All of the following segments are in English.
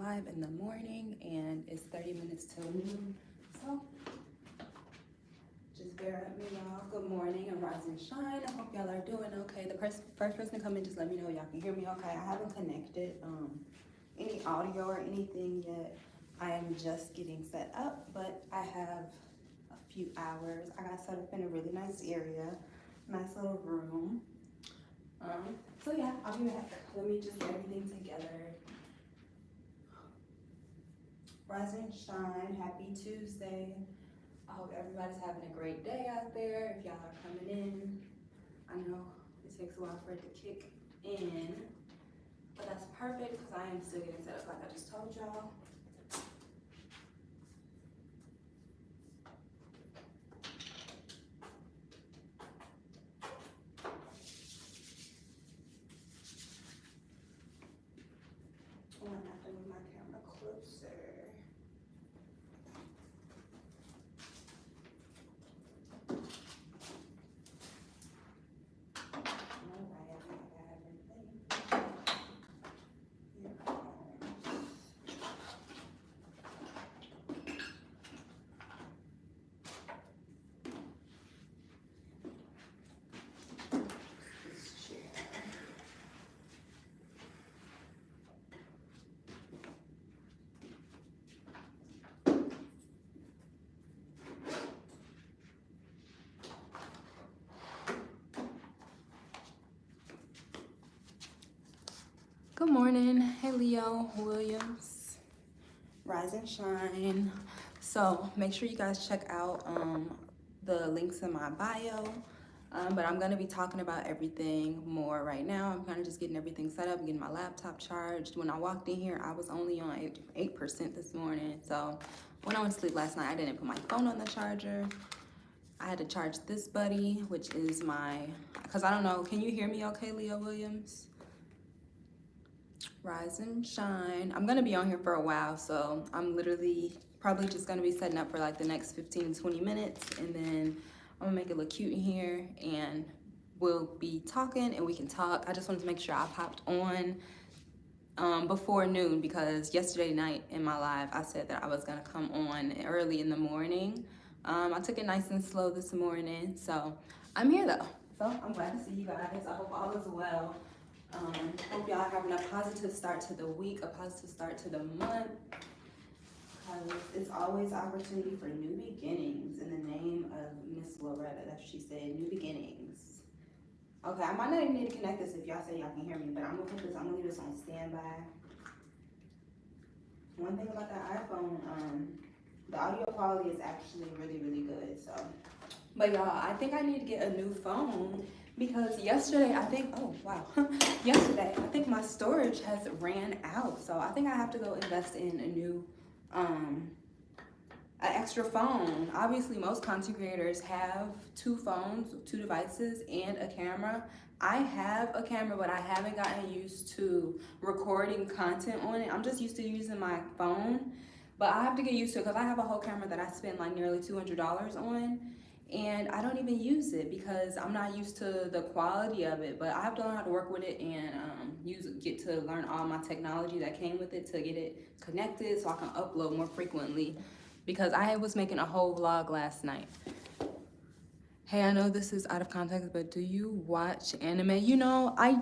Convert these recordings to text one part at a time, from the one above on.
live in the morning and it's 30 minutes till noon. So just bear with me, y'all. Good morning and rise and shine. I hope y'all are doing okay. The first person to come in, just let me know y'all can hear me okay. I haven't connected any audio or anything yet. I am just getting set up, but I have a few hours. I got set up in a really nice area, nice little room. So yeah, I'll be back. Let me just get everything together. Rise and shine. Happy Tuesday. I hope everybody's having a great day out there. If y'all are coming in, I know it takes a while for it to kick in, but that's perfect because I am still getting set up like I just told y'all. Oh, I'm have to move my camera closer. Good morning. Hey Leo Williams. Rise and shine. So make sure you guys check out the links in my bio. But I'm gonna be talking about everything more right now. I'm kind of just getting everything set up, getting my laptop charged. When I walked in here, I was only on 8% this morning. So when I went to sleep last night, I didn't put my phone on the charger. I had to charge this buddy, which is because I don't know, can you hear me okay, Leo Williams? Rise and shine. I'm gonna be on here for a while, so I'm literally probably just gonna be setting up for like the next 15-20 minutes, and then I'm gonna make it look cute in here and we'll be talking and we can talk. I just wanted to make sure I popped on before noon because yesterday night in my live I said that I was gonna come on early in the morning. I took it nice and slow this morning, so I'm here though. So I'm glad to see you guys. I hope all is well. Hope y'all are having a positive start to the week, a positive start to the month. Because it's always opportunity for new beginnings in the name of Miss Loretta. That's what she said, new beginnings. Okay, I might not even need to connect this if y'all say y'all can hear me, but I'm gonna leave this on standby. One thing about the iPhone, the audio quality is actually really, really good, so. But y'all, I think I need to get a new phone because yesterday, yesterday, I think my storage has ran out. So I think I have to go invest in a new, an extra phone. Obviously, most content creators have 2 phones, 2 devices, and a camera. I have a camera, but I haven't gotten used to recording content on it. I'm just used to using my phone, but I have to get used to it because I have a whole camera that I spend like nearly $200 on. And I don't even use it because I'm not used to the quality of it, but I have to learn how to work with it and get to learn all my technology that came with it to get it connected so I can upload more frequently, because I was making a whole vlog last night. Hey, I know this is out of context, but do you watch anime? You know, I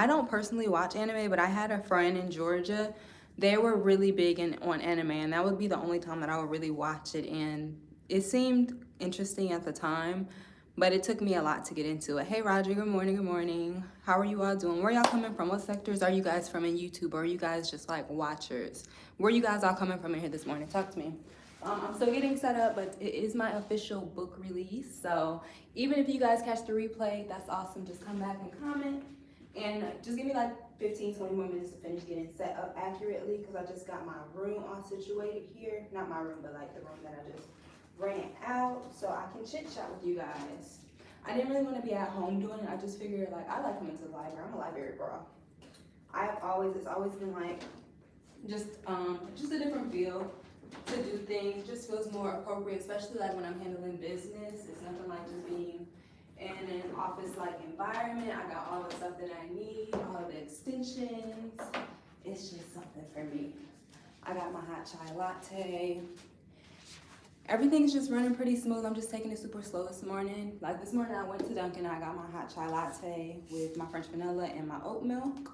don't personally watch anime, but I had a friend in Georgia. They were really big on anime, and that would be the only time that I would really watch it, and it seemed interesting at the time, but it took me a lot to get into it. Hey Roger, good morning, good morning. How are you all doing? Where y'all coming from? What sectors are you guys from in YouTube? Or are you guys just like watchers? Where you guys all coming from in here this morning? Talk to me. I'm still getting set up, but it is my official book release. So even if you guys catch the replay, that's awesome. Just come back and comment. And just give me like 15-20 more minutes to finish getting set up accurately, because I just got my room all situated here. Not my room, but like the room that I just ran out, so I can chit chat with you guys. I didn't really want to be at home doing it. I just figured like I like coming to the library. I'm a library girl. It's always been like just a different feel to do things. It just feels more appropriate, especially like when I'm handling business. It's nothing like just being in an office like environment. I got all the stuff that I need, all of the extensions it's just something for me. I got my hot chai latte. Everything's just running pretty smooth. I'm just taking it super slow this morning. Like this morning I went to Dunkin', I got my hot chai latte with my French vanilla and my oat milk.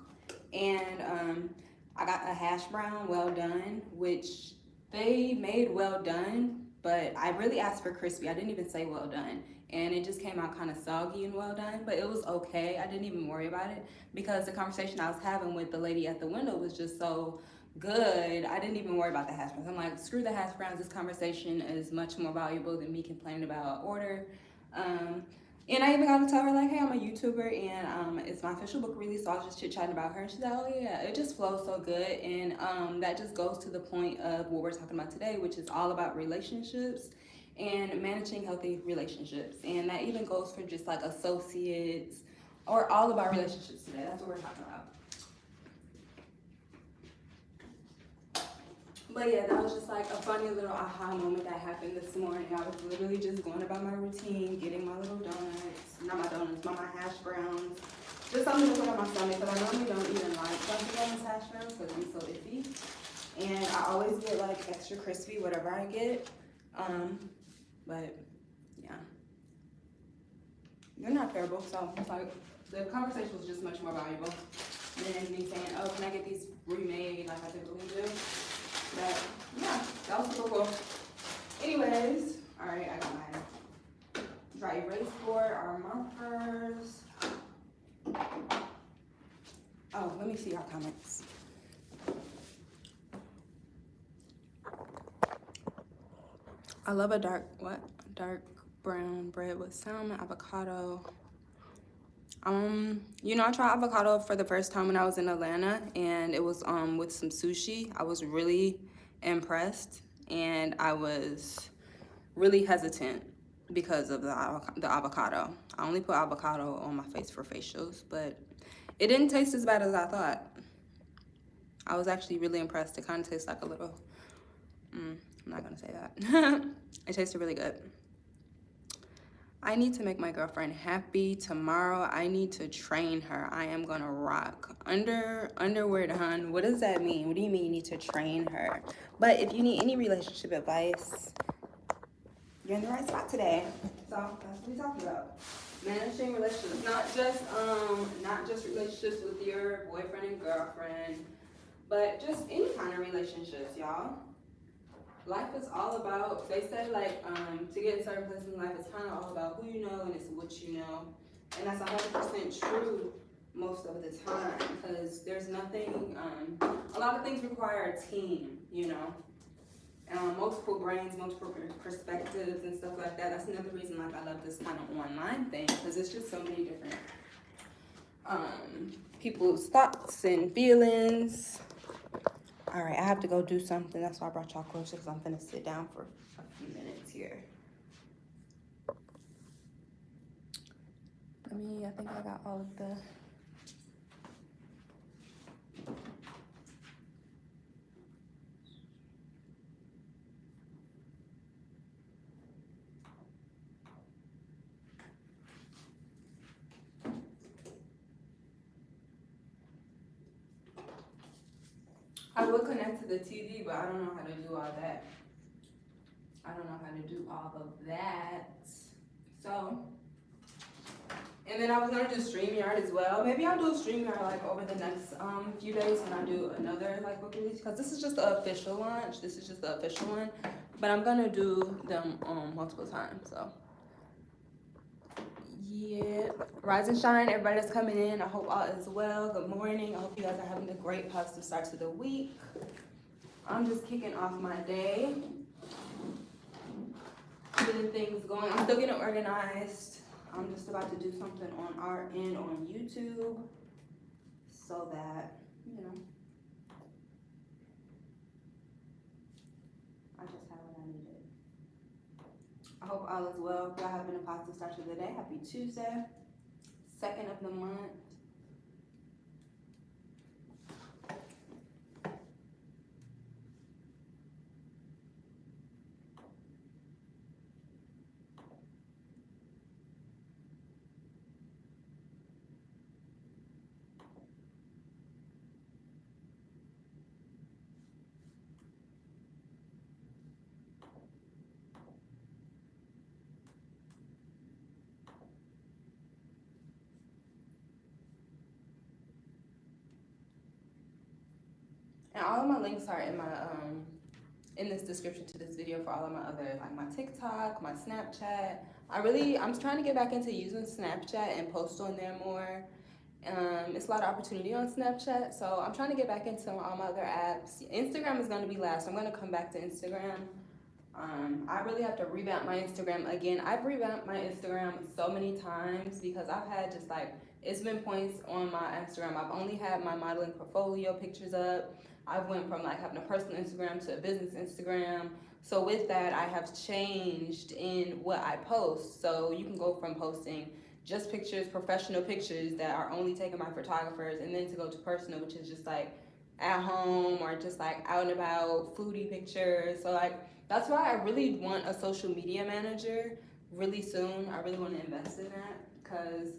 And I got a hash brown well done, which they made well done, but I really asked for crispy. I didn't even say well done. And it just came out kind of soggy and well done, but it was okay. I didn't even worry about it because the conversation I was having with the lady at the window was just so good. I didn't even worry about the hash browns. I'm like, screw the hash browns. This conversation is much more valuable than me complaining about order. And I even got to tell her like, hey, I'm a YouTuber and it's my official book release, so I was just chit-chatting about her. And she's like, oh yeah, it just flows so good. And that just goes to the point of what we're talking about today, which is all about relationships and managing healthy relationships. And that even goes for just like associates or all about relationships today. That's what we're talking about. But yeah, that was just like a funny little aha moment that happened this morning. I was literally just going about my routine, getting my little donuts, not my donuts, but my hash browns. Just something to put on my stomach because I normally don't even like something on this hash browns because I'm so iffy. And I always get like extra crispy, whatever I get. But yeah, they're not terrible. So it's like the conversation was just much more valuable than me saying, oh, can I get these remade like I typically do? But yeah, that was super cool. Anyways, all right, I got my dry erase board, our markers. Oh, let me see our comments. I love a dark brown bread with salmon, avocado. You know, I tried avocado for the first time when I was in Atlanta, and it was with some sushi. I was really impressed, and I was really hesitant because of the avocado. I only put avocado on my face for facials, but it didn't taste as bad as I thought. I was actually really impressed. It kind of tastes like a little, I'm not gonna say that. It tasted really good. I need to make my girlfriend happy tomorrow. I need to train her. I am gonna rock. Underwear done. What does that mean? What do you mean you need to train her? But if you need any relationship advice, you're in the right spot today. So that's what we're talking about. Managing relationships, not just relationships with your boyfriend and girlfriend, but just any kind of relationships, y'all. Life is all about, they say like, to get in certain places in life, it's kind of all about who you know and it's what you know. And that's 100% true most of the time because there's nothing, a lot of things require a team, you know. Multiple brains, multiple perspectives and stuff like that. That's another reason like I love this kind of online thing because it's just so many different people's thoughts and feelings. All right, I have to go do something. That's why I brought y'all closer because I'm gonna sit down for a few minutes here. I think I got all of the. I would connect to the TV, but I don't know how to do all that. I don't know how to do all of that. So, and then I was gonna do StreamYard as well. Maybe I'll do a StreamYard like over the next few days when I do another like book release because this is just the official launch. This is just the official one, but I'm gonna do them multiple times. So. Yeah, rise and shine, everybody that's coming in. I hope all is well. Good morning. I hope you guys are having a great positive start to the week. I'm just kicking off my day, getting things going. I'm still getting organized. I'm just about to do something on our end on YouTube so that, you know, I just have what I needed. I hope all is well. Y'all having a positive start to the day. Happy Tuesday, 2nd of the month. And all of my links are in my in this description to this video for all of my other, like my TikTok, my Snapchat. I'm trying to get back into using Snapchat and post on there more. It's a lot of opportunity on Snapchat, so I'm trying to get back into all my other apps. Instagram is going to be last. I'm going to come back to Instagram. I really have to revamp my Instagram again. I've revamped my Instagram so many times because I've had just like, it's been points on my Instagram. I've only had my modeling portfolio pictures up. I went from like having a personal Instagram to a business Instagram. So with that, I have changed in what I post. So you can go from posting just pictures, professional pictures that are only taken by photographers, and then to go to personal, which is just like at home or just like out and about, foodie pictures. So like, that's why I really want a social media manager really soon. I really want to invest in that because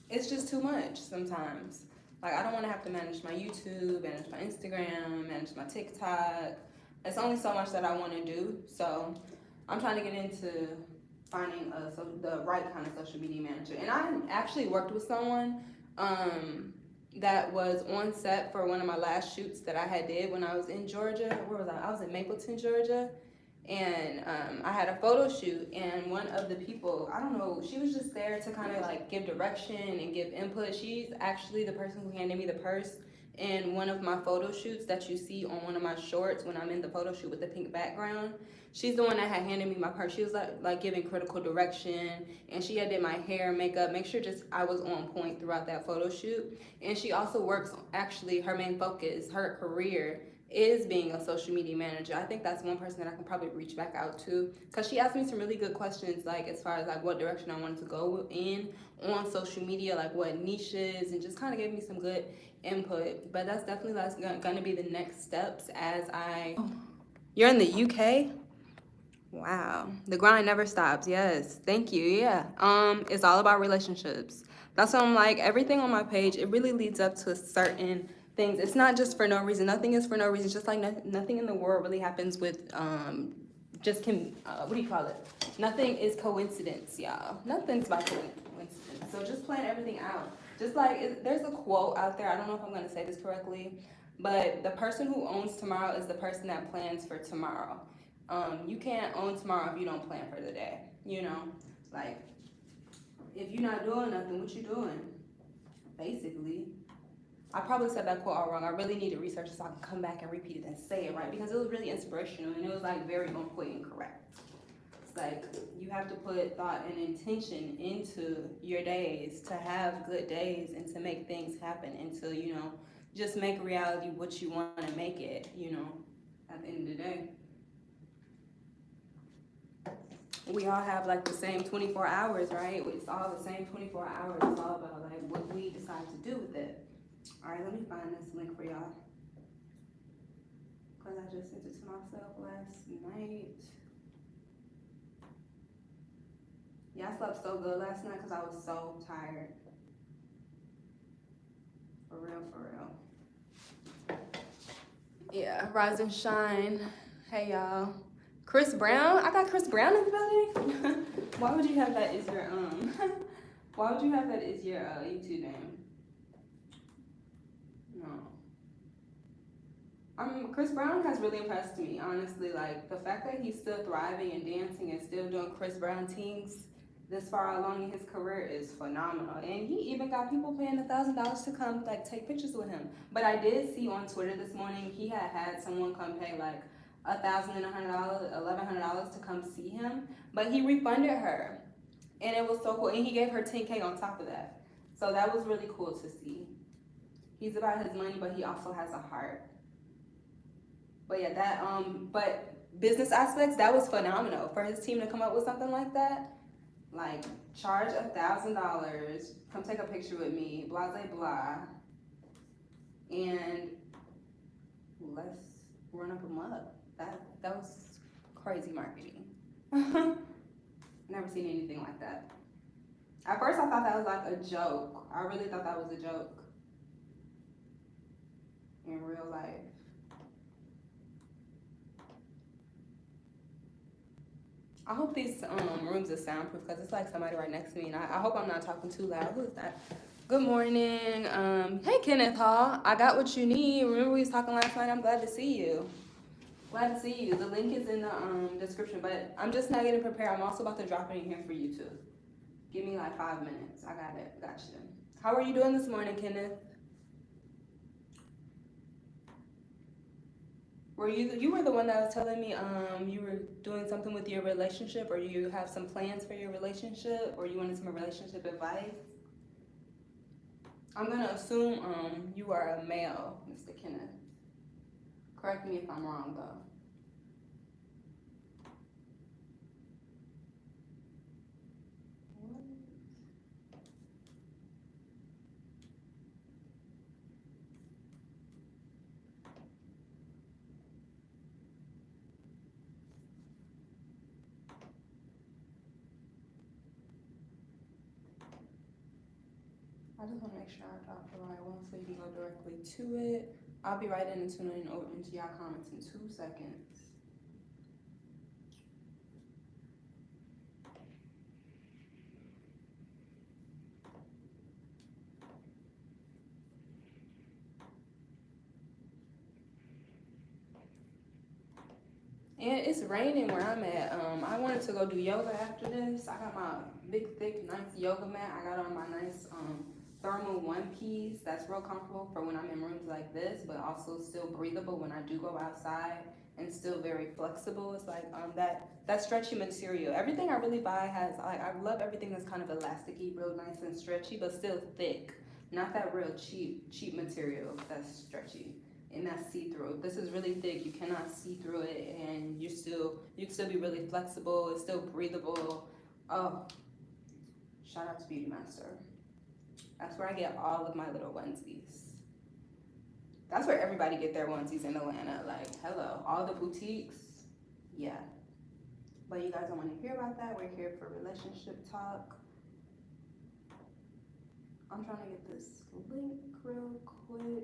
it's just too much sometimes. Like, I don't want to have to manage my YouTube, manage my Instagram, manage my TikTok. It's only so much that I want to do. So I'm trying to get into finding the right kind of social media manager. And I actually worked with someone that was on set for one of my last shoots that I had did when I was in Georgia. Where was I? I was in Mapleton, Georgia. And I had a photo shoot, and one of the people, I don't know, she was just there to kind of like give direction and give input. She's actually the person who handed me the purse in one of my photo shoots that you see on one of my shorts when I'm in the photo shoot with the pink background. She's the one that had handed me my purse. She was like giving critical direction, and she had did my hair, makeup, make sure just I was on point throughout that photo shoot. And she also works, actually her main focus, her career is being a social media manager. I think that's one person that I can probably reach back out to, because she asked me some really good questions, like as far as like what direction I wanted to go in on social media, like what niches, and just kind of gave me some good input. But that's definitely going to be the next steps as I... You're in the UK? Wow, the grind never stops. Yes, thank you. Yeah, it's all about relationships. That's why I'm like, everything on my page, it really leads up to certain things. It's not just for no reason. Nothing is for no reason. Just like nothing in the world really happens with what do you call it? Nothing is coincidence, y'all. Nothing's by coincidence. So just plan everything out. Just like there's a quote out there. I don't know if I'm going to say this correctly, but the person who owns tomorrow is the person that plans for tomorrow. You can't own tomorrow if you don't plan for the day. You know, like if you're not doing nothing, what you doing? Basically. I probably said that quote all wrong. I really need to research it so I can come back and repeat it and say it right, because it was really inspirational and it was like very on point and correct. It's like you have to put thought and intention into your days to have good days and to make things happen and to, you know, just make reality what you want to make it, you know, at the end of the day. We all have like the same 24 hours, right? It's all the same 24 hours. It's all about like what we decide to do with it. All right, let me find this link for y'all, because I just sent it to myself last night. Yeah, I slept so good last night because I was so tired. For real, for real. Yeah, rise and shine. Hey, y'all. Chris Brown? I got Chris Brown in the building? Why would you have that as your, why would you have that as your YouTube name? Chris Brown has really impressed me, honestly. Like, the fact that he's still thriving and dancing and still doing Chris Brown things this far along in his career is phenomenal. And he even got people paying $1,000 to come, like, take pictures with him. But I did see on Twitter this morning, he had someone come pay, like, $1,100, $1,100 to come see him. But he refunded her. And it was so cool. And he gave her $10K on top of that. So that was really cool to see. He's about his money, but he also has a heart. But yeah, but business aspects, that was phenomenal for his team to come up with something like that. Like, charge $1,000, come take a picture with me, blah, blah, blah, and let's run up a mug. That was crazy marketing. Never seen anything like that. At first, I thought that was like a joke. I really thought that was a joke in real life. I hope these rooms are soundproof, because it's like somebody right next to me, and I hope I'm not talking too loud. Who is that? Good morning. Hey, Kenneth Hall. I got what you need. Remember we was talking last night? I'm glad to see you. Glad to see you. The link is in the description, but I'm just not getting prepared. I'm also about to drop it in here for you too. Give me like 5 minutes. I got it. Got you. How are you doing this morning, Kenneth? You were the one that was telling me you were doing something with your relationship, or you have some plans for your relationship, or you wanted some relationship advice? I'm gonna assume you are a male, Mr. Kenneth. Correct me if I'm wrong though. I just want to make sure I got the right one so you can go directly to it. I'll be right in and tuning into y'all comments in 2 seconds. And it's raining where I'm at. I wanted to go do yoga after this. I got my big, thick, nice yoga mat. I got on my nice thermal one piece that's real comfortable for when I'm in rooms like this, but also still breathable when I do go outside, and still very flexible. It's like that stretchy material. Everything I really buy has, I love everything that's kind of elasticy, real nice and stretchy, but still thick. Not that real cheap material that's stretchy and that's see-through. This is really thick. You cannot see through it, and you can still be really flexible. It's still breathable. Oh, shout out to Beauty Master. That's where I get all of my little onesies. That's where everybody get their onesies in Atlanta. Like, hello, all the boutiques, yeah. But you guys don't want to hear about that. We're here for relationship talk. I'm trying to get this link real quick.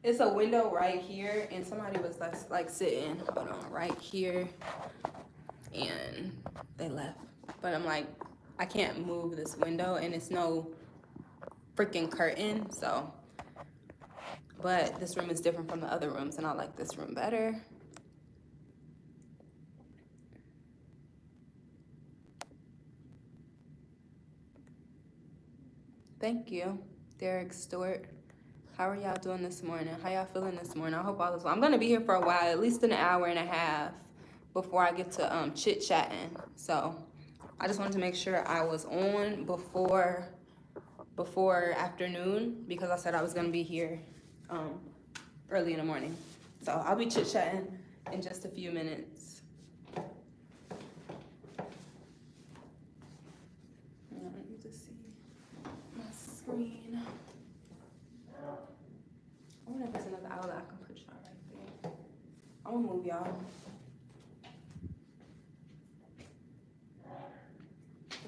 It's a window right here, and somebody was like sitting, hold on, right here, and they left. But I'm like, I can't move this window, and it's no freaking curtain, so. But this room is different from the other rooms, and I like this room better. Thank you, Derek Stewart. How are y'all doing this morning? How y'all feeling this morning? I hope all is well. I'm gonna be here for a while, at least an hour and a half before I get to chit-chatting. So I just wanted to make sure I was on before afternoon, because I said I was gonna be here early in the morning. So I'll be chit-chatting in just a few minutes. I need to see my screen. I wonder if there's another outlet I can put y'all right there. I'm gonna move y'all.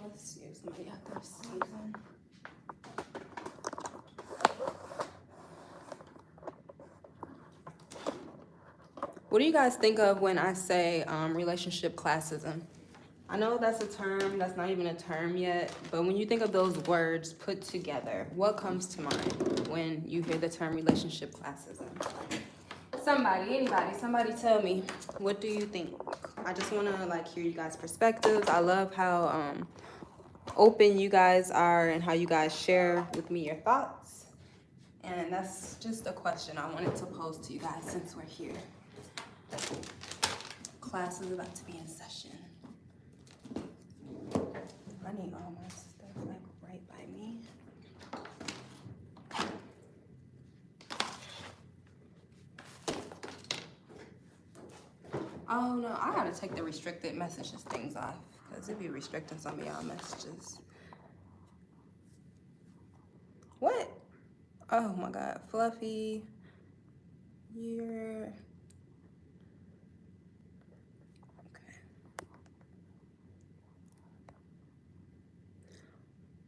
Let's see if somebody out there sees them. What do you guys think of when I say relationship classism? I know that's a term, that's not even a term yet, but when you think of those words put together, what comes to mind when you hear the term relationship classism? Somebody tell me, what do you think? I just want to hear you guys' perspectives. I love how open you guys are and how you guys share with me your thoughts. And that's just a question I wanted to pose to you guys since we're here. Class is about to be in session. I need all my stuff right by me. Oh no, I gotta take the restricted messages things off, because it be restricting some of y'all messages. What? Oh my god, Fluffy. You're okay.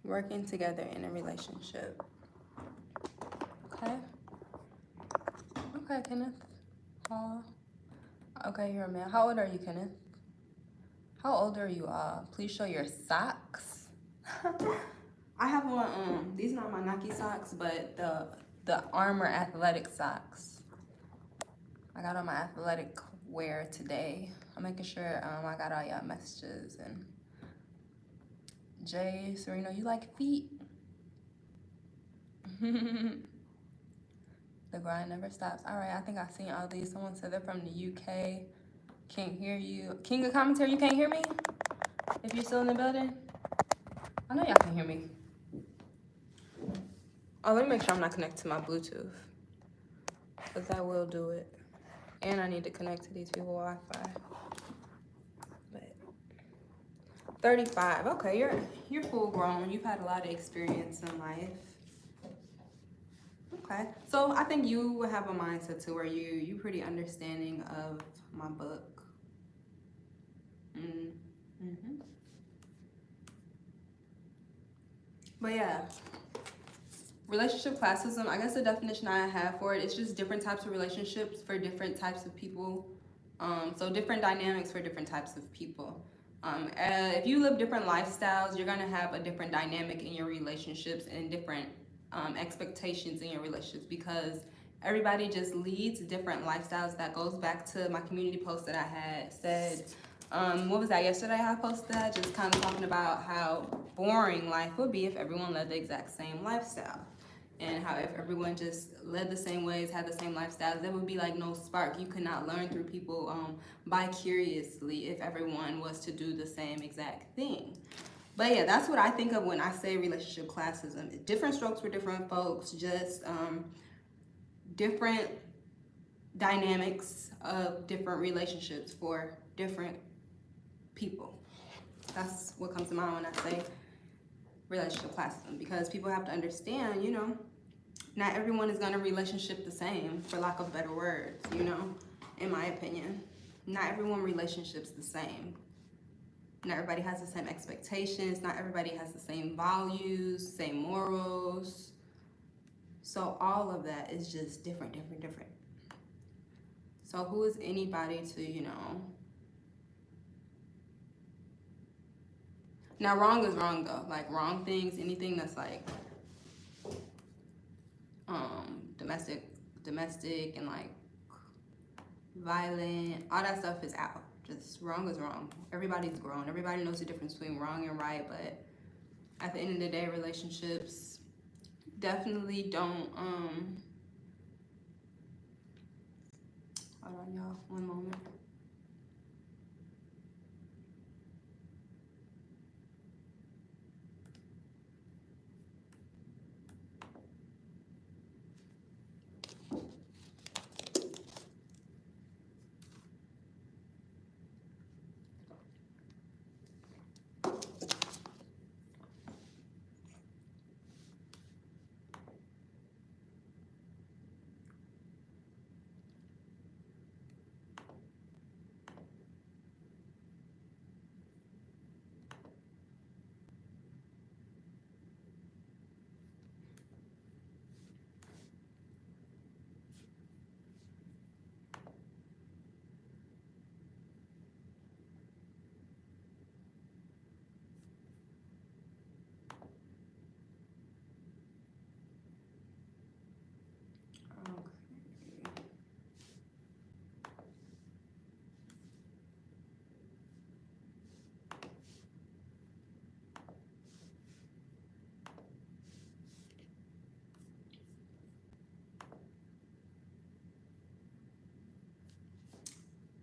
Working together in a relationship. Okay. Okay, Kenneth. Okay, you're a man. How old are you, Kenneth? How old are you? Please show your socks. I have on, these are not my Nike socks, but the Armor athletic socks. I got on my athletic wear today. I'm making sure I got all y'all messages. And Jay, Serena, you like feet? The grind never stops. All right, I think I've seen all these. Someone said they're from the UK. Can't hear you. King of commentary, you can't hear me? If you're still in the building? I know y'all can hear me. Oh, let me make sure I'm not connected to my Bluetooth, because that will do it. And I need to connect to these people Wi-Fi. But 35. Okay, you're full grown. You've had a lot of experience in life. Okay, so I think you will have a mindset too where you pretty understanding of my book. But yeah, relationship classism, I guess the definition I have for it, it's just different types of relationships for different types of people. So different dynamics for different types of people. If you live different lifestyles, you're gonna have a different dynamic in your relationships and different expectations in your relationships, because everybody just leads different lifestyles. That goes back to my community post that I had said, what was that, yesterday I posted that, just kind of talking about how boring life would be if everyone led the exact same lifestyle, and how if everyone just led the same ways, had the same lifestyles, there would be like no spark. You could not learn through people vicariously if everyone was to do the same exact thing. But yeah, that's what I think of when I say relationship classism. Different strokes for different folks, just different dynamics of different relationships for different people. That's what comes to mind when I say relationship classism, because people have to understand, you know, not everyone is gonna relationship the same, for lack of better words, you know, in my opinion. Not everyone relationships the same. Not everybody has the same expectations. Not everybody has the same values, same morals. So all of that is just different. So who is anybody to, you know? Now, wrong is wrong though. Like wrong things, anything that's like domestic and like violent, all that stuff is out. Just wrong is wrong. Everybody's grown. Everybody knows the difference between wrong and right, but at the end of the day, relationships definitely don't, hold on y'all, one moment.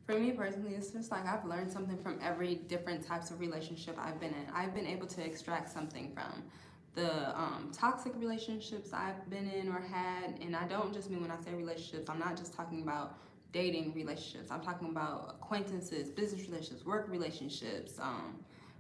For me personally, it's just like I've learned something from every different types of relationship I've been in. I've been able to extract something from the toxic relationships I've been in or had. And I don't just mean, when I say relationships, I'm not just talking about dating relationships. I'm talking about acquaintances, business relationships, work relationships,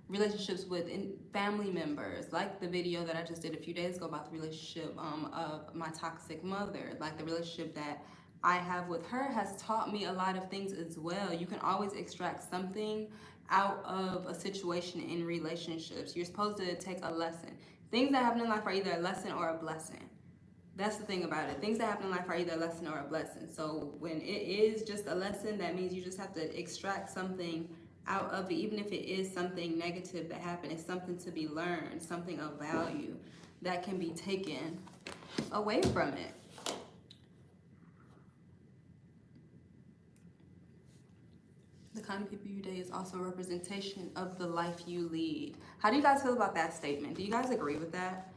relationships with family members, like the video that I just did a few days ago about the relationship of my toxic mother. Like the relationship that I have with her has taught me a lot of things as well. You can always extract something out of a situation in relationships. You're supposed to take a lesson. Things that happen in life are either a lesson or a blessing. That's the thing about it. Things that happen in life are either a lesson or a blessing. So when it is just a lesson, that means you just have to extract something out of it. Even if it is something negative that happened, it's something to be learned, something of value that can be taken away from it. The kind of people you date is also a representation of the life you lead. How do you guys feel about that statement? Do you guys agree with that?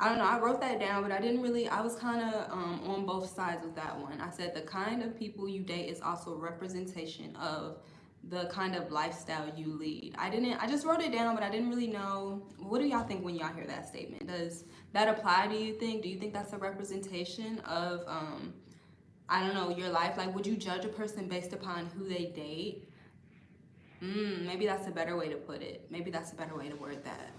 I don't know, I wrote that down, but I was kind of on both sides with that one. I said the kind of people you date is also a representation of the kind of lifestyle you lead. I just wrote it down, but I didn't really know. What do y'all think when y'all hear that statement? Does that apply, do you think? Do you think that's a representation of, I don't know, your life? Like, would you judge a person based upon who they date? Maybe that's a better way to put it. Maybe that's a better way to word that.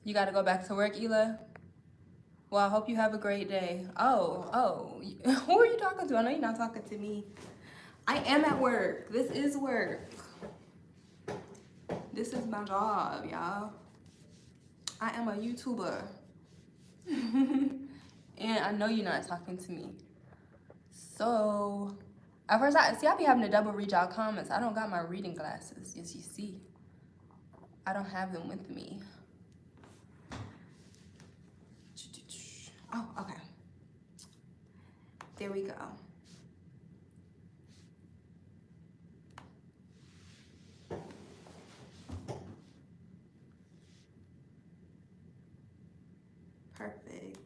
You got to go back to work, Ela? Well, I hope you have a great day. Oh, who are you talking to? I know you're not talking to me. I am at work. This is work. This is my job, y'all. I am a YouTuber. And I know you're not talking to me. So, at first, I be having to double read y'all comments. I don't got my reading glasses, as you see. I don't have them with me. Oh, okay. There we go. Perfect.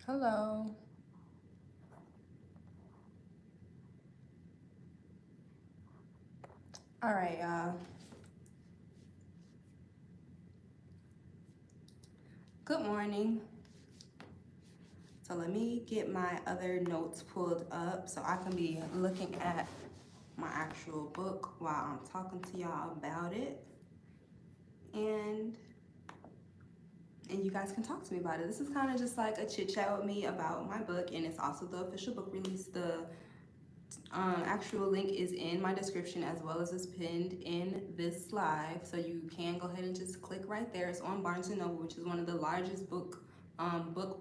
Hello. All right, y'all. Good morning. So let me get my other notes pulled up so I can be looking at my actual book while I'm talking to y'all about it. And you guys can talk to me about it. This is kind of just like a chit chat with me about my book, and it's also the official book release. The actual link is in my description as well as it's pinned in this live, so you can go ahead and just click right there. It's on Barnes & Noble, which is one of the largest book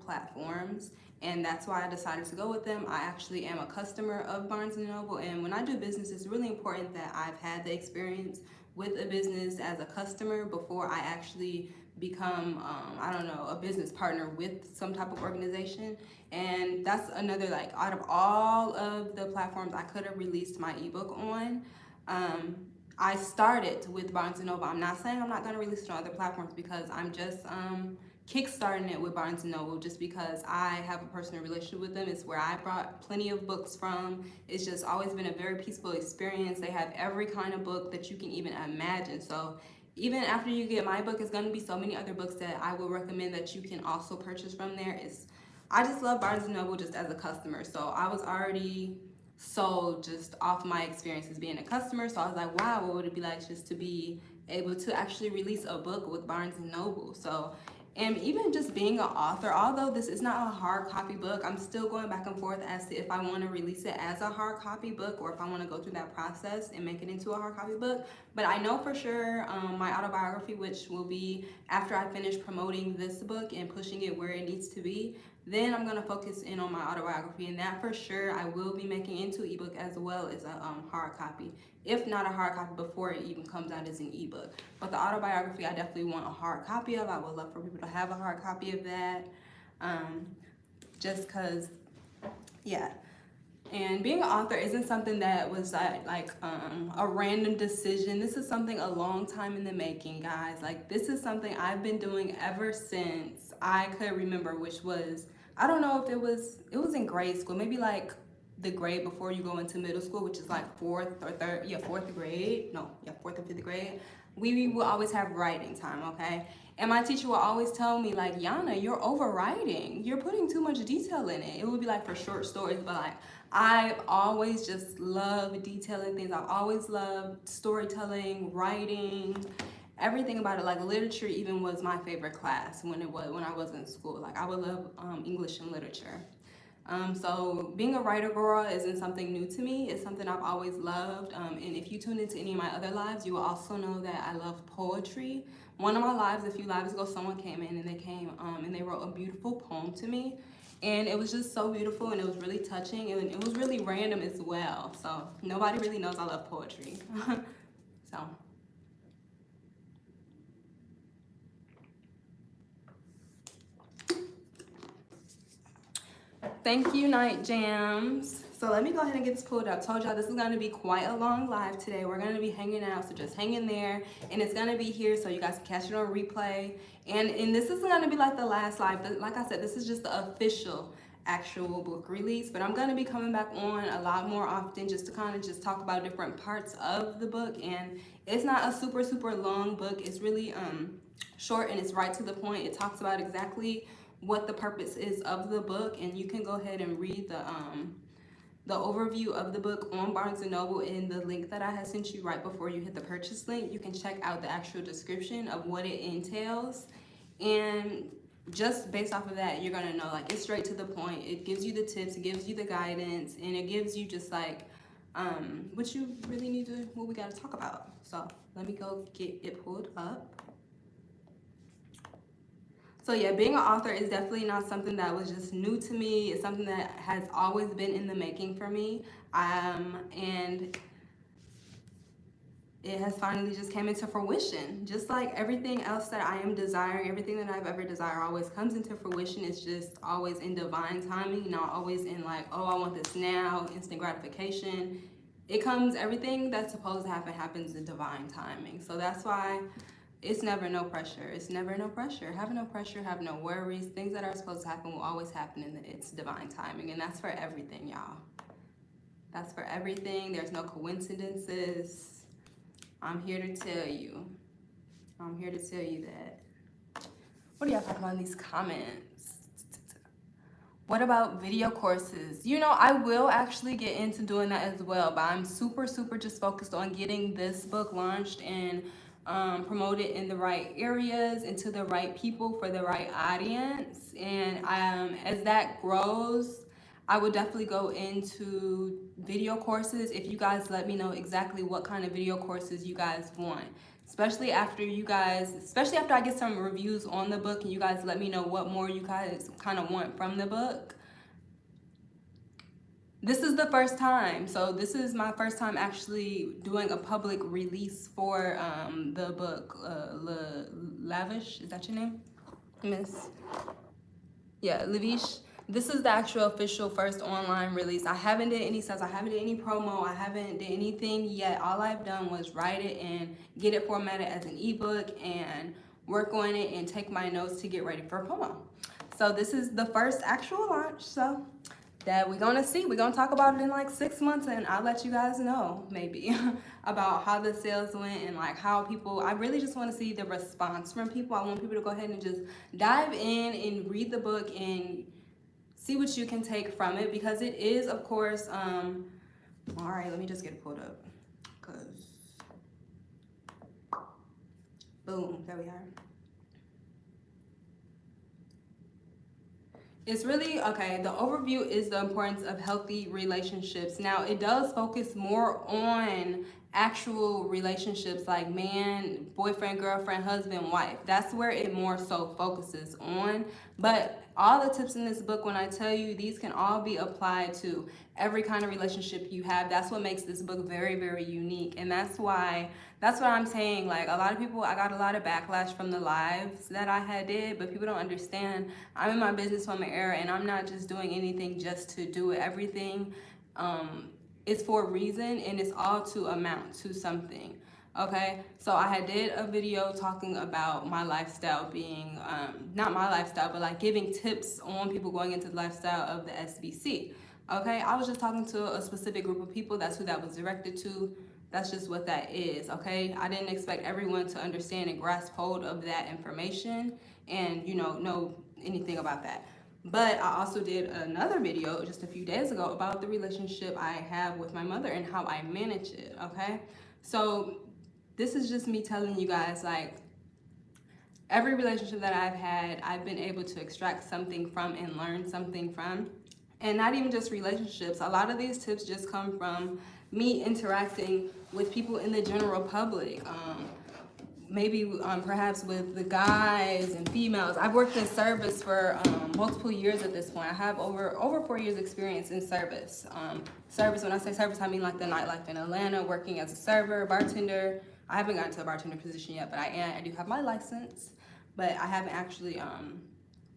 platforms, and that's why I decided to go with them. I actually am a customer of Barnes & Noble, and when I do business, it's really important that I've had the experience with a business as a customer before I actually become I don't know, a business partner with some type of organization. And that's another, like, out of all of the platforms I could have released my ebook on, I started with Barnes & Noble. I'm not saying I'm not going to release it on other platforms, because I'm just kickstarting it with Barnes & Noble just because I have a personal relationship with them. It's where I brought plenty of books from. It's just always been a very peaceful experience. They have every kind of book that you can even imagine. So even after you get my book, it's going to be so many other books that I will recommend that you can also purchase from there. I just love Barnes & Noble just as a customer. So I was already sold just off my experiences being a customer. So I was like, wow, what would it be like just to be able to actually release a book with Barnes & Noble? So, and even just being an author, although this is not a hard copy book, I'm still going back and forth as to if I want to release it as a hard copy book or if I want to go through that process and make it into a hard copy book. But I know for sure my autobiography, which will be after I finish promoting this book and pushing it where it needs to be, then I'm going to focus in on my autobiography, and that for sure I will be making into ebook as well as a hard copy, if not a hard copy before it even comes out as an ebook. But the autobiography I definitely want a hard copy of. I would love for people to have a hard copy of that, just because, yeah. And being an author isn't something that was like a random decision. This is something a long time in the making, guys. Like, this is something I've been doing ever since I could remember, which was, I don't know if it was in grade school, maybe like the grade before you go into middle school, which is like fourth or fifth grade. We will always have writing time, okay? And my teacher will always tell me, like, Yana, you're overwriting. You're putting too much detail in it. It would be like for short stories, but like, I've always just loved detailing things. I've always loved storytelling, writing, everything about it. Like literature even was my favorite class when I was in school. Like I would love English and literature. So being a writer girl isn't something new to me. It's something I've always loved. And if you tune into any of my other lives, you will also know that I love poetry. One of my lives, a few lives ago, someone came in and they wrote a beautiful poem to me. And it was just so beautiful, and it was really touching, and it was really random as well. So nobody really knows I love poetry. So. Thank you, Night Jams. So let me go ahead and get this pulled up. Told y'all this is going to be quite a long live today. We're going to be hanging out, so just hang in there. And it's going to be here so you guys can catch it on replay. And this isn't going to be like the last live. But like I said, this is just the official actual book release. But I'm going to be coming back on a lot more often just to kind of just talk about different parts of the book. And it's not a super, super long book. It's really short, and it's right to the point. It talks about exactly what the purpose is of the book, and you can go ahead and read the overview of the book on Barnes & Noble in the link that I had sent you right before you hit the purchase link. You can check out the actual description of what it entails, and just based off of that, you're gonna know, like, it's straight to the point. It gives you the tips, it gives you the guidance, and it gives you just like what you really need to, what we got to talk about. So let me go get it pulled up. So yeah, being an author is definitely not something that was just new to me. It's something that has always been in the making for me. And it has finally just came into fruition. Just like everything else that I am desiring, everything that I've ever desired always comes into fruition. It's just always in divine timing, not always in like, oh, I want this now, instant gratification. It comes, everything that's supposed to happen happens in divine timing. So that's why it's never no pressure. It's never no pressure. Have no pressure, have no worries. Things that are supposed to happen will always happen in its divine timing. And that's for everything, y'all. That's for everything. There's no coincidences. I'm here to tell you. I'm here to tell you that. What do y'all talking about in these comments? What about video courses? You know, I will actually get into doing that as well, but I'm super, super just focused on getting this book launched and promote it in the right areas and to the right people for the right audience. And as that grows, I would definitely go into video courses if you guys let me know exactly what kind of video courses you guys want. Especially after I get some reviews on the book and you guys let me know what more you guys kind of want from the book. This is the first time, so this is my first time actually doing a public release for the book, Lavish, is that your name? Miss? Yeah, Lavish. This is the actual official first online release. I haven't did any sales, I haven't did any promo, I haven't did anything yet. All I've done was write it and get it formatted as an ebook and work on it and take my notes to get ready for promo. So this is the first actual launch, so that we're gonna see. We're gonna talk about it in like 6 months, and I'll let you guys know maybe about how the sales went and like how people, I really just want to see the response from people. I want people to go ahead and just dive in and read the book and see what you can take from it, because it is, of course, all right, let me just get it pulled up, because boom, there we are. It's really, okay, the overview is the importance of healthy relationships. Now, it does focus more on actual relationships like man, boyfriend, girlfriend, husband, wife. That's where it more so focuses on. But all the tips in this book, when I tell you, these can all be applied to every kind of relationship you have. That's what makes this book very, very unique. And that's what I'm saying. Like, a lot of people, I got a lot of backlash from the lives that I had did, but people don't understand. I'm in my businesswoman era, and I'm not just doing anything just to do it. Everything is for a reason, and it's all to amount to something. Okay, so I had did a video talking about my lifestyle being, not my lifestyle, but like giving tips on people going into the lifestyle of the SBC. Okay, I was just talking to a specific group of people. That's who that was directed to. That's just what that is, okay? I didn't expect everyone to understand and grasp hold of that information and, you know anything about that. But I also did another video just a few days ago about the relationship I have with my mother and how I manage it, okay? So this is just me telling you guys, like, every relationship that I've had, I've been able to extract something from and learn something from. And not even just relationships. A lot of these tips just come from me interacting with people in the general public. Maybe perhaps with the guys and females. I've worked in service for multiple years at this point. I have over 4 years experience in service. Service, when I say service, I mean like the nightlife in Atlanta, working as a server, bartender. I haven't gotten to a bartender position yet, but I do have my license, but I haven't actually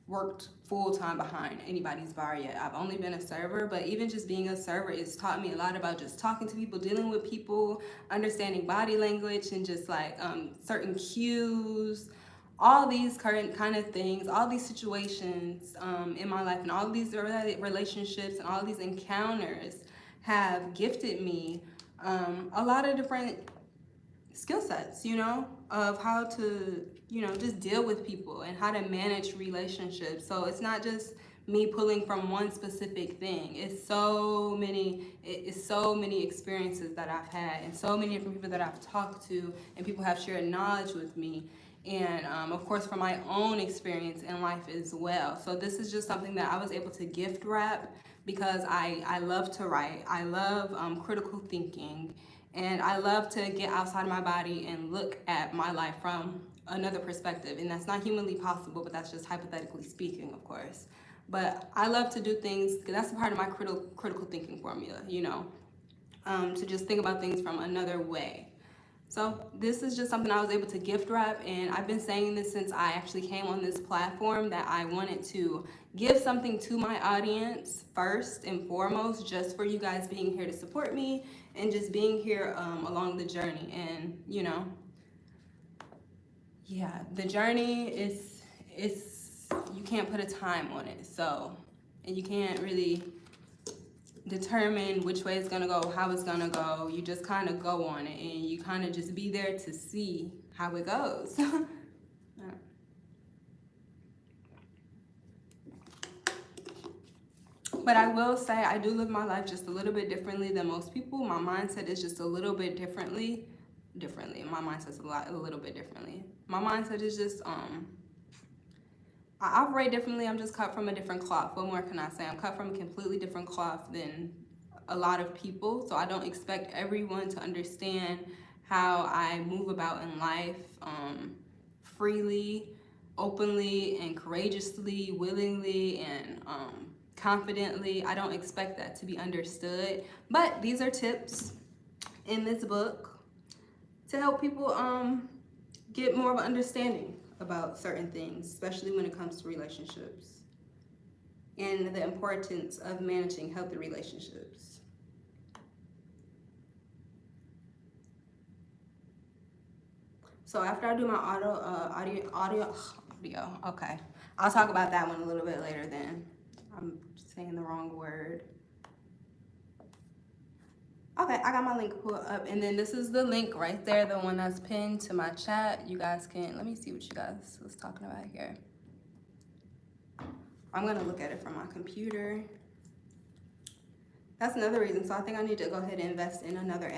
worked full-time behind anybody's bar yet. I've only been a server, but even just being a server, it's taught me a lot about just talking to people, dealing with people, understanding body language, and just like certain cues, all these current kind of things, all these situations in my life, and all these relationships and all these encounters have gifted me a lot of different skill sets, you know, of how to, you know, just deal with people and how to manage relationships. So it's not just me pulling from one specific thing. It's so many experiences that I've had, and so many different people that I've talked to, and people have shared knowledge with me, and of course from my own experience in life as well. So this is just something that I was able to gift wrap because I love to write. I love critical thinking. And I love to get outside of my body and look at my life from another perspective. And that's not humanly possible, but that's just hypothetically speaking, of course. But I love to do things, that's a part of my critical thinking formula, you know, to just think about things from another way. So this is just something I was able to gift wrap, and I've been saying this since I actually came on this platform, that I wanted to give something to my audience first and foremost, just for you guys being here to support me and just being here along the journey. And you know, yeah, the journey is you can't put a time on it, so, and you can't really determine which way it's gonna go, how it's gonna go. You just kind of go on it, and you kind of just be there to see how it goes. But I will say I do live my life just a little bit differently than most people. My mindset is just a little bit differently. My mindset's a little bit differently. My mindset is just I operate differently. I'm just cut from a different cloth. What more can I say? I'm cut from a completely different cloth than a lot of people. So I don't expect everyone to understand how I move about in life freely, openly, and courageously, willingly, and confidently. I don't expect that to be understood. But these are tips in this book to help people get more of an understanding about certain things, especially when it comes to relationships and the importance of managing healthy relationships. So after I do my audio, okay, I'll talk about that one a little bit later then. I'm saying the wrong word. Okay, I got my link pulled up, and then this is the link right there, the one that's pinned to my chat. You guys can, let me see what you guys was talking about here. I'm gonna look at it from my computer. That's another reason. So I think I need to go ahead and invest in another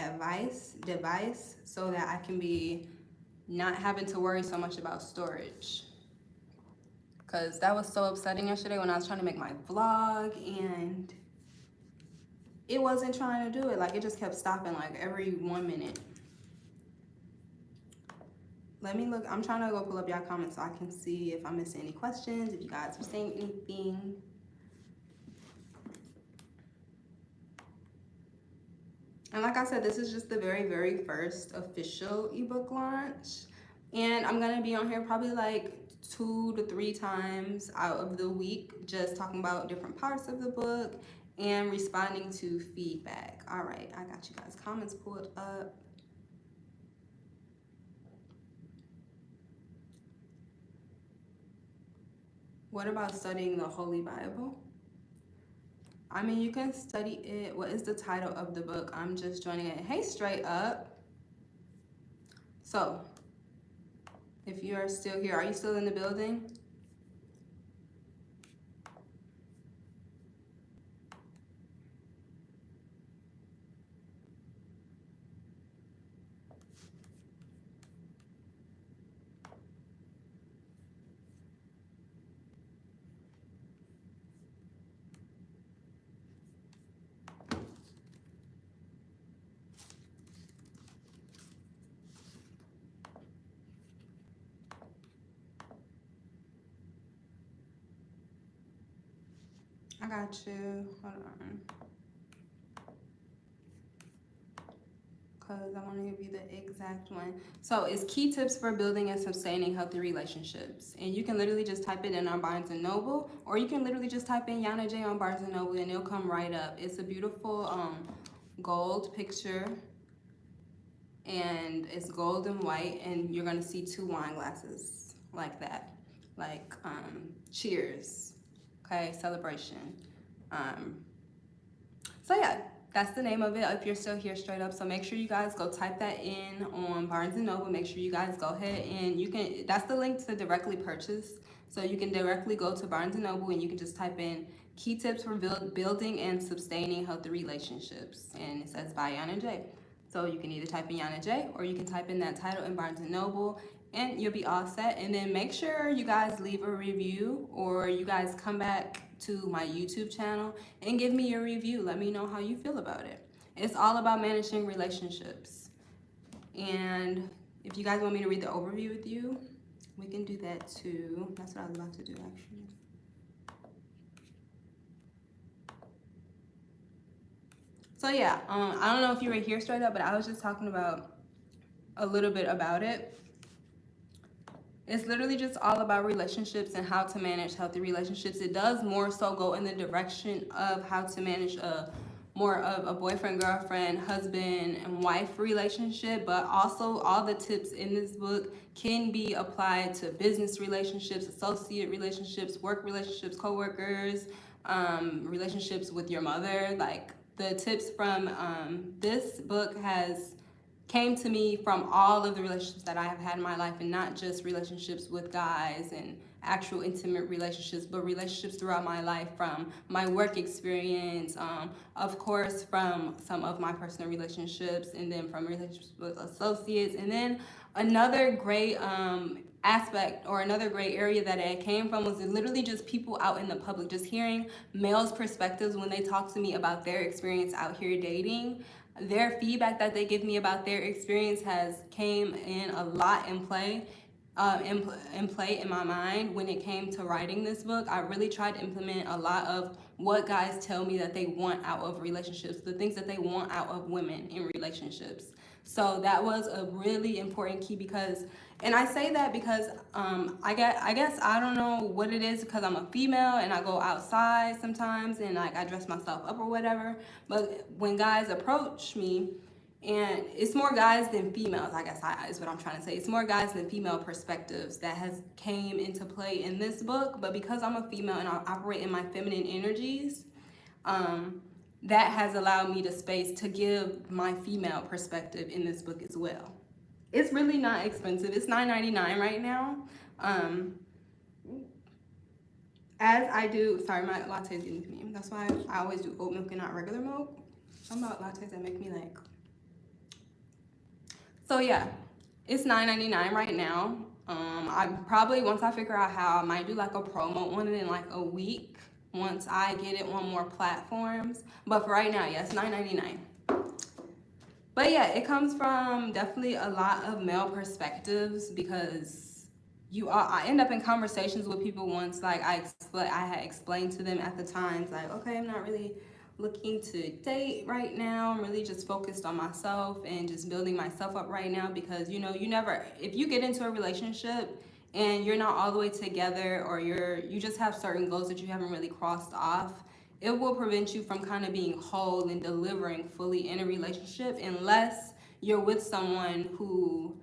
device so that I can be not having to worry so much about storage. Because that was so upsetting yesterday when I was trying to make my vlog and it wasn't trying to do it. Like, it just kept stopping like every 1 minute. Let me look. I'm trying to go pull up y'all comments so I can see if I'm missing any questions, if you guys are saying anything. And like I said, this is just the very, very first official ebook launch. And I'm gonna be on here probably like 2 to 3 times out of the week, just talking about different parts of the book and responding to feedback. All right, I got you guys' comments pulled up. What about studying the Holy Bible? I mean, you can study it. What is the title of the book? I'm just joining it. Hey, Straight Up. So, if you are still here, are you still in the building? I got you. Hold on. Because I want to give you the exact one. So it's key tips for building and sustaining healthy relationships. And you can literally just type it in on Barnes & Noble, or you can literally just type in Yana J on Barnes & Noble and it'll come right up. It's a beautiful gold picture, and it's gold and white, and you're going to see 2 wine glasses like that. Like cheers, okay, celebration. So yeah, that's the name of it if you're still here straight up. So make sure you guys go type that in on Barnes & Noble. Make sure you guys go ahead and you can, that's the link to directly purchase. So you can directly go to Barnes & Noble and you can just type in key tips for building and sustaining healthy relationships. And it says by Yana J. So you can either type in Yana J or you can type in that title in Barnes & Noble and you'll be all set. And then make sure you guys leave a review, or you guys come back to my YouTube channel and give me your review. Let me know how you feel about it. It's all about managing relationships. And if you guys want me to read the overview with you, we can do that too. That's what I was about to do actually. So yeah, I don't know if you were here straight up, but I was just talking about a little bit about it. It's literally just all about relationships and how to manage healthy relationships. It does more so go in the direction of how to manage more of a boyfriend, girlfriend, husband, and wife relationship, but also all the tips in this book can be applied to business relationships, associate relationships, work relationships, co-workers, relationships with your mother. Like the tips from this book came to me from all of the relationships that I have had in my life, and not just relationships with guys and actual intimate relationships, but relationships throughout my life, from my work experience, of course from some of my personal relationships, and then from relationships with associates. And then another great aspect, or another great area that it came from, was literally just people out in the public, just hearing males' perspectives when they talk to me about their experience out here dating. Their feedback that they give me about their experience came in a lot in play in my mind when it came to writing this book. I really tried to implement a lot of what guys tell me that they want out of relationships, the things that they want out of women in relationships. So that was a really important key, because, and I say that because I guess I don't know what it is, because I'm a female and I go outside sometimes and like I dress myself up or whatever. But when guys approach me, and it's more guys than females, I guess is what I'm trying to say. It's more guys than female perspectives that has came into play in this book. But because I'm a female and I operate in my feminine energies, that has allowed me the space to give my female perspective in this book as well. It's really not expensive. It's $9.99 right now. As I do, sorry, my latte is getting to me. That's why I always do oat milk and not regular milk. Something about lattes that make me like. So yeah, it's $9.99 right now. I probably, once I figure out how, I might do like a promo on it in like a week once I get it on more platforms. But for right now, yeah, it's $9.99. But yeah, it comes from definitely a lot of male perspectives, because I end up in conversations with people once, like I had explained to them at the times, like, okay, I'm not really looking to date right now. I'm really just focused on myself and just building myself up right now, because you never, if you get into a relationship and you're not all the way together, or you just have certain goals that you haven't really crossed off, it will prevent you from kind of being whole and delivering fully in a relationship, unless you're with someone who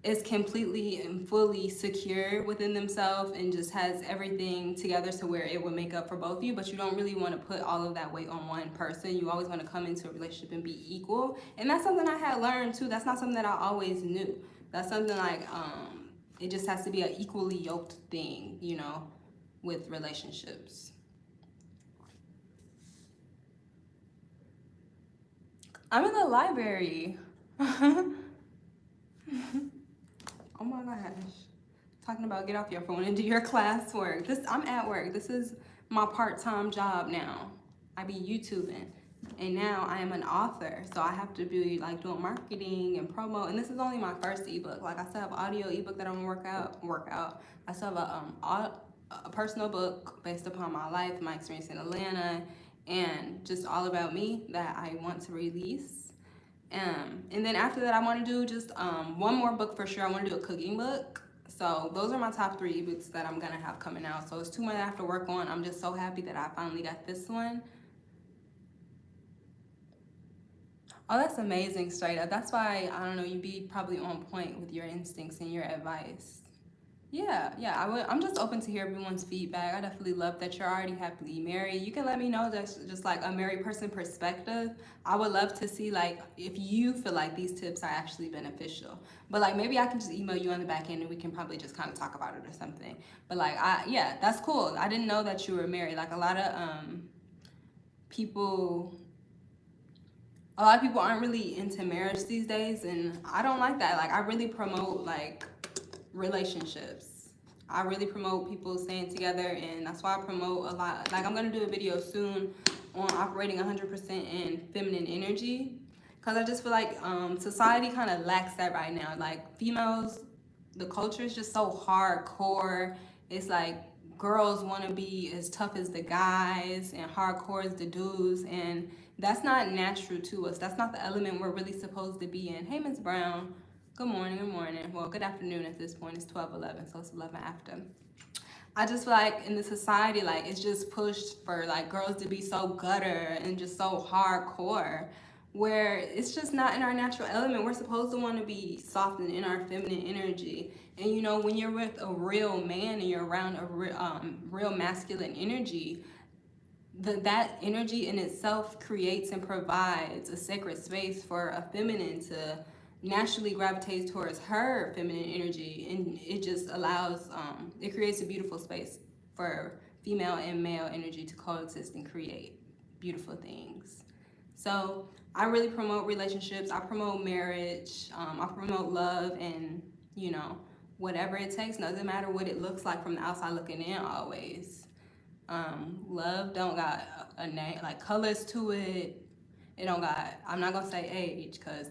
is completely and fully secure within themselves and just has everything together to where it would make up for both of you. But you don't really want to put all of that weight on one person. You always want to come into a relationship and be equal. And that's something I had learned too. That's not something that I always knew. That's something like it just has to be an equally yoked thing, with relationships. I'm in the library. Oh my gosh. Talking about get off your phone and do your classwork. I'm at work. This is my part-time job now. I be YouTubing. And now I am an author. So I have to be like doing marketing and promo. And this is only my first ebook. Like I still have an audio ebook that I'm gonna work out. I still have a a personal book based upon my life, my experience in Atlanta, and just all about me that I want to release. And then after that, I want to do just one more book for sure. I want to do a cooking book. So those are my top 3 ebooks that I'm going to have coming out. So it's 2 more that I have to work on. I'm just so happy that I finally got this one. Oh, that's amazing, straight up. That's why, I don't know, you be probably on point with your instincts and your advice. Yeah, I'm just open to hear everyone's feedback. I definitely love that you're already happily married. You can let me know that's just like a married person perspective. I would love to see like if you feel like these tips are actually beneficial. But like maybe I can just email you on the back end and we can probably just kind of talk about it or something. But like yeah, that's cool. I didn't know that you were married. Like a lot of people aren't really into marriage these days, and I don't like that. Like I really promote like relationships. I really promote people staying together, and that's why I promote a lot. Like I'm gonna do a video soon on operating 100% in feminine energy, because I just feel like society kind of lacks that right now. Like females, the culture is just so hardcore. It's like girls want to be as tough as the guys and hardcore as the dudes, and that's not natural to us. That's not the element we're really supposed to be in. Hey, Ms. Brown. Good morning, good morning. Well, good afternoon at this point. It's 12:11, so it's 11 after. I just feel like in the society, like it's just pushed for like girls to be so gutter and just so hardcore, where it's just not in our natural element. We're supposed to want to be soft and in our feminine energy. And you know, when you're with a real man and you're around a real masculine energy, that energy in itself creates and provides a sacred space for a feminine to naturally gravitate towards her feminine energy, and it just allows it creates a beautiful space for female and male energy to coexist and create beautiful things. So I really promote relationships, I promote marriage, I promote love, and you know, whatever it takes, doesn't matter what it looks like from the outside looking in always. Love don't got a name, like colors to it. It don't got, I'm not gonna say age, because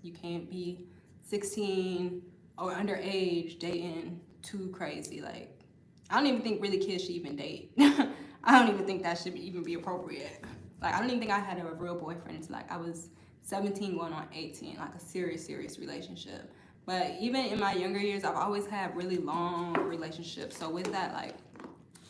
you can't be 16 or underage dating too crazy. Like, I don't even think really kids should even date. I don't even think that should even be appropriate. Like, I don't even think I had a real boyfriend until like I was 17 going on 18, like a serious relationship. But even in my younger years, I've always had really long relationships. So with that, like,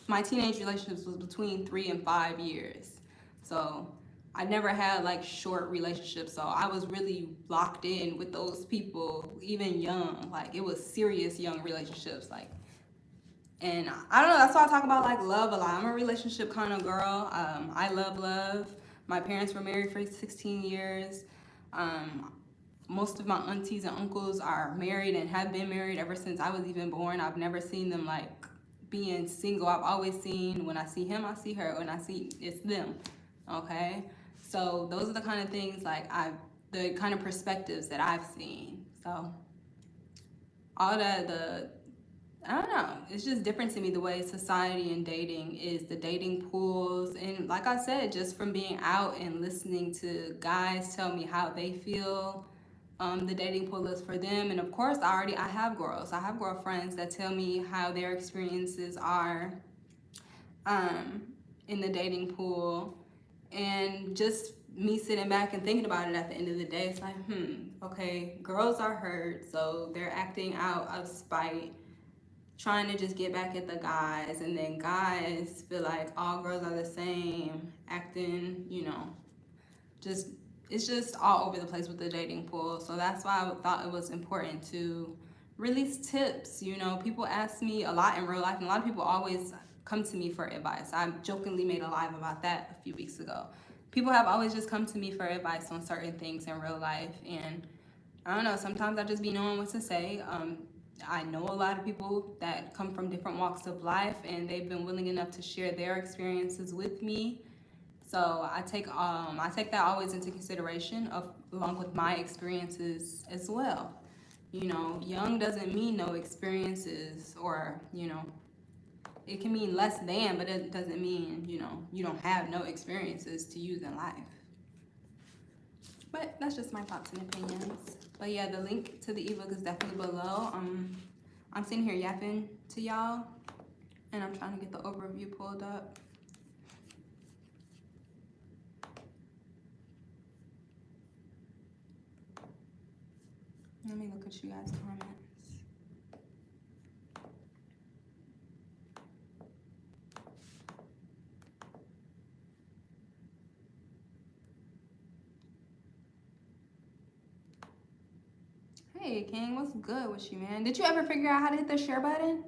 my teenage relationships was between 3 and 5 years. So I never had like short relationships. So I was really locked in with those people, even young. Like it was serious young relationships. Like, and I don't know, that's why I talk about like love a lot. I'm a relationship kind of girl. I love love. My parents were married for 16 years. Most of my aunties and uncles are married and have been married ever since I was even born. I've never seen them like being single. I've always seen, when I see him, I see her. When I see, it's them. Okay? So those are the kind of things like the kind of perspectives that I've seen. So all I don't know, it's just different to me the way society and dating is, the dating pools. And like I said, just from being out and listening to guys tell me how they feel the dating pool is for them. And of course, I have girlfriends that tell me how their experiences are in the dating pool. And just me sitting back and thinking about it at the end of the day, it's like, okay, girls are hurt, so they're acting out of spite, trying to just get back at the guys, and then guys feel like all girls are the same, acting, you know, it's just all over the place with the dating pool. So that's why I thought it was important to release tips. You know, people ask me a lot in real life, and a lot of people always come to me for advice. I jokingly made a live about that a few weeks ago. People have always just come to me for advice on certain things in real life, and I don't know, sometimes I just be knowing what to say. I know a lot of people that come from different walks of life, and they've been willing enough to share their experiences with me. So I take that always into consideration along with my experiences as well. You know, young doesn't mean no experiences, or, you know, it can mean less than, but it doesn't mean, you know, you don't have no experiences to use in life. But that's just my thoughts and opinions. But yeah, the link to the ebook is definitely below. I'm sitting here yapping to y'all, And I'm trying to get the overview pulled up. Let me look at you guys' comments. Hey, King, what's good with you, man? Did you ever figure out how to hit the share button?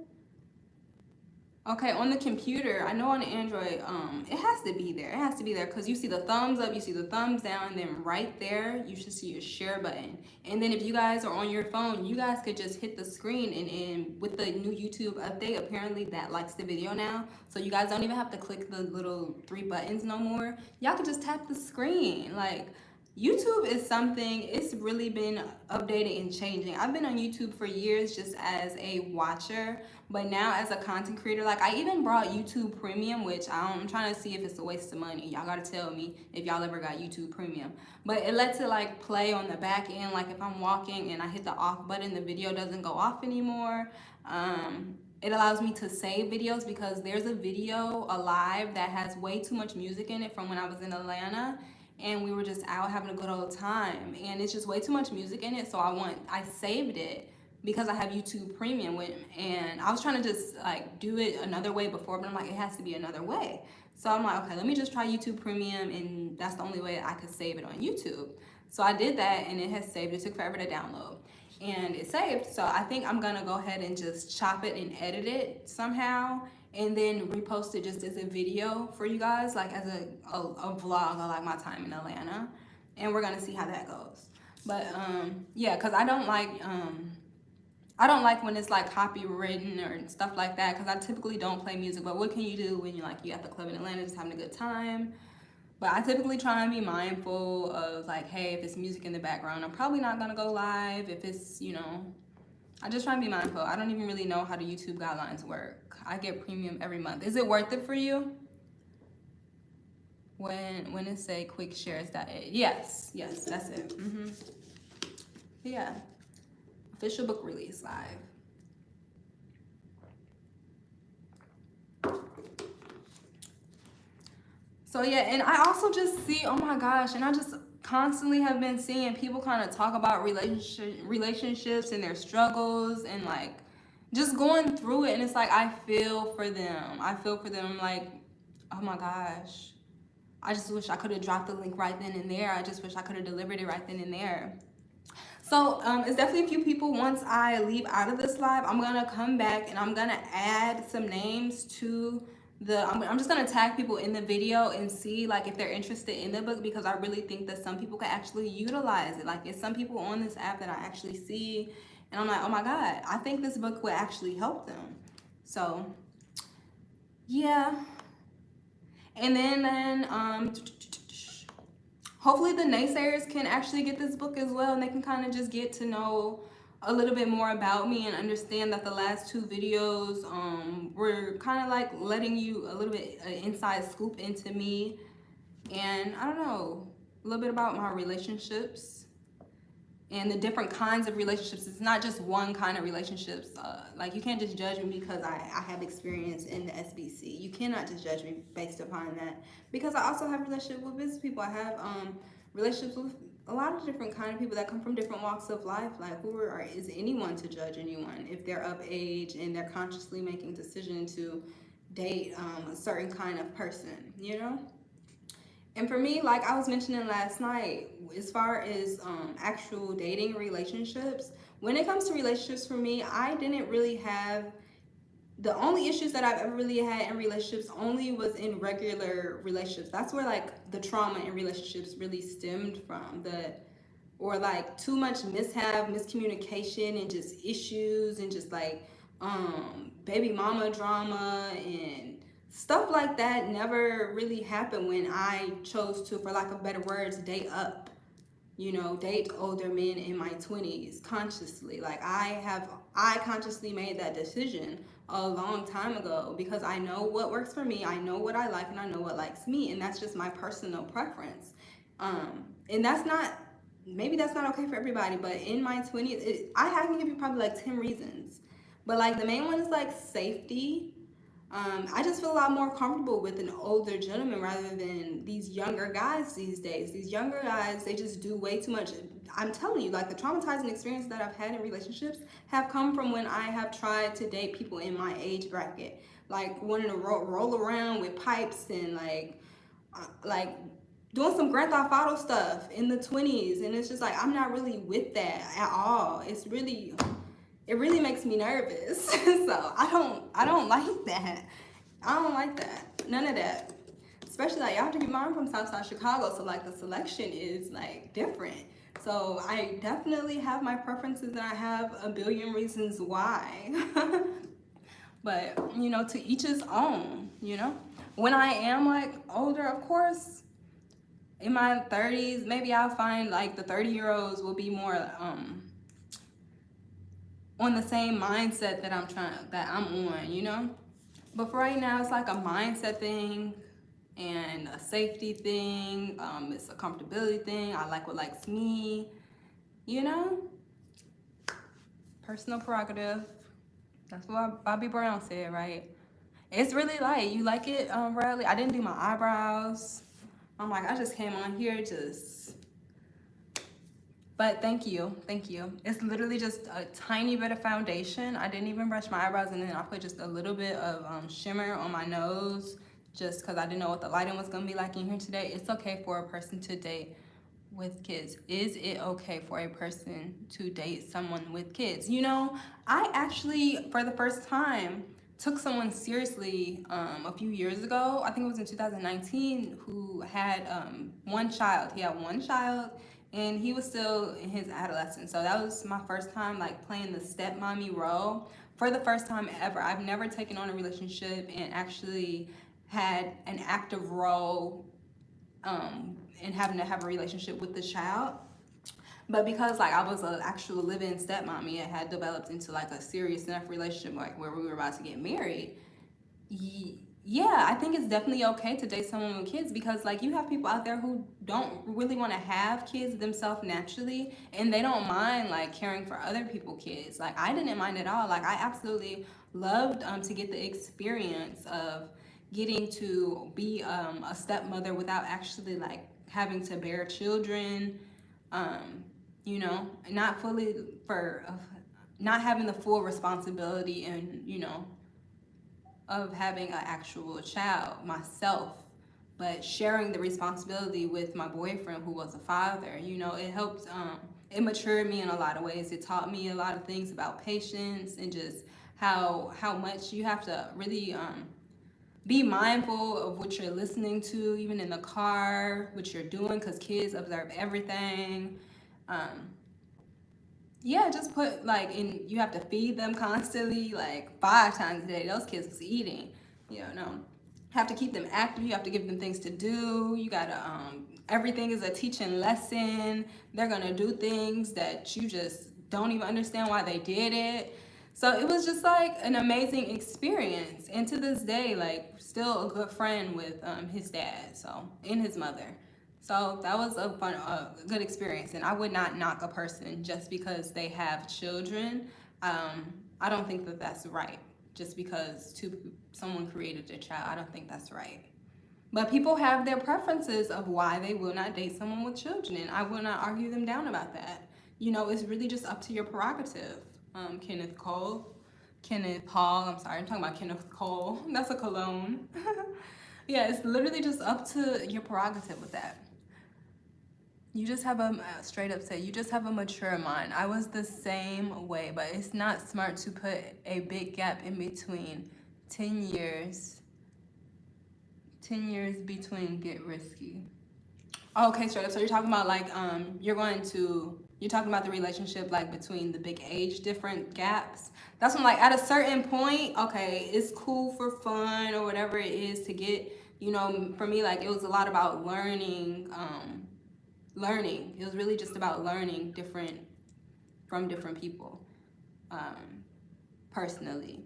Okay, on the computer, I know on the Android, it has to be there. It has to be there because you see the thumbs up, you see the thumbs down, and then right there, you should see a share button. And then if you guys are on your phone, you guys could just hit the screen, and with the new YouTube update, apparently that likes the video now. So you guys don't even have to click the little 3 buttons no more. Y'all could just tap the screen. Like, YouTube is something, it's really been updated and changing. I've been on YouTube for years just as a watcher, but now as a content creator, like I even brought YouTube Premium, which I'm trying to see if it's a waste of money. Y'all gotta tell me if y'all ever got YouTube Premium. But it lets it like play on the back end, like if I'm walking and I hit the off button, the video doesn't go off anymore. It allows me to save videos because there's a video alive that has way too much music in it from when I was in Atlanta. And we were just out having a good old time, and it's just way too much music in it, so I saved it because I have YouTube Premium with, and I was trying to just like do it another way before, but I'm like, it has to be another way. So I'm like, okay, let me just try YouTube Premium, and that's the only way I could save it on YouTube. So I did that, and it has saved. It took forever to download, and it saved. So I think I'm gonna go ahead and just chop it and edit it somehow, and then repost it just as a video for you guys, like as a vlog of like my time in Atlanta, and we're gonna see how that goes. But yeah, because I don't like when it's like copywritten or stuff like that, because I typically don't play music. But what can you do when you at the club in Atlanta just having a good time? But I typically try and be mindful of like, hey, if it's music in the background, I'm probably not gonna go live. If it's, I just try and be mindful. I don't even really know how the YouTube guidelines work. I get premium every month. Is it worth it for you? When it say quick shares that it, yes, that's it. Yeah, official book release live. So yeah, and I also just see, oh my gosh, and I just constantly have been seeing people kind of talk about relationships and their struggles and like just going through it, and it's like I feel for them. Like, oh my gosh, I just wish I could have dropped the link right then and there. I just wish I could have delivered it right then and there. So it's definitely a few people. Once I leave out of this live, I'm gonna come back and I'm gonna add some names to I'm just gonna tag people in the video and see like if they're interested in the book, because I really think that some people can actually utilize it. Like, there's some people on this app that I actually see, and I'm like, oh my God, I think this book would actually help them. So yeah. And then hopefully the naysayers can actually get this book as well, and they can kind of just get to know a little bit more about me and understand that the last 2 videos were kind of like letting you a little bit inside scoop into me, and I don't know, a little bit about my relationships and the different kinds of relationships. It's not just one kind of relationships. Like, you can't just judge me because I have experience in the SBC. You cannot just judge me based upon that, because I also have relationships with business people. I have relationships with a lot of different kind of people that come from different walks of life. Like, is anyone to judge anyone if they're of age and they're consciously making decision to date a certain kind of person, And for me, like I was mentioning last night, as far as actual dating relationships, when it comes to relationships, for me, I didn't really have, the only issues that I've ever really had in relationships only was in regular relationships. That's where like the trauma in relationships really stemmed from, or like too much miscommunication and just issues and just like baby mama drama and stuff like that never really happened when I chose to, for lack of better words, date up. Date older men in my 20s consciously. Like, I consciously made that decision a long time ago because I know what works for me. I know what I like, and I know what likes me, and that's just my personal preference. And maybe that's not okay for everybody, but in my 20s, I can give you probably like 10 reasons. But like the main one is like safety. I just feel a lot more comfortable with an older gentleman rather than these younger guys these days. These younger guys, they just do way too much. I'm telling you, like the traumatizing experience that I've had in relationships have come from when I have tried to date people in my age bracket, like wanting to roll around with pipes and like doing some Grand Theft Auto stuff in the 20s, and it's just like I'm not really with that at all. It really makes me nervous. So I don't like that. I don't like that. None of that. Especially like you have to keep in mind I'm from Southside Chicago, so like the selection is like different. So I definitely have my preferences and I have a billion reasons why. But you know, to each his own, you know. When I am like older, of course, in my 30s, maybe I'll find like the 30-year-olds will be more on the same mindset that I'm on, you know? But for right now, it's like a mindset thing and a safety thing. It's a comfortability thing. I like what likes me, you know? Personal prerogative. That's what Bobby Brown said, right? It's really light. You like it, Bradley? I didn't do my eyebrows. I'm like, I just came on here just... But thank you. It's literally just a tiny bit of foundation. I didn't even brush my eyebrows, and then I put just a little bit of shimmer on my nose just because I didn't know what the lighting was going to be like in here today. It's okay for a person to date with kids. Is it okay for a person to date someone with kids? You know, I actually, for the first time, took someone seriously a few years ago. I think it was in 2019, who had one child. He had one child, and he was still in his adolescence. So that was my first time like playing the stepmommy role for the first time ever. I've never taken on a relationship and actually had an active role in having to have a relationship with the child. But because like I was an actual living stepmommy, it had developed into like a serious enough relationship like where we were about to get married. Yeah, I think it's definitely okay to date someone with kids, because like you have people out there who don't really want to have kids themselves naturally, and they don't mind like caring for other people's kids. Like I didn't mind at all. Like I absolutely loved to get the experience of getting to be a stepmother without actually like having to bear children. You know, not fully for not having the full responsibility and, you know, of having an actual child myself, but sharing the responsibility with my boyfriend who was a father. You know, it helped, it matured me in a lot of ways. It taught me a lot of things about patience and just how much you have to really be mindful of what you're listening to, even in the car, what you're doing, because kids observe everything. Yeah, just put like in, you have to feed them constantly, like 5 times a day. Those kids was eating, you know. Have to keep them active. You have to give them things to do. You gotta, everything is a teaching lesson. They're gonna do things that you just don't even understand why they did it. So it was just like an amazing experience. And to this day, like still a good friend with his dad, so, and his mother. So that was a fun, good experience, and I would not knock a person just because they have children. I don't think that that's right. Just because someone created a child, I don't think that's right. But people have their preferences of why they will not date someone with children, and I will not argue them down about that. You know, it's really just up to your prerogative. Kenneth Paul, I'm sorry, I'm talking about Kenneth Cole. That's a cologne. Yeah, it's literally just up to your prerogative with that. You just have a, straight up say, you just have a mature mind. I was the same way, but it's not smart to put a big gap in between. 10 years between get risky. Okay, straight up. So you're talking about like, you're talking about the relationship like between the big age different gaps. That's when like at a certain point, okay, it's cool for fun or whatever it is to get, you know, for me, like it was a lot about learning. It was really just about learning from different people, personally,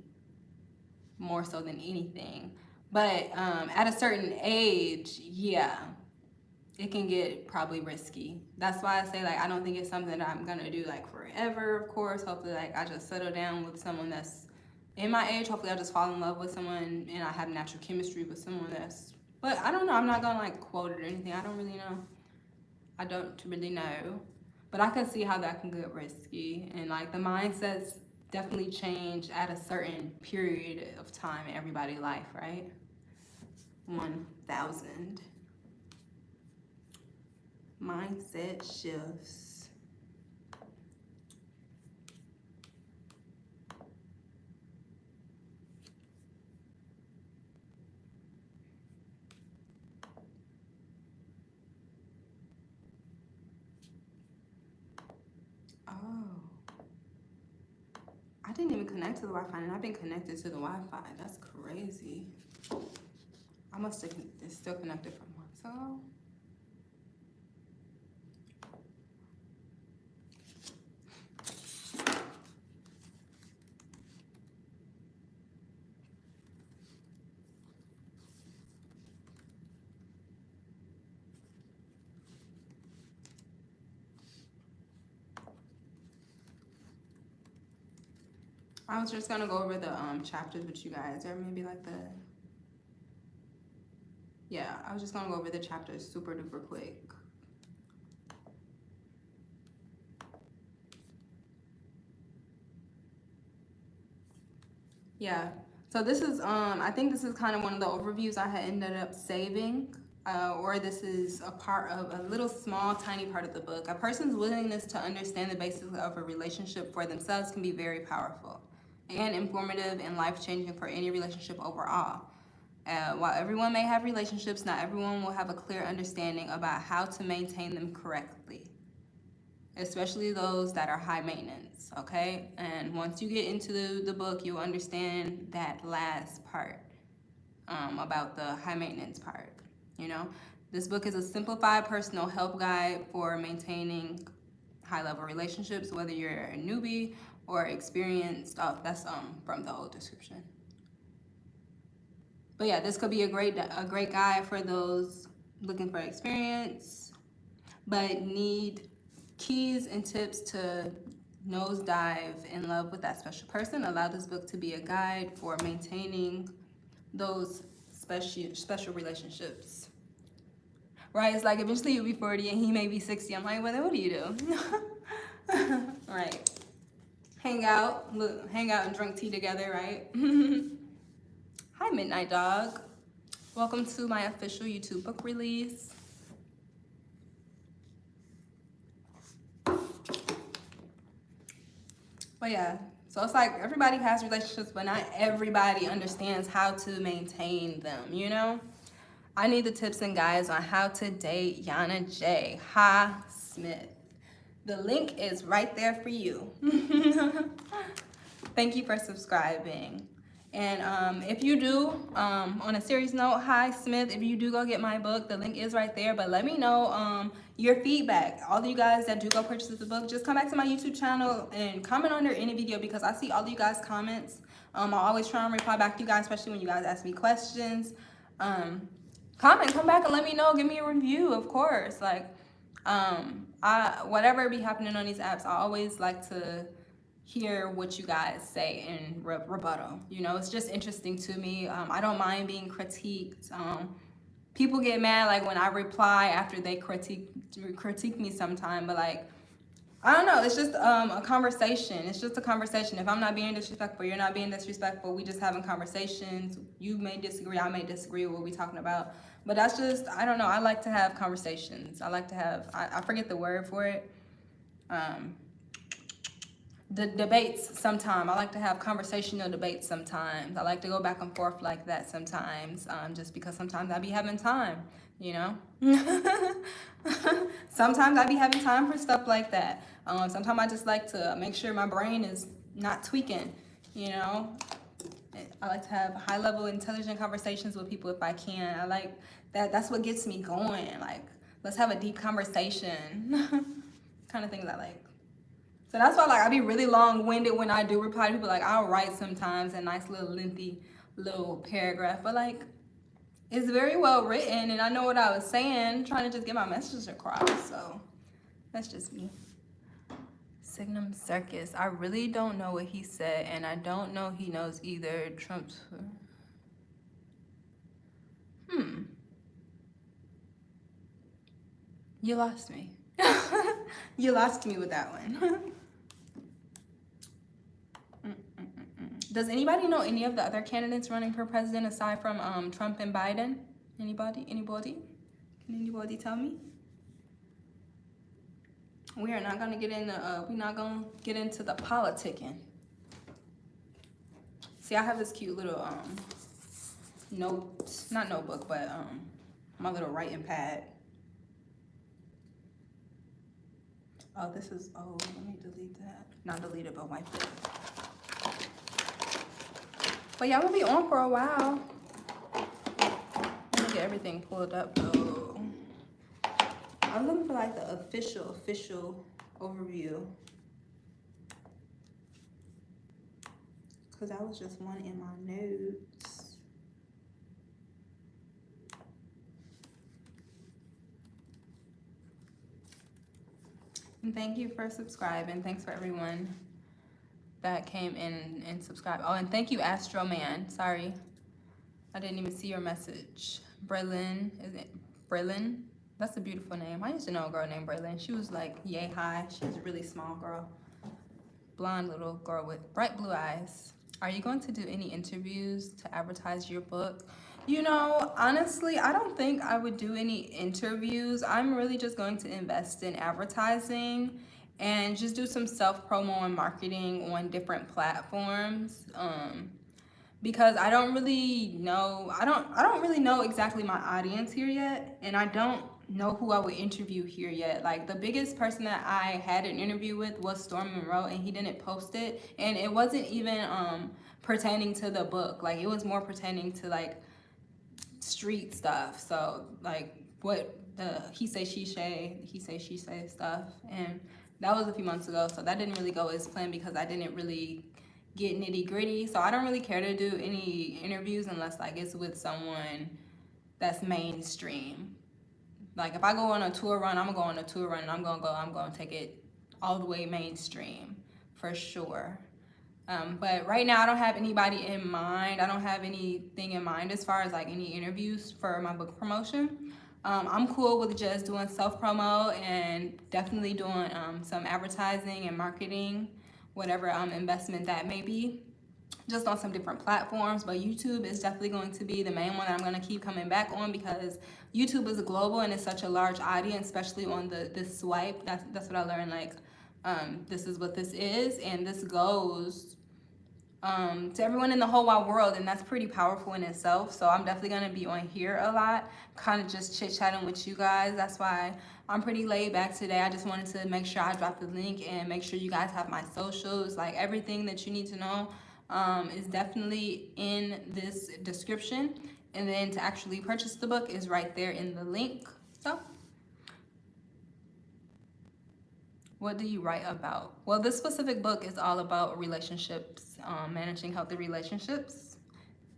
more so than anything. But at a certain age, yeah, it can get probably risky. That's why I say like I don't think it's something that I'm gonna do like forever. Of course, hopefully like I just settle down with someone that's in my age, hopefully I'll just fall in love with someone and I have natural chemistry with someone that's, but I don't know, I'm not gonna like quote it or anything. I don't really know. I don't really know. But I can see how that can get risky, and like the mindsets definitely change at a certain period of time in everybody's life, right? 1,000. Mindset shifts. Oh. I didn't even connect to the Wi-Fi, and I've been connected to the Wi-Fi. That's crazy. I must have, it's still connected from months ago. I was just gonna go over the chapters with you guys, or maybe like yeah, I was just gonna go over the chapters super duper quick. Yeah, so this is, I think this is kind of one of the overviews I had ended up saving, or this is a part of a little small, tiny part of the book. A person's willingness to understand the basics of a relationship for themselves can be very powerful and informative and life-changing for any relationship overall. While everyone may have relationships, not everyone will have a clear understanding about how to maintain them correctly, especially those that are high maintenance, okay? And once you get into the book, you'll understand that last part about the high maintenance part, you know? This book is a simplified personal help guide for maintaining high-level relationships, whether you're a newbie or experienced. Oh, that's from the whole description. But yeah, this could be a great guide for those looking for experience, but need keys and tips to nosedive in love with that special person. Allow this book to be a guide for maintaining those special relationships. Right? It's like eventually you'll be 40 and he may be 60. I'm like, well, then what do you do? Right. Hang out and drink tea together, right? Hi, Midnight Dog. Welcome to my official YouTube book release. But yeah, so it's like everybody has relationships, but not everybody understands how to maintain them, you know? I need the tips and guides on how to date Yana J. Ha Smith. The link is right there for you. Thank you for subscribing. And if you do, on a serious note, hi Smith, if you do go get my book, the link is right there. But let me know your feedback. All of you guys that do go purchase the book, just come back to my YouTube channel and comment under any video, because I see all of you guys' comments. I always try and reply back to you guys, especially when you guys ask me questions. Come back and let me know. Give me a review, of course. Like, whatever be happening on these apps, I always like to hear what you guys say in rebuttal. You know, it's just interesting to me. I don't mind being critiqued. People get mad like when I reply after they critique me sometime, but like, I don't know, it's just a conversation. It's just a conversation. If I'm not being disrespectful, you're not being disrespectful, we just having conversations. You may disagree, I may disagree with what we're talking about. But that's just, I don't know, I like to have conversations. I like to have, I forget the word for it. The debates sometimes. I like to have conversational debates sometimes. I like to go back and forth like that sometimes, just because sometimes I be having time, you know? Sometimes I be having time for stuff like that. Sometimes I just like to make sure my brain is not tweaking, you know? I like to have high-level, intelligent conversations with people if I can. I like that. That's what gets me going. Like, let's have a deep conversation. Kind of things I like. So that's why, like, I be really long-winded when I do reply to people. Like, I'll write sometimes a nice little lengthy little paragraph, but like, it's very well written, and I know what I was saying, trying to just get my message across. So that's just me. Signum Circus. I really don't know what he said, and I don't know he knows either. Trump's. You lost me. You lost me with that one. Does anybody know any of the other candidates running for president aside from Trump and Biden? Anybody? Anybody? Can anybody tell me? We are not gonna get into we're not gonna get into the politicking. See, I have this cute little not notebook, but my little writing pad. Oh, this is let me delete that. Not delete it, but wipe it. But yeah, I'm gonna be on for a while. Let me get everything pulled up though. I'm looking for like the official overview. Cause that was just one in my notes. And thank you for subscribing. Thanks for everyone that came in and subscribed. Oh, and thank you, Astro Man. Sorry, I didn't even see your message. Berlin, is it Berlin? That's a beautiful name. I used to know a girl named Berlin. She was like yay high. She was a really small girl. Blonde little girl with bright blue eyes. Are you going to do any interviews to advertise your book? You know, honestly, I don't think I would do any interviews. I'm really just going to invest in advertising and just do some self-promo and marketing on different platforms. Because I don't really know, I don't really know exactly my audience here yet, and I don't know who I would interview here yet. Like the biggest person that I had an interview with was Storm Monroe, and he didn't post it, and it wasn't even pertaining to the book. Like it was more pertaining to like street stuff. So like what the he say she say stuff, and that was a few months ago, so that didn't really go as planned because I didn't really get nitty gritty. So I don't really care to do any interviews unless like it's with someone that's mainstream. Like if I go on a tour run, I'm gonna go on a tour run and I'm gonna take it all the way mainstream for sure. But right now I don't have anybody in mind. I don't have anything in mind as far as like any interviews for my book promotion. I'm cool with just doing self-promo and definitely doing some advertising and marketing, whatever investment that may be, just on some different platforms. But YouTube is definitely going to be the main one that I'm going to keep coming back on because YouTube is global and it's such a large audience, especially on this swipe. That's what I learned. Like this is what this is, and this goes to everyone in the whole wide world, and that's pretty powerful in itself. So I'm definitely going to be on here a lot, kind of just chit-chatting with you guys. That's why I'm pretty laid back today. I just wanted to make sure I drop the link and make sure you guys have my socials. Like everything that you need to know is definitely in this description, and then to actually purchase the book is right there in the link. So what do you write about? Well, this specific book is all about relationships, managing healthy relationships.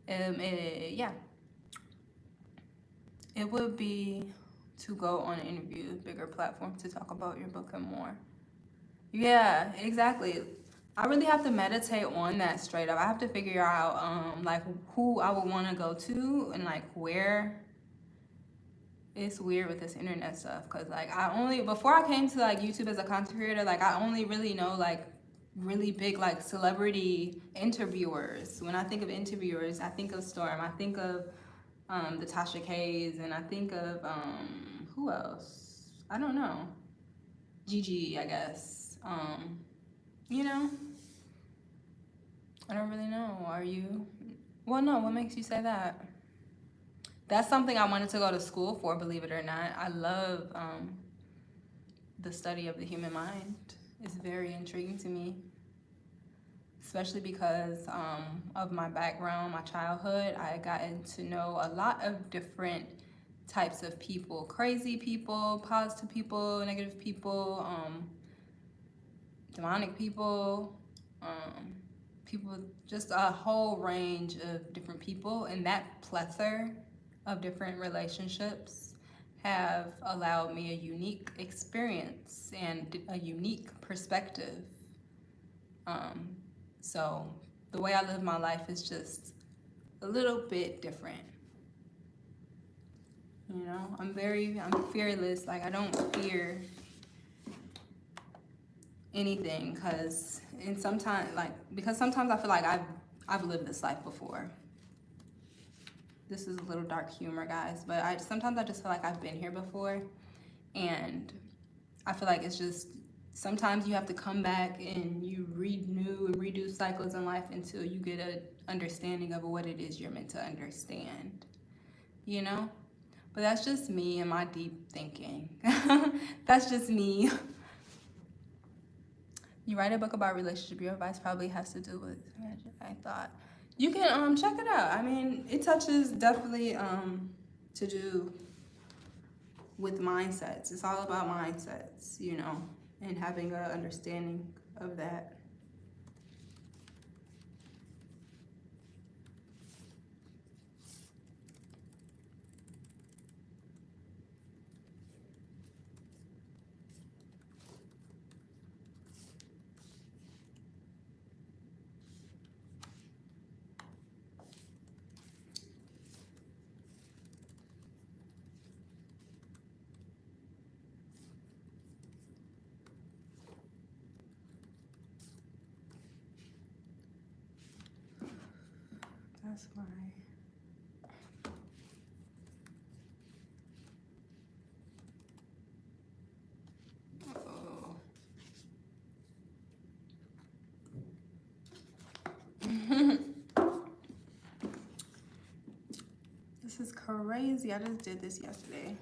Yeah, it would be to go on an interview, bigger platform to talk about your book and more. Yeah, exactly. I really have to meditate on that straight up. I have to figure out like who I would want to go to and like where. It's weird with this internet stuff because like before I came to like YouTube as a content creator, like I only really know like really big like celebrity interviewers. When I think of interviewers, I think of Storm, I think of the Tasha K's, and I think of who else? I don't know. Gigi, I guess. You know, I don't really know. Are you? Well, no, what makes you say that? That's something I wanted to go to school for, believe it or not. I love the study of the human mind. It's very intriguing to me, especially because of my background, my childhood. I gotten to know a lot of different types of people: crazy people, positive people, negative people, demonic people, people, just a whole range of different people, and that plethora of different relationships have allowed me a unique experience and a unique perspective. So the way I live my life is just a little bit different. You know, I'm fearless. Like, I don't fear anything because sometimes I feel like I've lived this life before. This is a little dark humor, guys, but sometimes I just feel like I've been here before, and I feel like it's just sometimes you have to come back and you renew and redo cycles in life until you get an understanding of what it is you're meant to understand, you know? But that's just me and my deep thinking. That's just me. You write a book about relationship, your advice probably has to do with, I thought. You can check it out. I mean, it touches definitely to do with mindsets. It's all about mindsets, you know, and having an understanding of that. That's why. Oh. This is crazy. I just did this yesterday.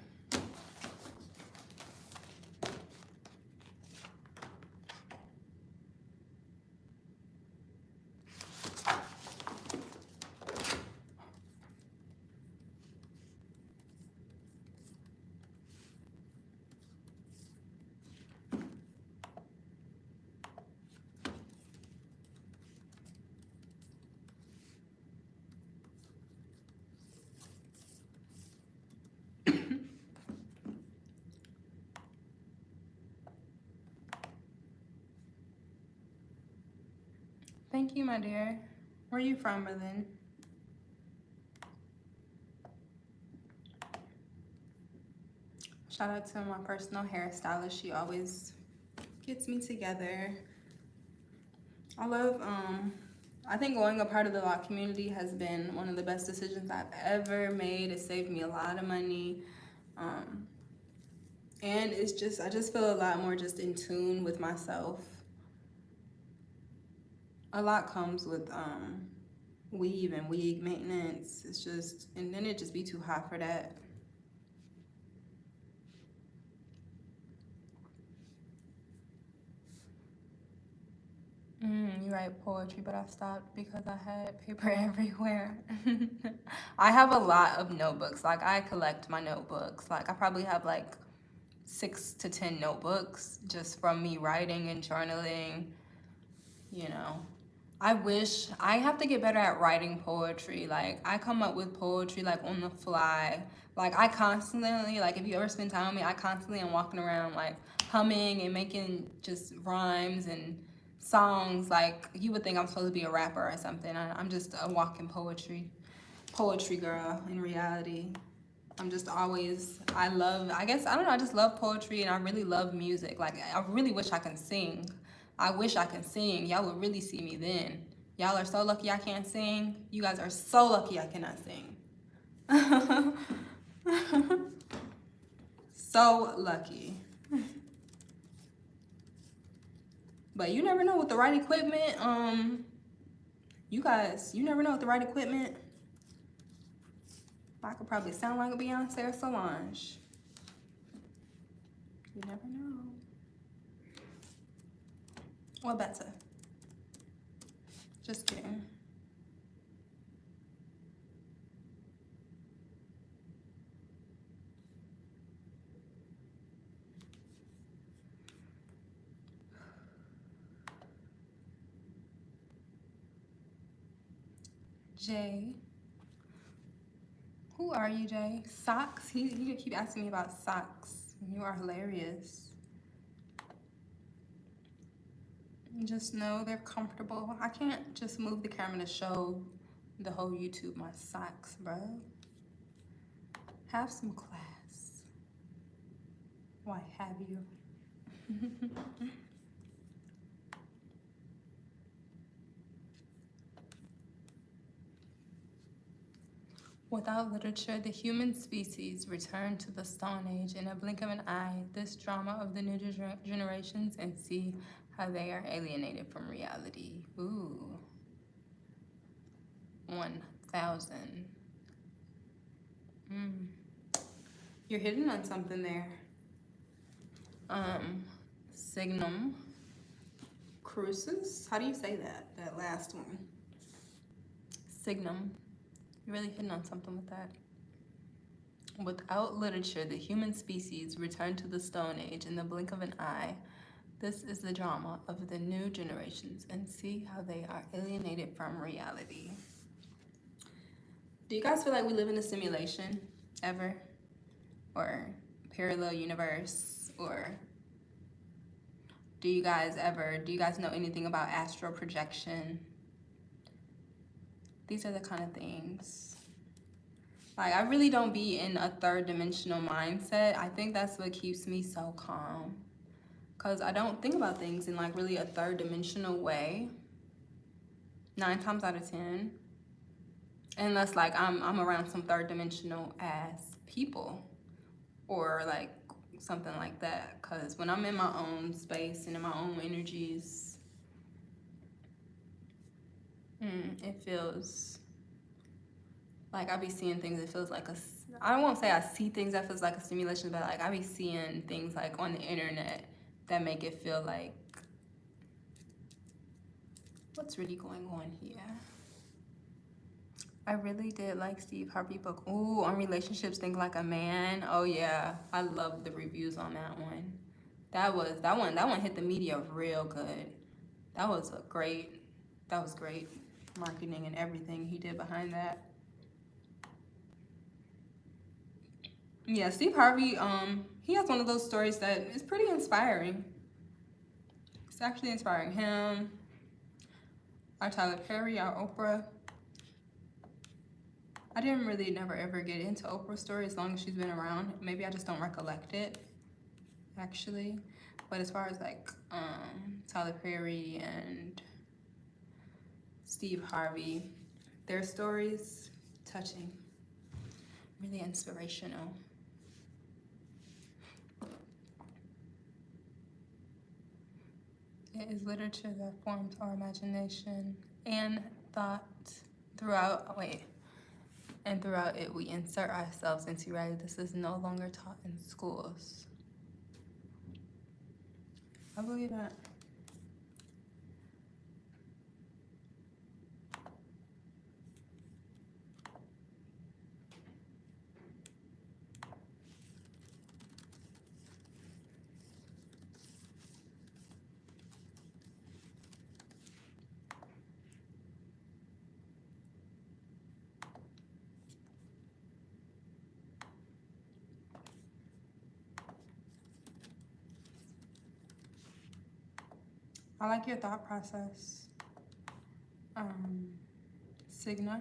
Thank you, my dear. Where are you from, Berlin? Shout out to my personal hairstylist. She always gets me together. I love, I think going a part of the law community has been one of the best decisions I've ever made. It saved me a lot of money. And it's just, I just feel a lot more just in tune with myself. A lot comes with weave and wig maintenance. It's just, and then it just be too hot for that. You write poetry, but I stopped because I had paper everywhere. I have a lot of notebooks. Like, I collect my notebooks. Like, I probably have like 6 to 10 notebooks just from me writing and journaling, you know. I have to get better at writing poetry. Like, I come up with poetry like on the fly. Like, I constantly, like, if you ever spend time with me, I constantly am walking around like humming and making just rhymes and songs. Like, you would think I'm supposed to be a rapper or something. I'm just a walking poetry girl in reality. I'm just always, I just love poetry, and I really love music. Like, I really wish I can sing. I wish I can sing. Y'all would really see me then. Y'all are so lucky I can't sing. You guys are so lucky I cannot sing. So lucky. But you never know with the right equipment. You never know with the right equipment. I could probably sound like a Beyonce or Solange. You never know. Or better. Just kidding. Jay. Who are you, Jay? Socks? He keep asking me about socks. You are hilarious. Just know they're comfortable. I can't just move the camera to show the whole YouTube my socks, bro. Have some class. Why have you? Without literature, the human species returned to the Stone Age in a blink of an eye. This drama of the new generations, and see how they are alienated from reality. Ooh. 1,000. You're hitting on something there. Signum crucis. How do you say that? That last one. Signum. You're really hitting on something with that. Without literature, the human species returned to the Stone Age in the blink of an eye. This is the drama of the new generations, and see how they are alienated from reality. Do you guys feel like we live in a simulation ever? Or parallel universe? Or do you guys know anything about astral projection? These are the kind of things. Like, I really don't be in a third dimensional mindset. I think that's what keeps me so calm. Because I don't think about things in like really a third dimensional way. 9 times out of 10. Unless like I'm around some third dimensional ass people. Or like something like that. Because when I'm in my own space and in my own energies, it feels like I be seeing things. It feels like I won't say I see things that feels like a simulation, but like I be seeing things like on the internet that make it feel like, what's really going on here? I really did like Steve Harvey book. Ooh, on relationships, Think Like a Man. Oh yeah, I love the reviews on that one. That one hit the media real good. That was great marketing and everything he did behind that. Yeah, Steve Harvey, he has one of those stories that is pretty inspiring. It's actually inspiring. Him, our Tyler Perry, our Oprah. I didn't really never ever get into Oprah's story as long as she's been around. Maybe I just don't recollect it, actually. But as far as like Tyler Perry and Steve Harvey, their stories, touching, really inspirational. It is literature that forms our imagination and thought. Throughout it, we insert ourselves into reality. This is no longer taught in schools. I believe that. I like your thought process. Signum.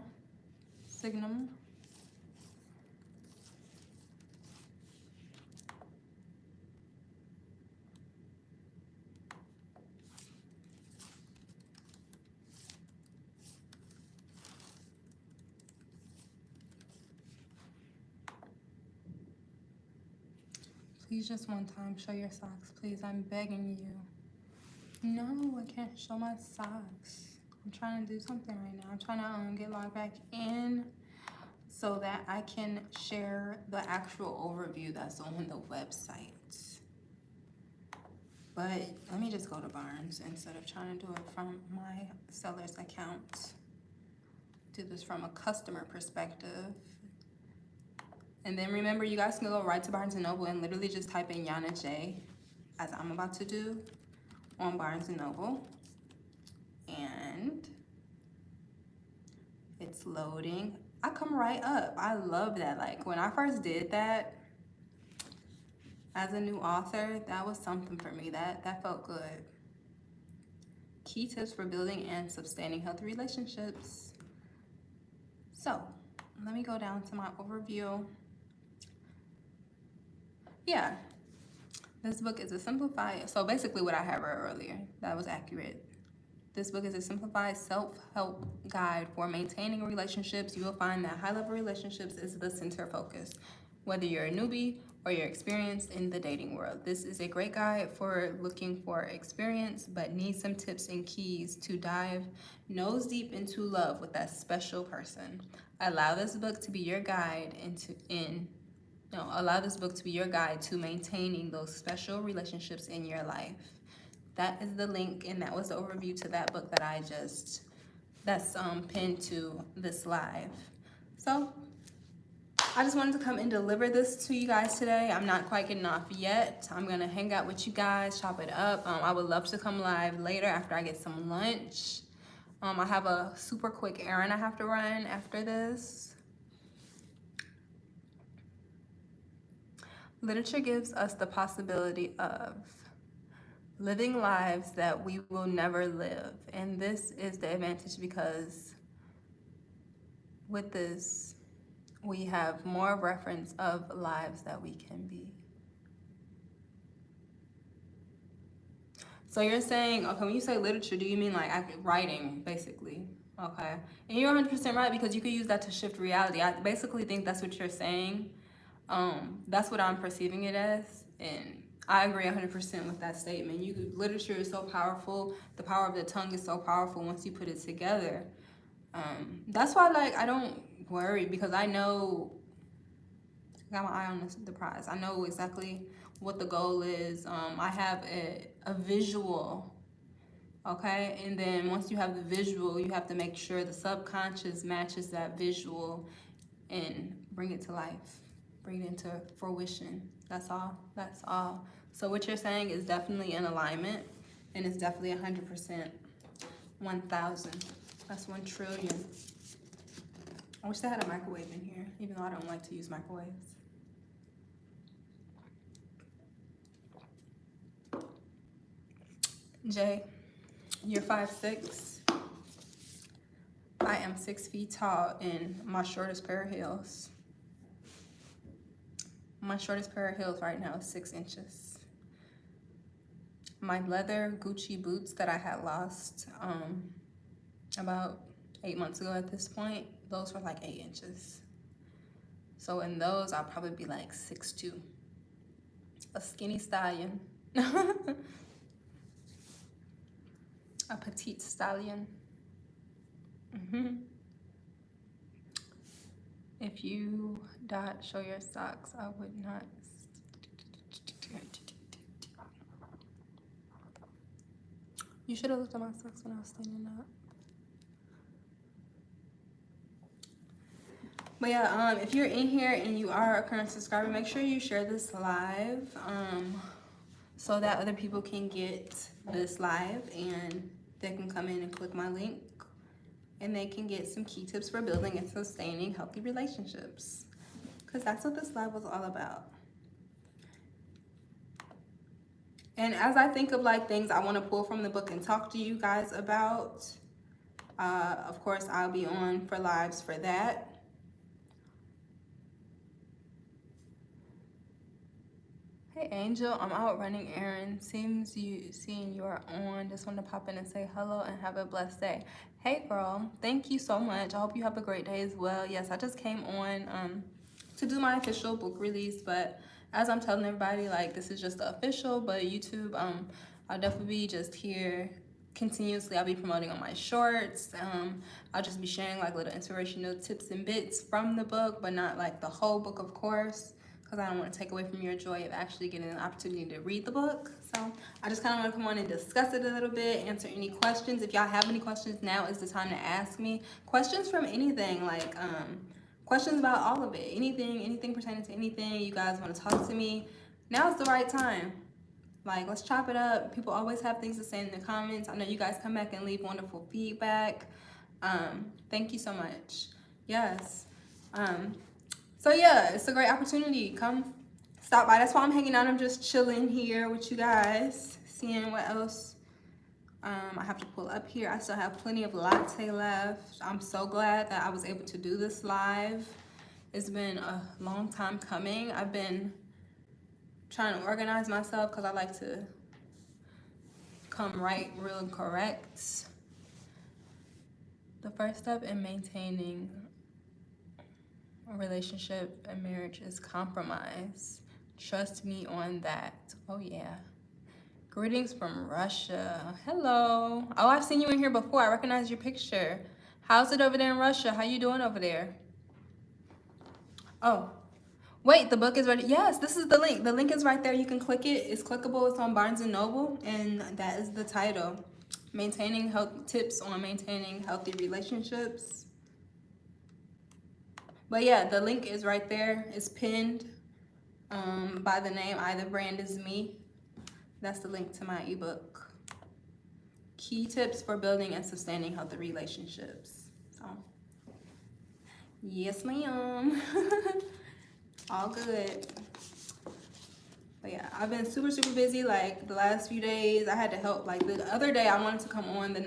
Please just one time show your socks, please. I'm begging you. No, I can't show my socks. I'm trying to do something right now. I'm trying to get logged back in so that I can share the actual overview that's on the website. But let me just go to Barnes instead of trying to do it from my seller's account. Do this from a customer perspective. And then remember, you guys can go right to Barnes & Noble and literally just type in Yana J, as I'm about to do, on Barnes & Noble. And it's loading. I come right up. I love that. Like when I first did that as a new author, that was something for me. That felt good. Key tips for building and sustaining healthy relationships. So let me go down to my overview. Yeah, this book is a simplified, so basically what I had read earlier, that was accurate. This book is a simplified self-help guide for maintaining relationships. You will find that high-level relationships is the center focus, whether you're a newbie or you're experienced in the dating world. This is a great guide for looking for experience, but need some tips and keys to dive nose deep into love with that special person. Allow this book to be your guide allow this book to be your guide to maintaining those special relationships in your life. That is the link, and that was the overview to that book that that's pinned to this live. So I just wanted to come and deliver this to you guys today. I'm not quite getting off yet. I'm gonna hang out with you guys, chop it up. I would love to come live later after I get some lunch. I have a super quick errand I have to run after this. Literature gives us the possibility of living lives that we will never live. And this is the advantage, because with this, we have more reference of lives that we can be. So you're saying, okay, when you say literature, do you mean like writing, basically? Okay. And you're 100% right, because you could use that to shift reality. I basically think that's what you're saying. That's what I'm perceiving it as, and I agree 100% with that statement. Literature is so powerful. The power of the tongue is so powerful once you put it together. That's why, like, I don't worry, because I know I got my eye on the prize. I know exactly what the goal is. I have a visual, okay? And then once you have the visual, you have to make sure the subconscious matches that visual and bring it to life. Bring it into fruition. That's all. That's all. So what you're saying is definitely in alignment, and it's definitely 100%. 1,000. That's 1 trillion. I wish they had a microwave in here, even though I don't like to use microwaves. Jay, you're 5'6". I am 6 feet tall in my shortest pair of heels. My shortest pair of heels right now is 6 inches. My leather Gucci boots that I had lost about 8 months ago at this point, those were like 8 inches. So in those, I'll probably be like 6'2". A skinny stallion. A petite stallion. If you show your socks, I would not. You should have looked at my socks when I was standing up. But yeah, if you're in here and you are a current subscriber, make sure you share this live so that other people can get this live and they can come in and click my link. And they can get some key tips for building and sustaining healthy relationships. Because that's what this live was all about. And as I think of like things I want to pull from the book and talk to you guys about, of course, I'll be on for lives for that. Hey Angel, I'm out running errands. Seeing you are on. Just want to pop in and say hello and have a blessed day. Hey girl, thank you so much. I hope you have a great day as well. Yes, I just came on to do my official book release, but as I'm telling everybody, like, this is just the official, but YouTube, I'll definitely be just here continuously. I'll be promoting on my shorts. I'll just be sharing like little inspirational tips and bits from the book, but not like the whole book, of course, because I don't want to take away from your joy of actually getting an opportunity to read the book. So I just kind of want to come on and discuss it a little bit, answer any questions. If y'all have any questions, now is the time to ask me questions from anything, like questions about all of it, anything pertaining to anything you guys want to talk to me. Now is the right time. Like, let's chop it up. People always have things to say in the comments. I know you guys come back and leave wonderful feedback. Thank you so much. Yes. So yeah, it's a great opportunity. Come stop by. That's why I'm hanging out. I'm just chilling here with you guys, seeing what else I have to pull up here. I still have plenty of latte left. I'm so glad that I was able to do this live. It's been a long time coming. I've been trying to organize myself because I like to come right, real and correct. The first step in maintaining a relationship and marriage is compromise. Trust me on that. Oh yeah. Greetings from Russia. Hello. Oh, I've seen you in here before. I recognize your picture. How's it over there in Russia? How you doing over there? Oh, wait, the book is ready. Yes, this is the link. The link is right there. You can click it. It's clickable. It's on Barnes & Noble, and that is the title. Maintaining health tips on maintaining healthy relationships. But yeah, the link is right there. It's pinned by the name Either Brand Is Me. That's the link to my ebook. Key tips for building and sustaining healthy relationships. So, yes, ma'am. All good. But yeah, I've been super busy like the last few days. I had to help. Like the other day, I wanted to come on the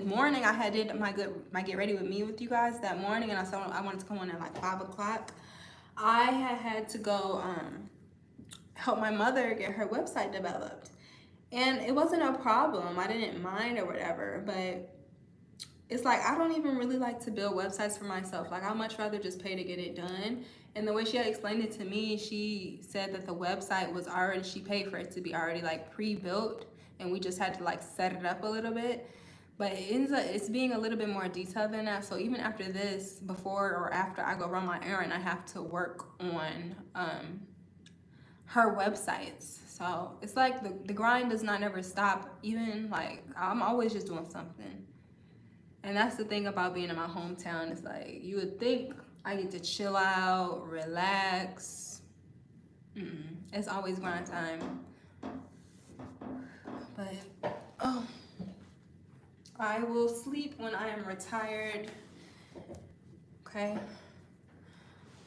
morning I had did my get ready with me with you guys that morning, and I said I wanted to come on at like 5 o'clock. I had to go help my mother get her website developed, and it wasn't a problem. I didn't mind or whatever, but it's like I don't even really like to build websites for myself. Like I'd much rather just pay to get it done. And the way she had explained it to me, she said that the website was already, she paid for it to be already like pre-built, and we just had to like set it up a little bit. But it's being a little bit more detailed than that. So even after this, before or after I go run my errand, I have to work on her websites. So it's like the grind does not ever stop. Even like I'm always just doing something. And that's the thing about being in my hometown. It's like you would think I get to chill out, relax. It's always grind time. But oh, I will sleep when I am retired. Okay,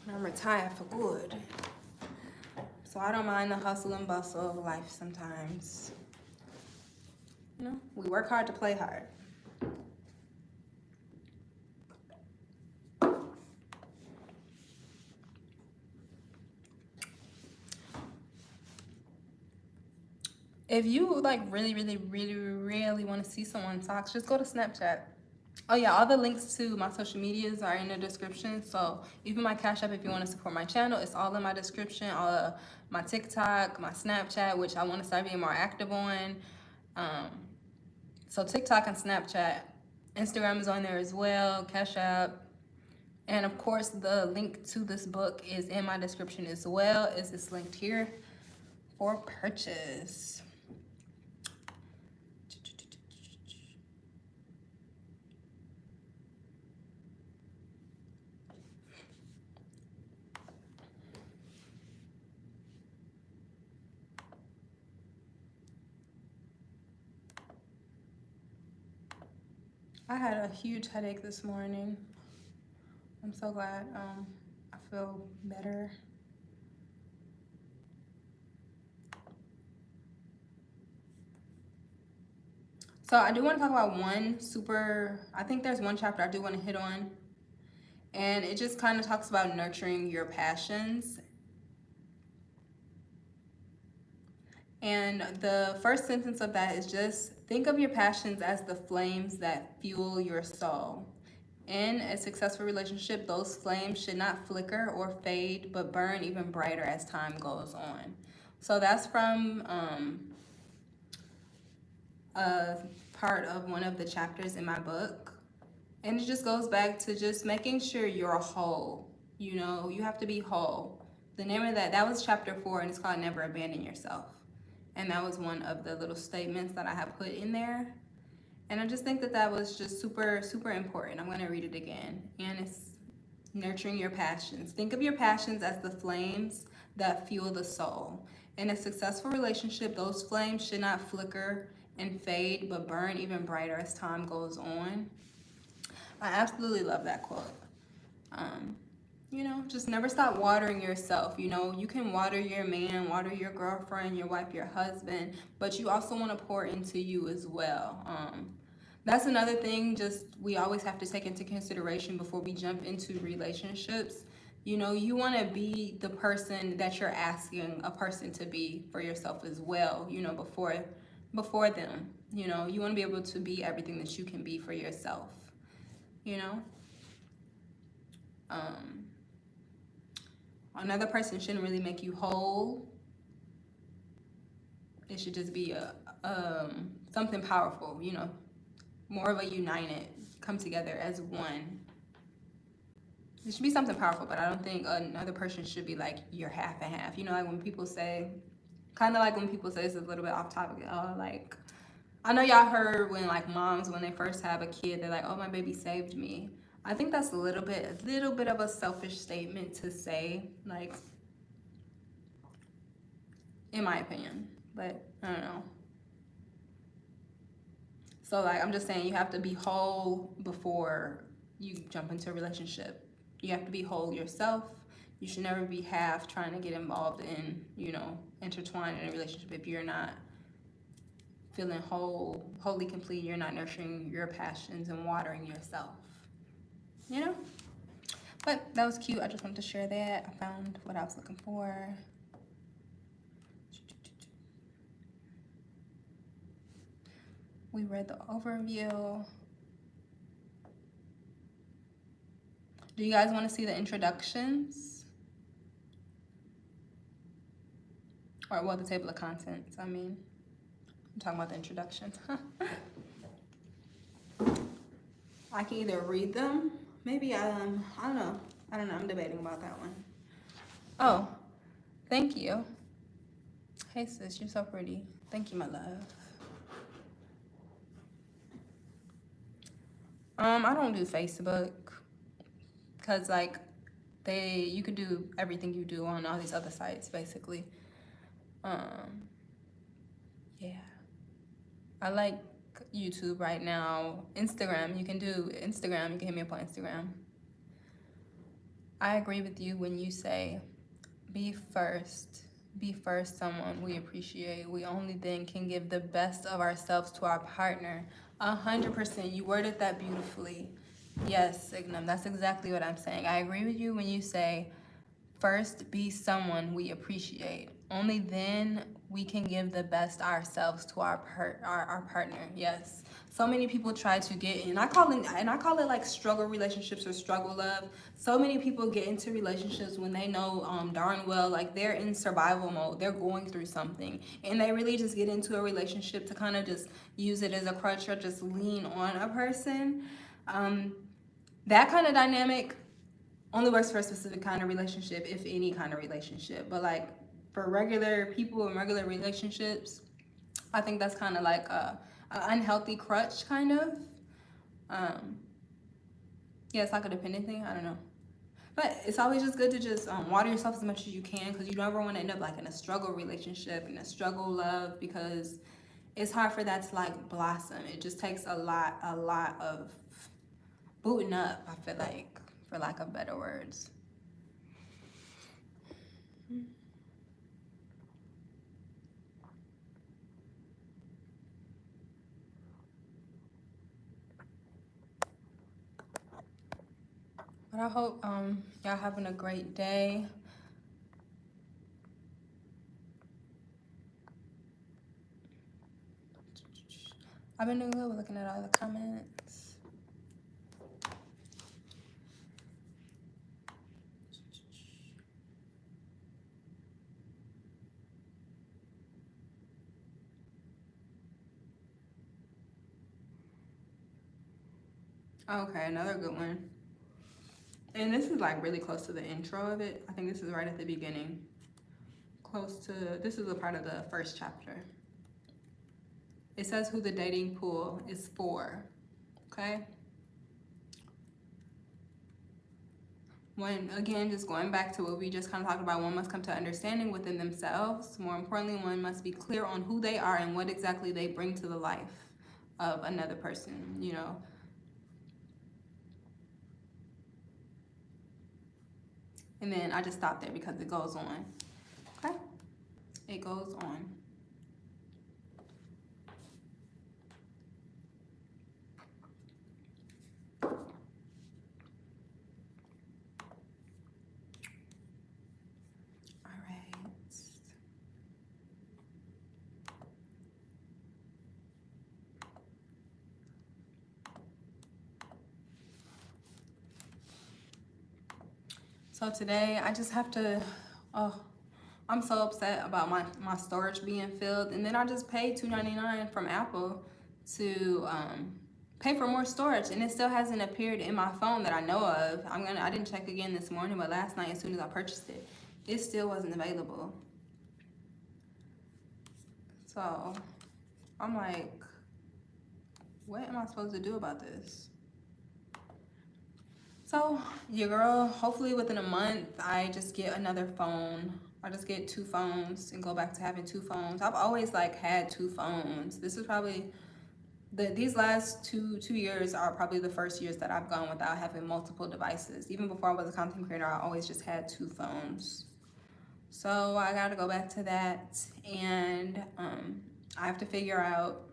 when I'm retired for good. So I don't mind the hustle and bustle of life sometimes. You know, we work hard to play hard. If you like really want to see someone's socks, just go to Snapchat. Oh yeah, all the links to my social medias are in the description. So even my Cash App, if you want to support my channel, it's all in my description. All of my TikTok, my Snapchat, which I want to start being more active on. So TikTok and Snapchat. Instagram is on there as well, Cash App. And of course, the link to this book is in my description as well. It's linked here for purchase. I had a huge headache this morning. I'm so glad I feel better. So I do want to talk about I think there's one chapter I do want to hit on. And it just kind of talks about nurturing your passions. And the first sentence of that is just think of your passions as the flames that fuel your soul. In a successful relationship, those flames should not flicker or fade, but burn even brighter as time goes on. So that's from a part of one of the chapters in my book. And it just goes back to just making sure you're whole. You know, you have to be whole. The name of that was chapter 4, and it's called Never Abandon Yourself. And that was one of the little statements that I have put in there. And I just think that was just super important. I'm going to read it again. And it's nurturing your passions. Think of your passions as the flames that fuel the soul. In a successful relationship, those flames should not flicker and fade, but burn even brighter as time goes on. I absolutely love that quote. You know, just never stop watering yourself. You know, you can water your man, water your girlfriend, your wife, your husband, but you also want to pour into you as well. That's another thing, just we always have to take into consideration before we jump into relationships. You know, you want to be the person that you're asking a person to be for yourself as well, you know, before them. You know, you want to be able to be everything that you can be for yourself, you know? Another person shouldn't really make you whole. It should just be something powerful, you know, more of a united, come together as one. It should be something powerful, but I don't think another person should be like you're half and half. You know, like when people say, kind of like when people say, it's a little bit off topic, like, I know y'all heard when like moms, when they first have a kid, they're like, oh, my baby saved me. I think that's a little bit of a selfish statement to say, like, in my opinion, but I don't know. So like, I'm just saying you have to be whole before you jump into a relationship. You have to be whole yourself. You should never be half trying to get involved in, you know, intertwined in a relationship if you're not feeling whole, wholly complete. You're not nurturing your passions and watering yourself. You know? But that was cute. I just wanted to share that. I found what I was looking for. We read the overview. Do you guys want to see the introductions? Or, well, the table of contents, I mean. I'm talking about the introductions. I can either read them. Maybe, I don't know. I'm debating about that one. Oh, thank you. Hey, sis, you're so pretty. Thank you, my love. I don't do Facebook. Because, like, you could do everything you do on all these other sites, basically. Yeah. I like YouTube right now. Instagram, you can hit me up on Instagram. I agree with you when you say, be first someone we appreciate. We only then can give the best of ourselves to our partner. 100%, you worded that beautifully. Yes, Signum, that's exactly what I'm saying. I agree with you when you say, first be someone we appreciate. Only then we can give the best ourselves to our partner. Yes. So many people try to get in. I call it like struggle relationships or struggle love. So many people get into relationships when they know darn well like they're in survival mode. They're going through something, and they really just get into a relationship to kind of just use it as a crutch or just lean on a person. That kind of dynamic only works for a specific kind of relationship, if any kind of relationship. But like for regular people and regular relationships, I think that's kind of like a unhealthy crutch, kind of. Yeah, it's like a dependent thing. I don't know. But it's always just good to just water yourself as much as you can, because you never want to end up like in a struggle relationship, in a struggle love, because it's hard for that to like blossom. It just takes a lot of booting up, I feel like, for lack of better words. But I hope y'all having a great day. I've been doing good with looking at all the comments. Okay, another good one. And this is like really close to the intro of it. I think this is right at the beginning. This is a part of the first chapter. It says who the dating pool is for, okay? Again, just going back to what we just kind of talked about, one must come to understanding within themselves. More importantly, one must be clear on who they are and what exactly they bring to the life of another person, you know. And then I just stop there because it goes on. Okay? It goes on. So today I just have to, oh, I'm so upset about my storage being filled, and then I just paid $2.99 from Apple to pay for more storage, and it still hasn't appeared in my phone that I know of. I didn't check again this morning, but last night as soon as I purchased it, it still wasn't available. So I'm like, what am I supposed to do about this? So your girl, hopefully within a month, I just get another phone. I just get 2 phones and go back to having 2 phones. I've always like had 2 phones. This is probably, these last two years are probably the first years that I've gone without having multiple devices. Even before I was a content creator, I always just had 2 phones. So I gotta go back to that, and I have to figure out,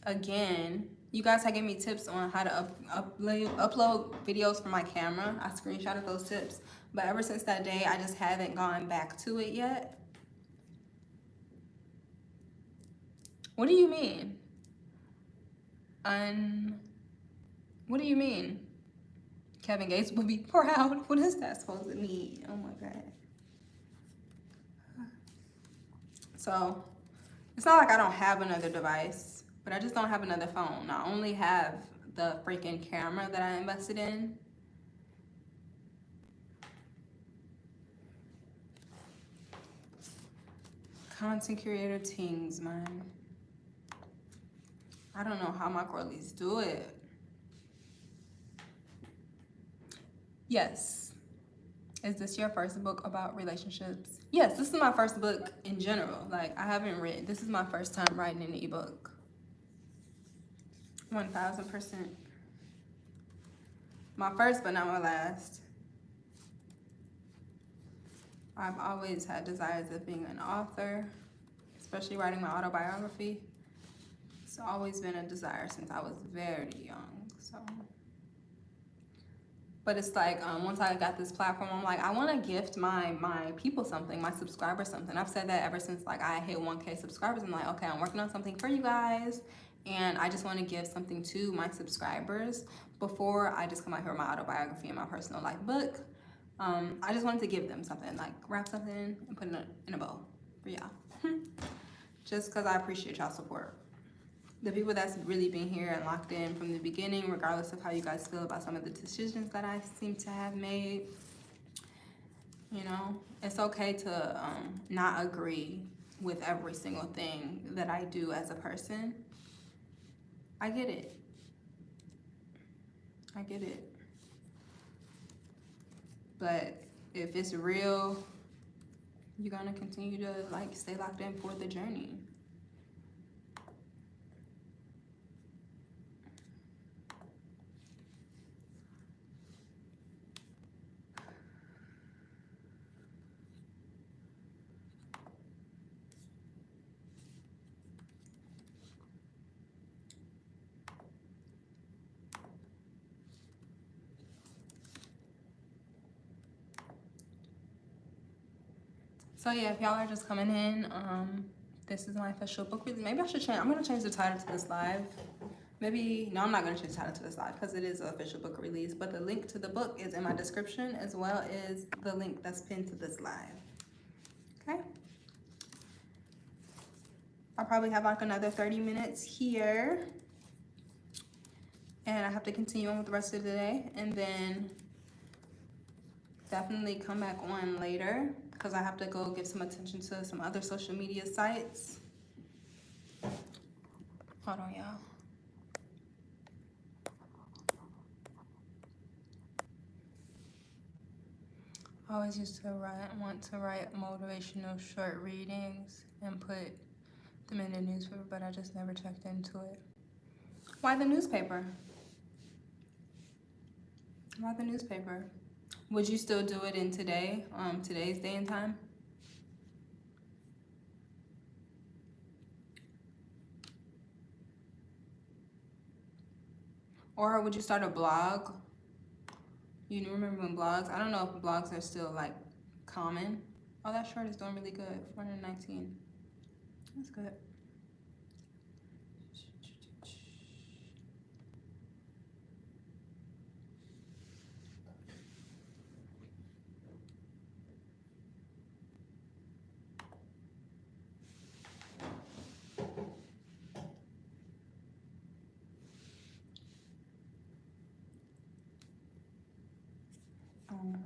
again, you guys have given me tips on how to upload videos from my camera. I screenshotted those tips, but ever since that day, I just haven't gone back to it yet. What do you mean? What do you mean? Kevin Gates will be proud. What is that supposed to mean? Oh my God. So it's not like I don't have another device, but I just don't have another phone. I only have the freaking camera that I invested in. Content creator things, man. I don't know how my girlies do it. Yes. Is this your first book about relationships? Yes, this is my first book in general. Like, I haven't written, this is my first time writing an ebook. 1000%. My first, but not my last. I've always had desires of being an author, especially writing my autobiography. It's always been a desire since I was very young, so. But it's like, once I got this platform, I'm like, I want to gift my people something, my subscribers something. I've said that ever since like I hit 1K subscribers. I'm like, okay, I'm working on something for you guys, and I just want to give something to my subscribers before I just come out here with my autobiography and my personal life book. I just wanted to give them something, like wrap something and put it in a bow for y'all. Just because I appreciate y'all support. The people that's really been here and locked in from the beginning, regardless of how you guys feel about some of the decisions that I seem to have made. You know, it's okay to not agree with every single thing that I do as a person. I get it. I get it. But if it's real, you're gonna continue to like stay locked in for the journey. So yeah, if y'all are just coming in, this is my official book release. Maybe I should change, I'm gonna change the title to this live. Maybe, no, I'm not gonna change the title to this live because it is an official book release, but the link to the book is in my description as well as the link that's pinned to this live, okay? I'll probably have like another 30 minutes here, and I have to continue on with the rest of the day, and then definitely come back on later because I have to go give some attention to some other social media sites. Hold on, y'all. I always used to want to write motivational short readings and put them in the newspaper, but I just never checked into it. Why the newspaper? Why the newspaper? Would you still do it in today's day and time? Or would you start a blog? You remember when blogs? I don't know if blogs are still like common. Oh, that short is doing really good. 419. That's good.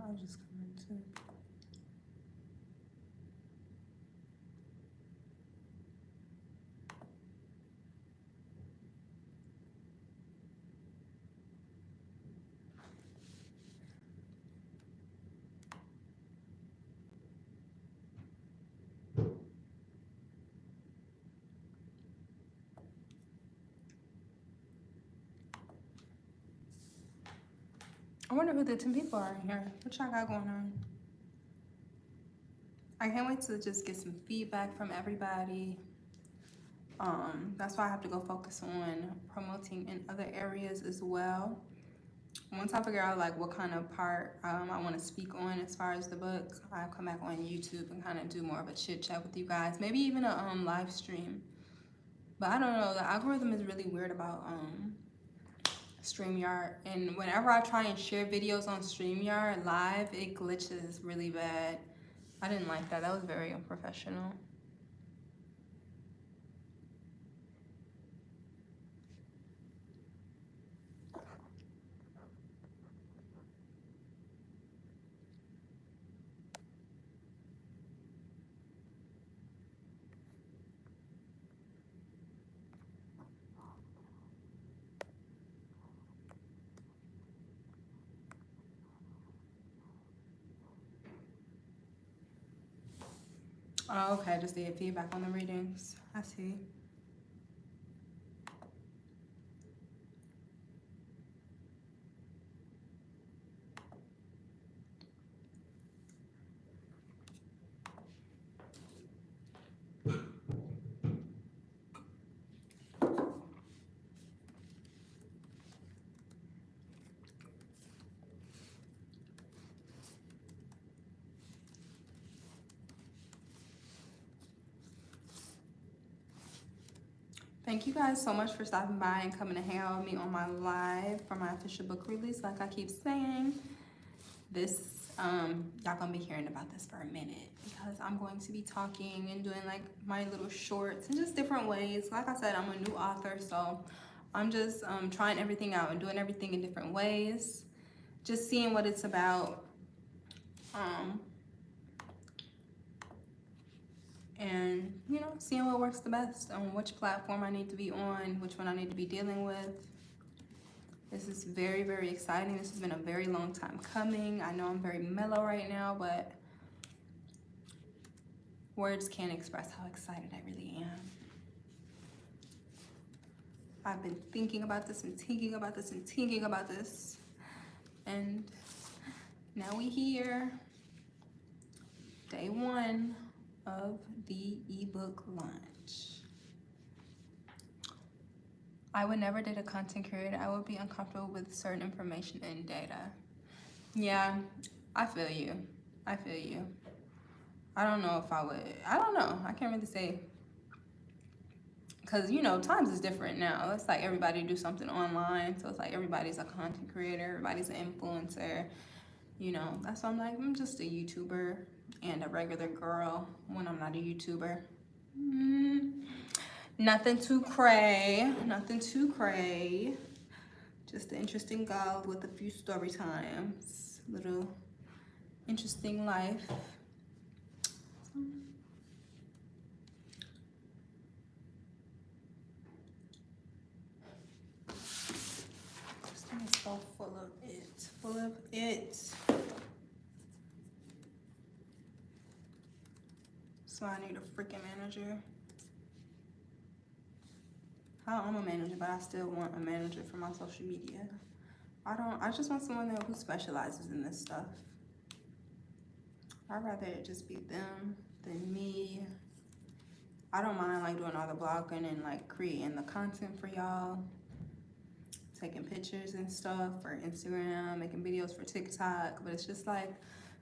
I'll just come into. I wonder who the 10 people are in here. What y'all got going on? I can't wait to just get some feedback from everybody. That's why I have to go focus on promoting in other areas as well. Once I figure out like what kind of part I want to speak on as far as the book, I'll come back on YouTube and kind of do more of a chit chat with you guys. Maybe even a live stream. But I don't know. The algorithm is really weird about StreamYard, and whenever I try and share videos on StreamYard live, it glitches really bad. I didn't like that. That was very unprofessional. Oh, okay, just to get feedback on the readings. I see. Thank you guys so much for stopping by and coming to hang out with me on my live for my official book release. Like I keep saying, this y'all gonna be hearing about this for a minute because I'm going to be talking and doing like my little shorts and just different ways. Like I said, I'm a new author, so I'm just trying everything out and doing everything in different ways, just seeing what it's about. And you know, seeing what works the best on which platform I need to be on, which one I need to be dealing with. This is very, very exciting. This has been a very long time coming. I know I'm very mellow right now, but words can't express how excited I really am. I've been thinking about this and thinking about this and thinking about this, and now we here, day one of the ebook launch. I would never date a content creator. I would be uncomfortable with certain information and data. Yeah, I feel you. I feel you. I don't know if I would. I don't know. I can't really say. Because, you know, times is different now. It's like everybody do something online. So it's like everybody's a content creator. Everybody's an influencer. You know, that's why I'm like, I'm just a YouTuber and a regular girl when I'm not a YouTuber. Nothing too cray. Nothing too cray. Just an interesting girl with a few story times. Little interesting life. This thing is so full of it. Full of it. So I need a freaking manager. I'm a manager, but I still want a manager for my social media. I just want someone who specializes in this stuff. I'd rather it just be them than me. I don't mind like doing all the blogging and like creating the content for y'all, taking pictures and stuff for Instagram, making videos for TikTok, but it's just like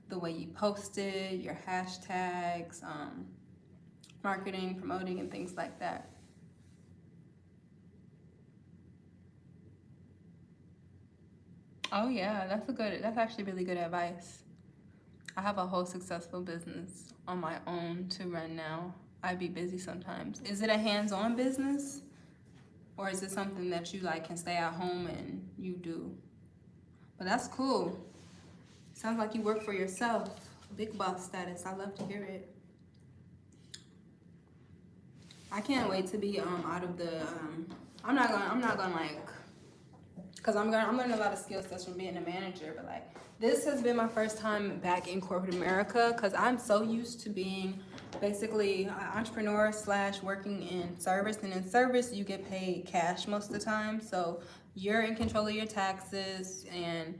the way you post it, your hashtags, marketing, promoting, and things like that. Oh yeah, that's actually really good advice. I have a whole successful business on my own to run now. I'd be busy sometimes. Is it a hands-on business? Or is it something that you like can stay at home and you do? But that's cool. Sounds like you work for yourself. Big boss status. I love to hear it. I can't wait to be out of the I'm not gonna like, because I'm learning a lot of skill sets from being a manager, but like this has been my first time back in corporate America because I'm so used to being basically an entrepreneur / working in service, and in service you get paid cash most of the time, so you're in control of your taxes and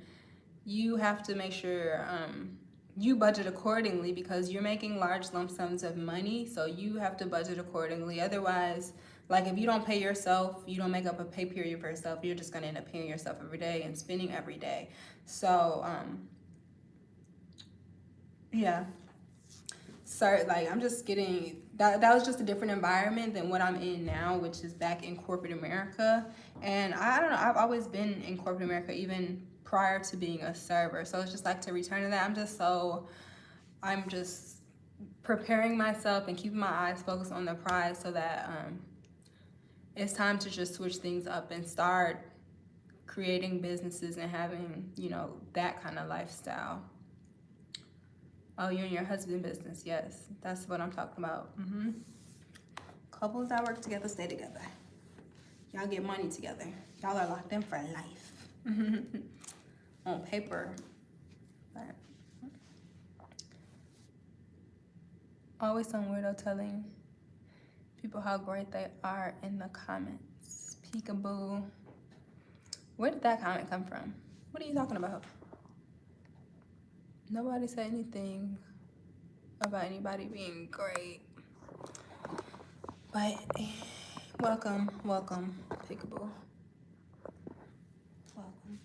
you have to make sure you budget accordingly because you're making large lump sums of money, so you have to budget accordingly. Otherwise, like if you don't pay yourself, you don't make up a pay period for yourself, you're just gonna end up paying yourself every day and spending every day. So yeah, so like I'm just getting that was just a different environment than what I'm in now, which is back in corporate America. And I don't know, I've always been in corporate America even prior to being a server, so it's just like to return to that. I'm just preparing myself and keeping my eyes focused on the prize so that it's time to just switch things up and start creating businesses and having, you know, that kind of lifestyle. Oh, you and your husband business. Yes, that's what I'm talking about. Couples that work together stay together. Y'all get money together. Y'all are locked in for life. On paper. But always some weirdo telling people how great they are in the comments. Peekaboo. Where did that comment come from? What are you talking about? Nobody said anything about anybody being great. But welcome, Peekaboo. Welcome.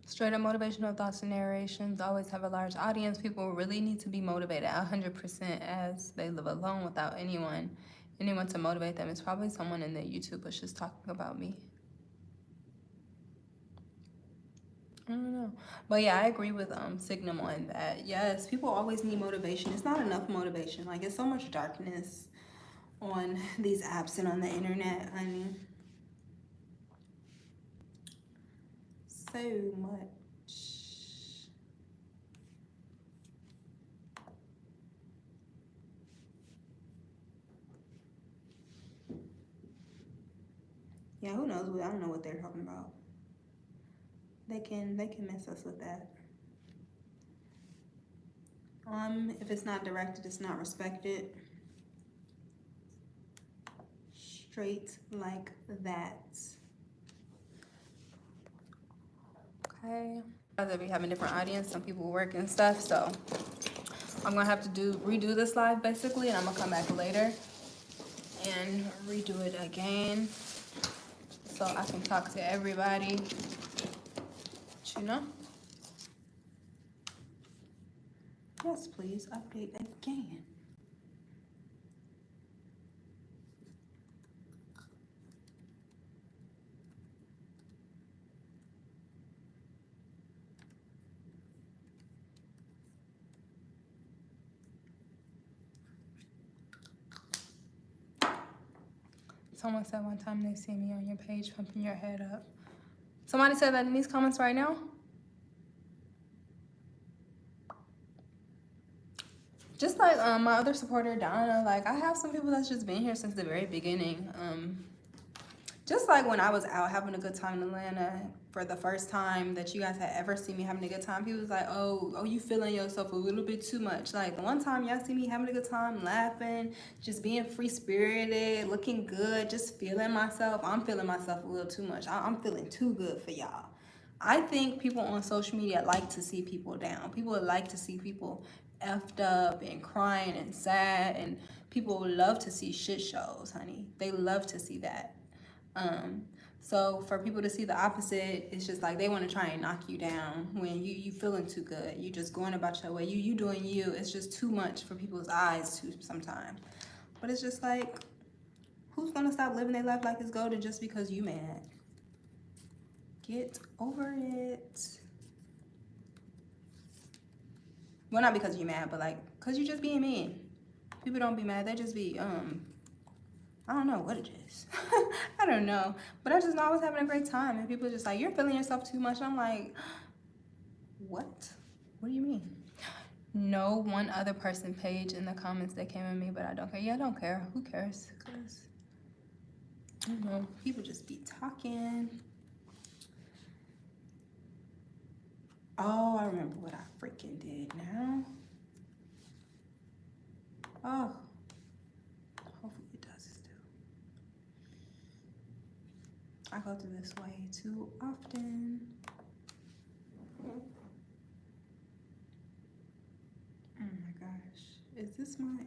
Straight up motivational thoughts and narrations always have a large audience. People really need to be motivated 100% as they live alone without anyone to motivate them. It's probably someone in the YouTube was just talking about me. I don't know. But yeah, I agree with Signal on that. Yes, people always need motivation. It's not enough motivation. Like, it's so much darkness on these apps and on the internet, honey. So much. Yeah, who knows? I don't know what they're talking about. They can miss us with that. If it's not directed, it's not respected. Straight like that. Okay. That we have a different audience, some people work and stuff, so I'm gonna have to redo this live basically, and I'm gonna come back later and redo it again so I can talk to everybody. But, you know? Yes, please update again. Someone said one time they see me on your page pumping your head up. Somebody said that in these comments right now. Just like my other supporter, Donna, like I have some people that's just been here since the very beginning. Just like when I was out having a good time in Atlanta for the first time that you guys had ever seen me having a good time, people was like, oh, you feeling yourself a little bit too much. Like the one time y'all see me having a good time, laughing, just being free-spirited, looking good, just feeling myself. I'm feeling myself a little too much. I'm feeling too good for y'all. I think people on social media like to see people down. People like to see people effed up and crying and sad, and people love to see shit shows, honey. They love to see that. So for people to see the opposite, it's just like they want to try and knock you down when you feeling too good. You just going about your way. You doing you. It's just too much for people's eyes to sometimes. But it's just like, who's gonna stop living their life like it's golden just because you mad? Get over it. Well, not because you're mad, but like because you just being mean. People don't be mad. They just be I don't know what it is. I don't know. But I just know I was having a great time. And people are just like, you're feeling yourself too much. And I'm like, what? What do you mean? No one other person page in the comments that came at me, but I don't care. Yeah, I don't care. Who cares? Because, I don't know. People just be talking. Oh, I remember what I freaking did now. Oh. Hopefully it does still. I go through this way too often. Oh my gosh. Is this my...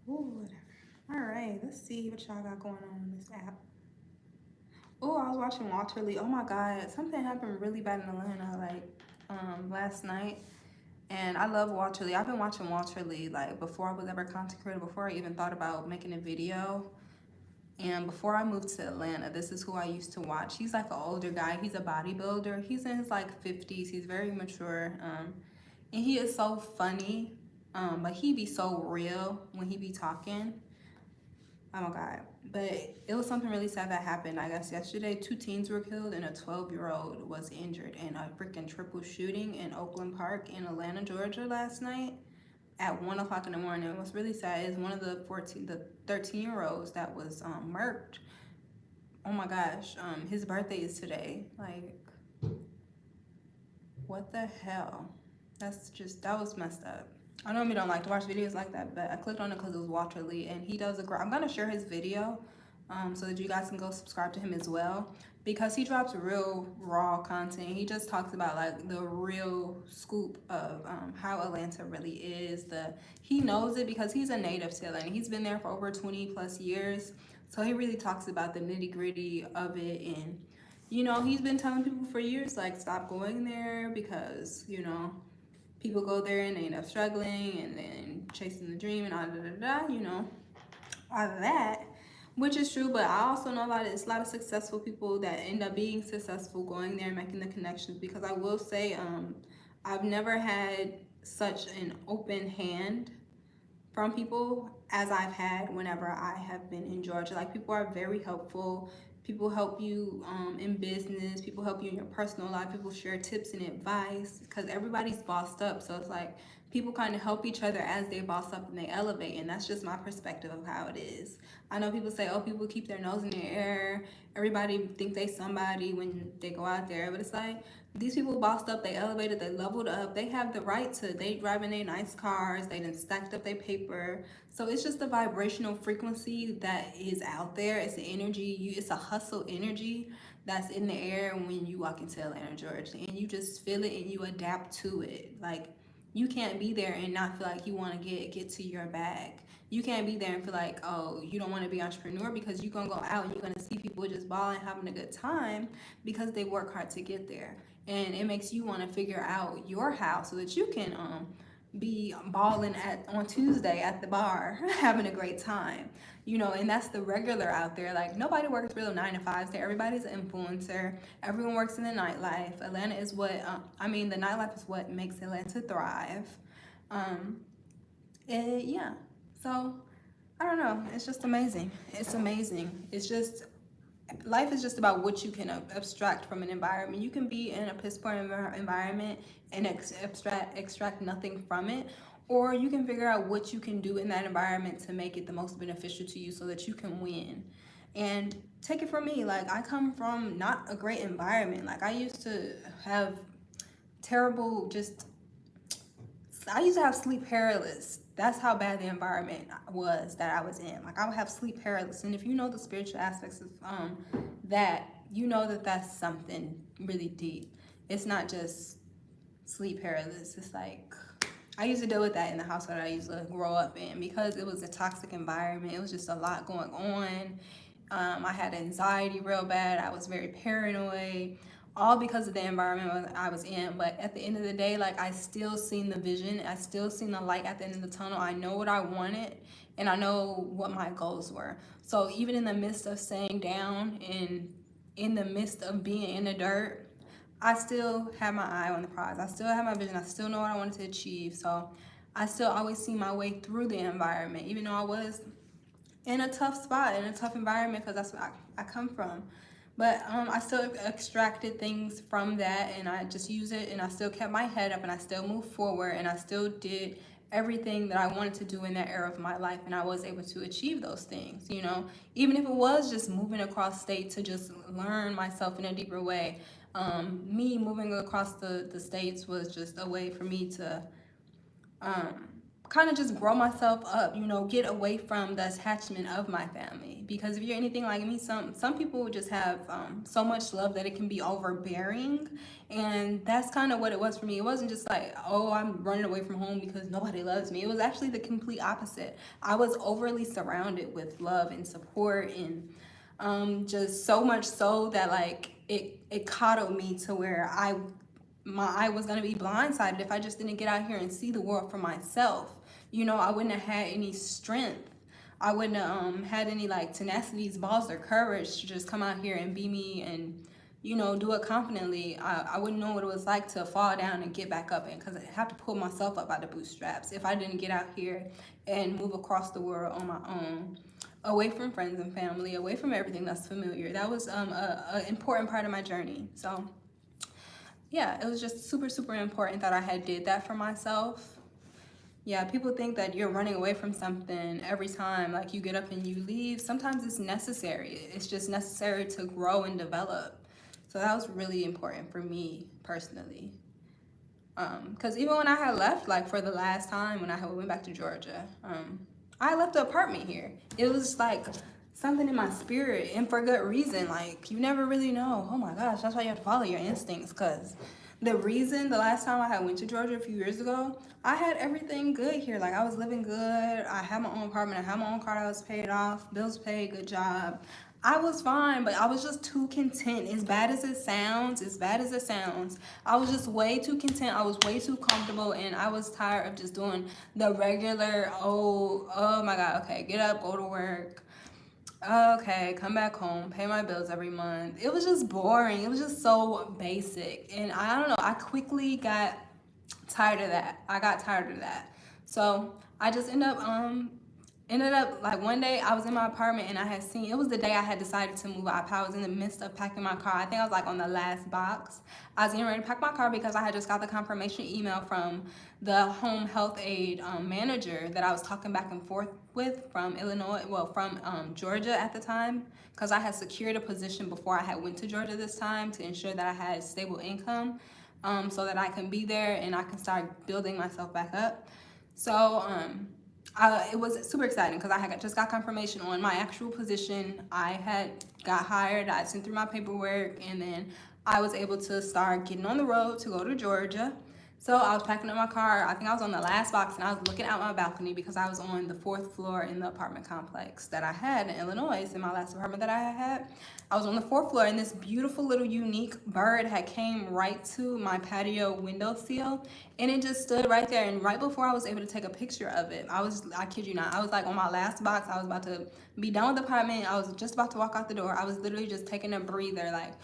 Ooh, whatever. All right, let's see what y'all got going on this app. Oh, I was watching Walter Lee. Oh my God, something happened really bad in Atlanta, like last night. And I love Walter Lee. I've been watching Walter Lee like before I was ever content creator, before I even thought about making a video. And before I moved to Atlanta, this is who I used to watch. He's like an older guy. He's a bodybuilder. He's in his like 50s. He's very mature. And he is so funny. But he be so real when he be talking. Oh my God. But it was something really sad that happened. I guess yesterday, 2 teens were killed and a 12-year-old was injured in a freaking triple shooting in Oakland Park in Atlanta, Georgia last night at 1 o'clock in the morning. What's really sad is one of the 13-year-olds that was murked. Oh my gosh. His birthday is today. Like, what the hell? That was messed up. I normally don't like to watch videos like that, but I clicked on it because it was Walter Lee, and he does I'm gonna share his video so that you guys can go subscribe to him as well, because he drops real raw content. He just talks about like the real scoop of how Atlanta really is. He knows it because he's a native to Atlanta. He's been there for over 20 plus years, so he really talks about the nitty gritty of it. And you know, he's been telling people for years like, stop going there because, you know, people go there and they end up struggling and then chasing the dream and you know, all of that, which is true. But I also know it's a lot of successful people that end up being successful going there and making the connections, because I will say I've never had such an open hand from people as I've had whenever I have been in Georgia. Like, people are very helpful. People help you in business. People help you in your personal life. People share tips and advice because everybody's bossed up. So it's like people kind of help each other as they boss up and they elevate. And that's just my perspective of how it is. I know people say, oh, people keep their nose in the air. Everybody think they somebody when they go out there. But it's like, these people bossed up, they elevated, they leveled up, they have the right to, they driving their nice cars, they done stacked up their paper. So it's just the vibrational frequency that is out there. It's the energy, it's a hustle energy that's in the air when you walk into Atlanta, Georgia, and you just feel it and you adapt to it. Like, you can't be there and not feel like you want to get to your bag. You can't be there and feel like, oh, you don't want to be an entrepreneur, because you're going to go out and you're going to see people just balling, having a good time because they work hard to get there. And it makes you want to figure out your how so that you can be balling on Tuesday at the bar, having a great time. And that's the regular out there. Like, nobody works real 9 to 5s there. Everybody's an influencer. Everyone works in the nightlife. Atlanta is what, the nightlife is what makes Atlanta thrive. And yeah, so I don't know. It's just amazing. It's amazing. It's just, life is just about what you can abstract from an environment. You can be in a piss poor environment and extract nothing from it, or you can figure out what you can do in that environment to make it the most beneficial to you so that you can win. And take it from me, like, I come from not a great environment. Like, I used to have I used to have sleep paralysis. That's how bad the environment was that I was in. Like, I would have sleep paralysis. And if you know the spiritual aspects of that, you know that that's something really deep. It's not just sleep paralysis. It's like, I used to deal with that in the house that I used to grow up in because it was a toxic environment. It was just a lot going on. I had anxiety real bad. I was very paranoid, all because of the environment I was in. But at the end of the day, like, I still seen the vision. I still seen the light at the end of the tunnel. I know what I wanted, and I know what my goals were. So even in the midst of staying down and in the midst of being in the dirt, I still had my eye on the prize. I still had my vision. I still know what I wanted to achieve. So I still always see my way through the environment, even though I was in a tough spot, in a tough environment, because that's where I come from. But I still extracted things from that, and I just used it, and I still kept my head up, and I still moved forward, and I still did everything that I wanted to do in that era of my life, and I was able to achieve those things, even if it was just moving across state to just learn myself in a deeper way. Me moving across the states was just a way for me to kind of just grow myself up, get away from the attachment of my family. Because if you're anything like me, some people just have so much love that it can be overbearing, and that's kind of what it was for me. It wasn't just like, oh, I'm running away from home because nobody loves me. It was actually the complete opposite. I was overly surrounded with love and support, and just so much so that, like, it coddled me to where I was going to be blindsided if I just didn't get out here and see the world for myself. I wouldn't have had any strength. I wouldn't have had any, like, tenacity, balls, or courage to just come out here and be me and, do it confidently. I wouldn't know what it was like to fall down and get back up, because I have to pull myself up by the bootstraps if I didn't get out here and move across the world on my own, away from friends and family, away from everything that's familiar. That was an important part of my journey. So yeah, it was just super, super important that I had did that for myself. Yeah, people think that you're running away from something every time, like, you get up and you leave. Sometimes it's necessary. It's just necessary to grow and develop. So that was really important for me personally. Because even when I had left, like, for the last time, when I went back to Georgia, I left the apartment here. It was like something in my spirit, and for good reason. Like, you never really know. Oh my gosh, that's why you have to follow your instincts. Because the last time I had went to Georgia a few years ago, I had everything good here. Like, I was living good. I had my own apartment. I had my own car that was paid off. Bills paid. Good job. I was fine, but I was just too content. As bad as it sounds, I was just way too content. I was way too comfortable, and I was tired of just doing the regular, oh my God, okay, get up, go to work. Okay, come back home, pay my bills every month. It was just boring. It was just so basic. And I don't know, I quickly got tired of that. So I just ended up like, one day I was in my apartment, and it was the day I had decided to move out. I was in the midst of packing my car. I think I was like on the last box. I was getting ready to pack my car because I had just got the confirmation email from the home health aide manager that I was talking back and forth with from Georgia at the time, because I had secured a position before I had went to Georgia this time to ensure that I had stable income, so that I can be there and I can start building myself back up. So it was super exciting because I had just got confirmation on my actual position. I had got hired. I sent through my paperwork, and then I was able to start getting on the road to go to Georgia. So I was packing up my car. I think I was on the last box, and I was looking out my balcony because I was on the 4th floor in the apartment complex that I had in Illinois. In my last apartment that I had, I was on the 4th floor, and this beautiful little unique bird had came right to my patio windowsill, and it just stood right there. And right before I was able to take a picture of it, I kid you not, I was like on my last box. I was about to be done with the apartment. I was just about to walk out the door. I was literally just taking a breather, like,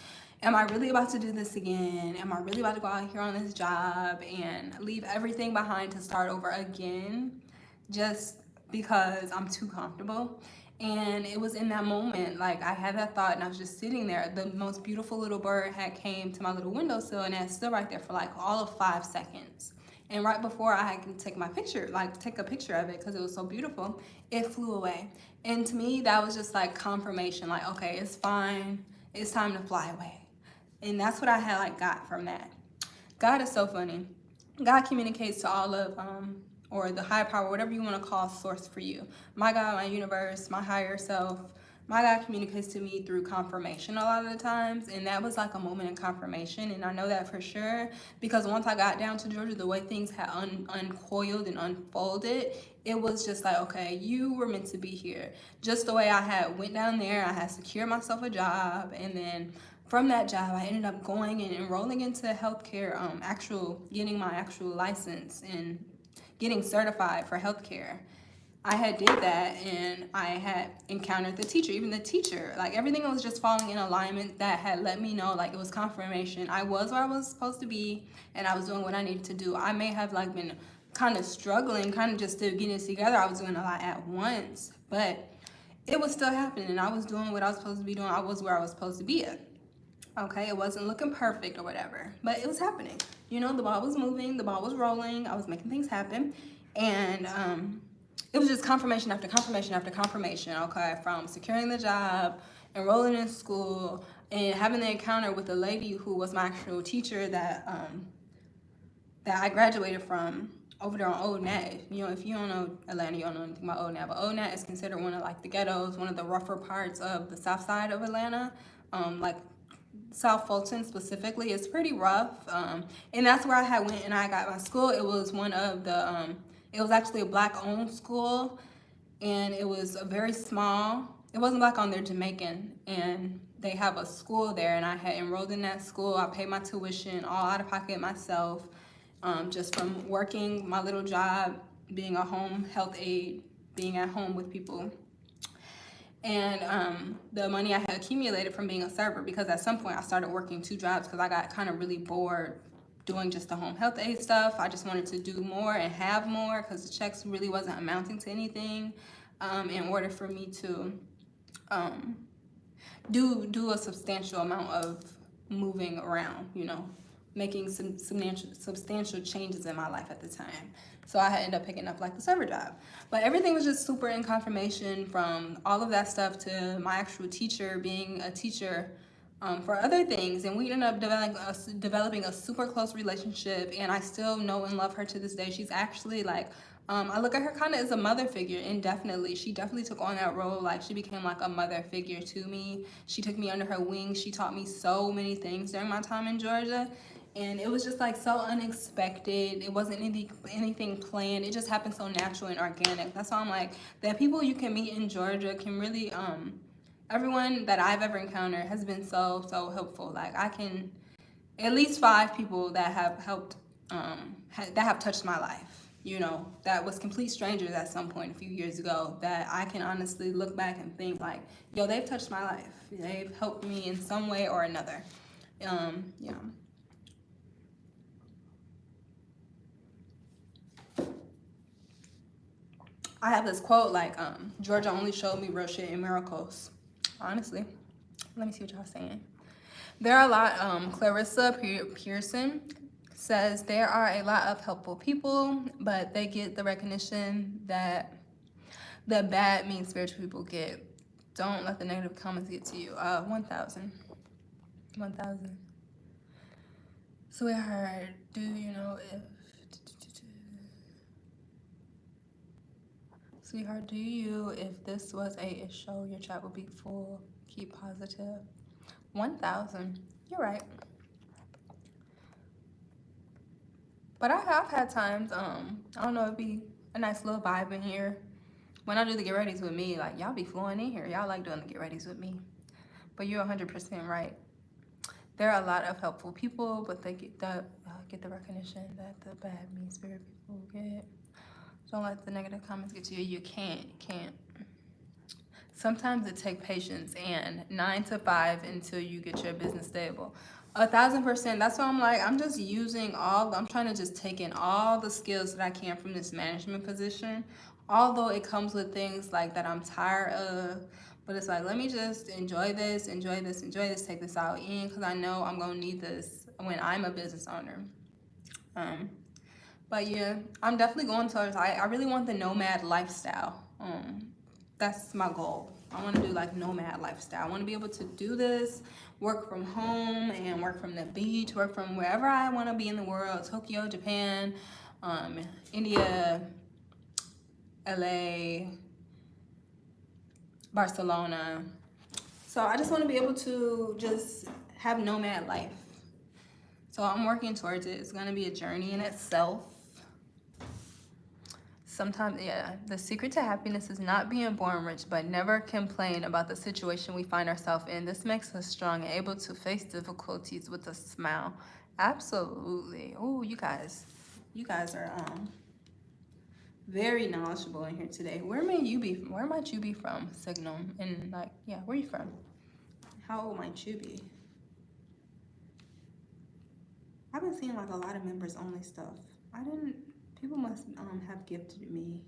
am I really about to do this again? Am I really about to go out here on this job and leave everything behind to start over again just because I'm too comfortable? And it was in that moment, like, I had that thought, and I was just sitting there. The most beautiful little bird had came to my little windowsill, and it stood right there for like all of 5 seconds. And right before I could take my picture, like take a picture of it because it was so beautiful, it flew away. And to me, that was just like confirmation, like, okay, it's fine. It's time to fly away. And that's what I had like got from that. God is so funny. God communicates to all of, or the higher power, whatever you want to call source for you. My God, my universe, my higher self. My God communicates to me through confirmation a lot of the times. And that was like a moment in confirmation. And I know that for sure because once I got down to Georgia, the way things had uncoiled and unfolded, it was just like, okay, you were meant to be here. Just the way I had went down there, I had secured myself a job, and then from that job, I ended up going and enrolling into healthcare, getting my actual license and getting certified for healthcare. I had did that, and I had encountered the teacher, even the teacher, like everything was just falling in alignment that had let me know, like it was confirmation. I was where I was supposed to be, and I was doing what I needed to do. I may have like been kind of struggling, kind of just to get it together. I was doing a lot at once, but it was still happening, and I was doing what I was supposed to be doing. I was where I was supposed to be at. Okay, it wasn't looking perfect or whatever, but it was happening. You know, the ball was moving, the ball was rolling, I was making things happen, and it was just confirmation after confirmation after confirmation, okay, from securing the job, enrolling in school, and having the encounter with a lady who was my actual teacher that I graduated from over there on Old Nat. You know, if you don't know Atlanta, you don't know anything about Old Nat, but Old Nat is considered one of like the ghettos, one of the rougher parts of the south side of Atlanta, like South Fulton specifically. It's pretty rough, and that's where I had went and I got my school. It was one of the it was actually a black owned school, and it was a very small, it wasn't black owned, they're Jamaican, and they have a school there, and I had enrolled in that school. I paid my tuition all out of pocket myself, just from working my little job, being a home health aide, being at home with people. And the money I had accumulated from being a server, because at some point I started working 2 jobs because I got kind of really bored doing just the home health aid stuff. I just wanted to do more and have more because the checks really wasn't amounting to anything, in order for me to do a substantial amount of moving around, you know, making some substantial changes in my life at the time. So I ended up picking up like the server job. But everything was just super in confirmation, from all of that stuff to my actual teacher being a teacher for other things. And we ended up developing a super close relationship, and I still know and love her to this day. She's actually like, I look at her kind of as a mother figure, indefinitely. She definitely took on that role. Like, she became like a mother figure to me. She took me under her wing. She taught me so many things during my time in Georgia. And it was just like so unexpected. It wasn't anything planned. It just happened so natural and organic. That's why I'm like, that people you can meet in Georgia can really, everyone that I've ever encountered has been so helpful. Like, I can, at least 5 people that have helped, that have touched my life, you know, that was complete strangers at some point a few years ago, that I can honestly look back and think like, yo, they've touched my life. They've helped me in some way or another. Yeah. I have this quote like, Georgia only showed me real shit and miracles. Honestly, let me see what y'all saying. There are a lot, Clarissa Pearson says, there are a lot of helpful people, but they get the recognition that the bad, mean spiritual people get. Don't let the negative comments get to you. 1,000. Sweetheart, do you know if... Sweetheart, do you, if this was a show, your chat would be full. Keep positive. 1,000. You're right. But I've had times, I don't know, it'd be a nice little vibe in here. When I do the get readies with me, like, y'all be flowing in here. Y'all like doing the get readies with me. But you're 100% right. There are a lot of helpful people, but they get the recognition that the bad, mean spirit people get. Don't let the negative comments get to you. You can't. Sometimes it takes patience and 9 to 5 until you get your business stable. 1,000%. That's why I'm like, I'm just using I'm trying to just take in all the skills that I can from this management position. Although it comes with things like that I'm tired of. But it's like, let me just enjoy this, take this all in, because I know I'm going to need this when I'm a business owner. But yeah, I'm definitely going towards, I really want the nomad lifestyle. That's my goal. I want to do like nomad lifestyle. I want to be able to do this, work from home and work from the beach, work from wherever I want to be in the world, Tokyo, Japan, India, LA, Barcelona. So I just want to be able to just have nomad life. So I'm working towards it. It's going to be a journey in itself. Sometimes, yeah, the secret to happiness is not being born rich, but never complain about the situation we find ourselves in. This makes us strong and able to face difficulties with a smile. Absolutely. Oh, you guys are very knowledgeable in here today. Where might you be from, Signal? And like, yeah, where are you from? How old might you be? I've been seeing like a lot of members only stuff. People must have gifted me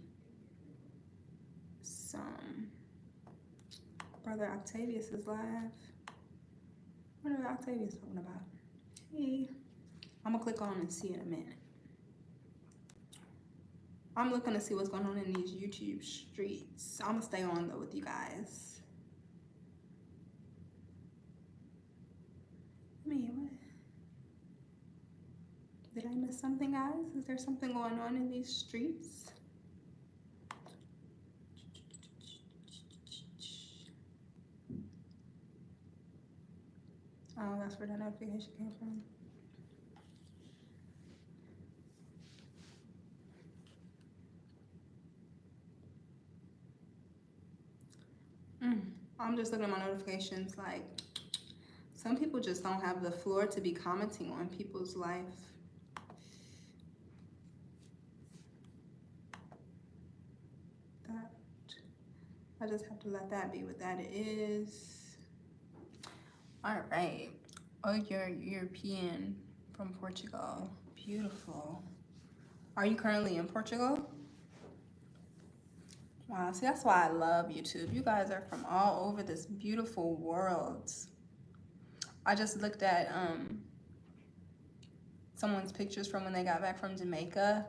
some. Brother Octavius is live. What are Octavius talking about? Hey, I'm gonna click on and see in a minute. I'm looking to see what's going on in these YouTube streets. I'm gonna stay on though with you guys. What? Did I miss something, guys? Is there something going on in these streets? Oh, that's where that notification came from. I'm just looking at my notifications. Like, some people just don't have the floor to be commenting on people's life. I just have to let that be what that is. All right. Oh, you're European from Portugal. Beautiful. Are you currently in Portugal? Wow, see, that's why I love YouTube. You guys are from all over this beautiful world. I just looked at someone's pictures from when they got back from Jamaica.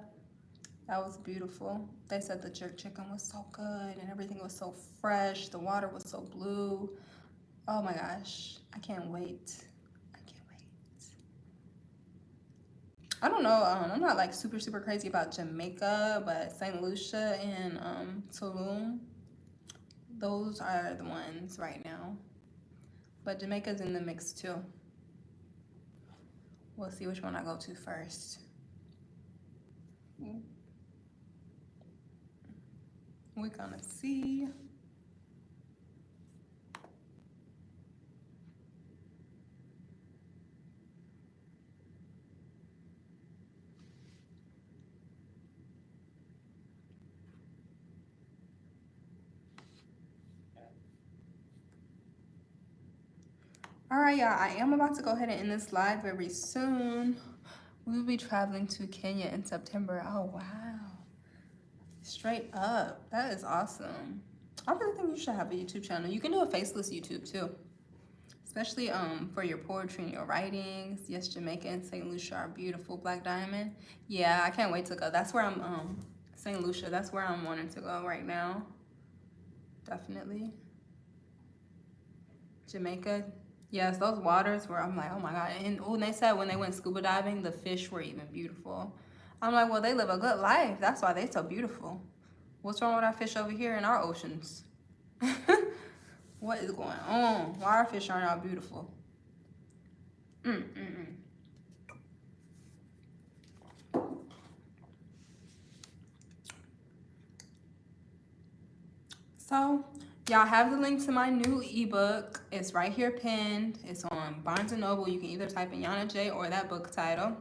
That was beautiful. They said the jerk chicken was so good and everything was so fresh. The water was so blue. Oh my gosh, I can't wait. I don't know, I'm not like super crazy about Jamaica, but St. Lucia and Tulum, those are the ones right now. But Jamaica's in the mix too. We'll see which one I go to first. We're gonna see. All right, y'all, I am about to go ahead and end this live very soon. We will be traveling to Kenya in September. Oh, wow. Straight up. That is awesome. I really think you should have a YouTube channel. You can do a faceless YouTube too. Especially for your poetry and your writings. Yes, Jamaica and St. Lucia are beautiful. Black Diamond. Yeah, I can't wait to go. That's where I'm, St. Lucia, that's where I'm wanting to go right now. Definitely. Jamaica. Yes, those waters were, I'm like, oh my God. And they said when they went scuba diving, the fish were even beautiful. I'm like, well, they live a good life. That's why they're so beautiful. What's wrong with our fish over here in our oceans? What is going on? Why our fish aren't all beautiful? So y'all have the link to my new ebook. It's right here pinned. It's on Barnes & Noble. You can either type in Yana J or that book title.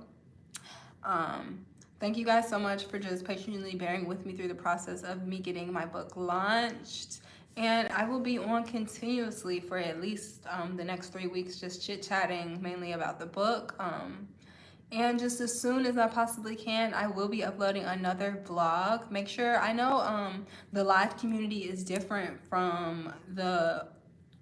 Thank you guys so much for just patiently bearing with me through the process of me getting my book launched. And I will be on continuously for at least the next 3 weeks, just chit-chatting mainly about the book. And just as soon as I possibly can, I will be uploading another vlog. Make sure, I know the live community is different from the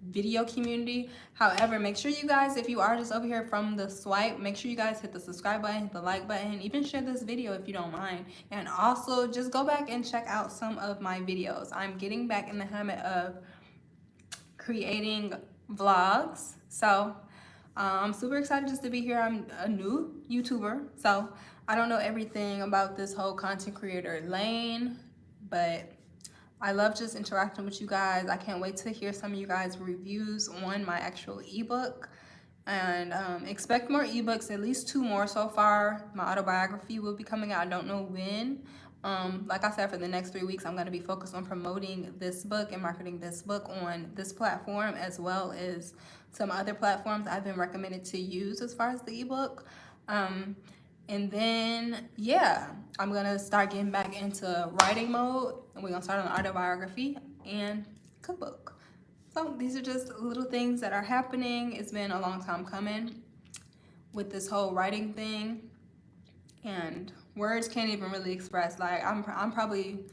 video community. However, make sure you guys, if you are just over here from the swipe, make sure you guys hit the subscribe button, hit the like button, even share this video if you don't mind. And also just go back and check out some of my videos. I'm getting back in the habit of creating vlogs. So I'm super excited just to be here. I'm a new YouTuber, so I don't know everything about this whole content creator lane, but I love just interacting with you guys. I can't wait to hear some of you guys' reviews on my actual ebook. And expect more ebooks, at least 2 more so far. My autobiography will be coming out, I don't know when. Like I said, for the next 3 weeks, I'm going to be focused on promoting this book and marketing this book on this platform, as well as some other platforms I've been recommended to use as far as the ebook. And then, yeah, I'm going to start getting back into writing mode. And we're going to start on the autobiography and cookbook. So these are just little things that are happening. It's been a long time coming with this whole writing thing. And words can't even really express. Like, I'm probably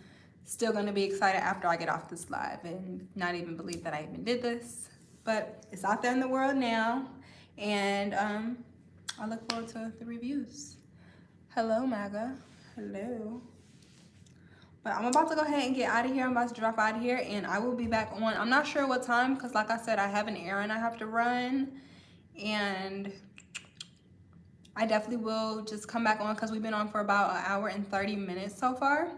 still going to be excited after I get off this live and not even believe that I even did this. But it's out there in the world now. And I look forward to the reviews. Hello, MAGA. Hello. But I'm about to go ahead and get out of here. I'm about to drop out of here, and I will be back on. I'm not sure what time, because like I said, I have an errand I have to run. And I definitely will just come back on, because we've been on for about 1 hour and 30 minutes so far.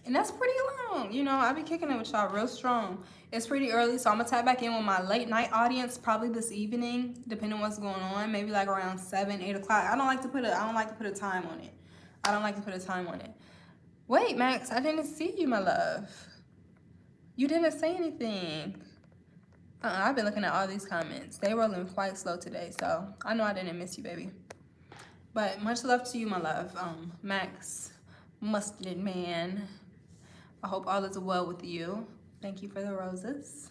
And that's pretty long. You know, I be kicking it with y'all real strong. It's pretty early, so I'm going to tap back in with my late night audience probably this evening, depending on what's going on. Maybe like around 7, 8 o'clock. I don't like to put a time on it. I don't like to put a time on it. Wait, Max, I didn't see you, my love. You didn't say anything. I've been looking at all these comments. They rolling quite slow today, so I know I didn't miss you, baby. But much love to you, my love. Max, Mustard Man. I hope all is well with you. Thank you for the roses.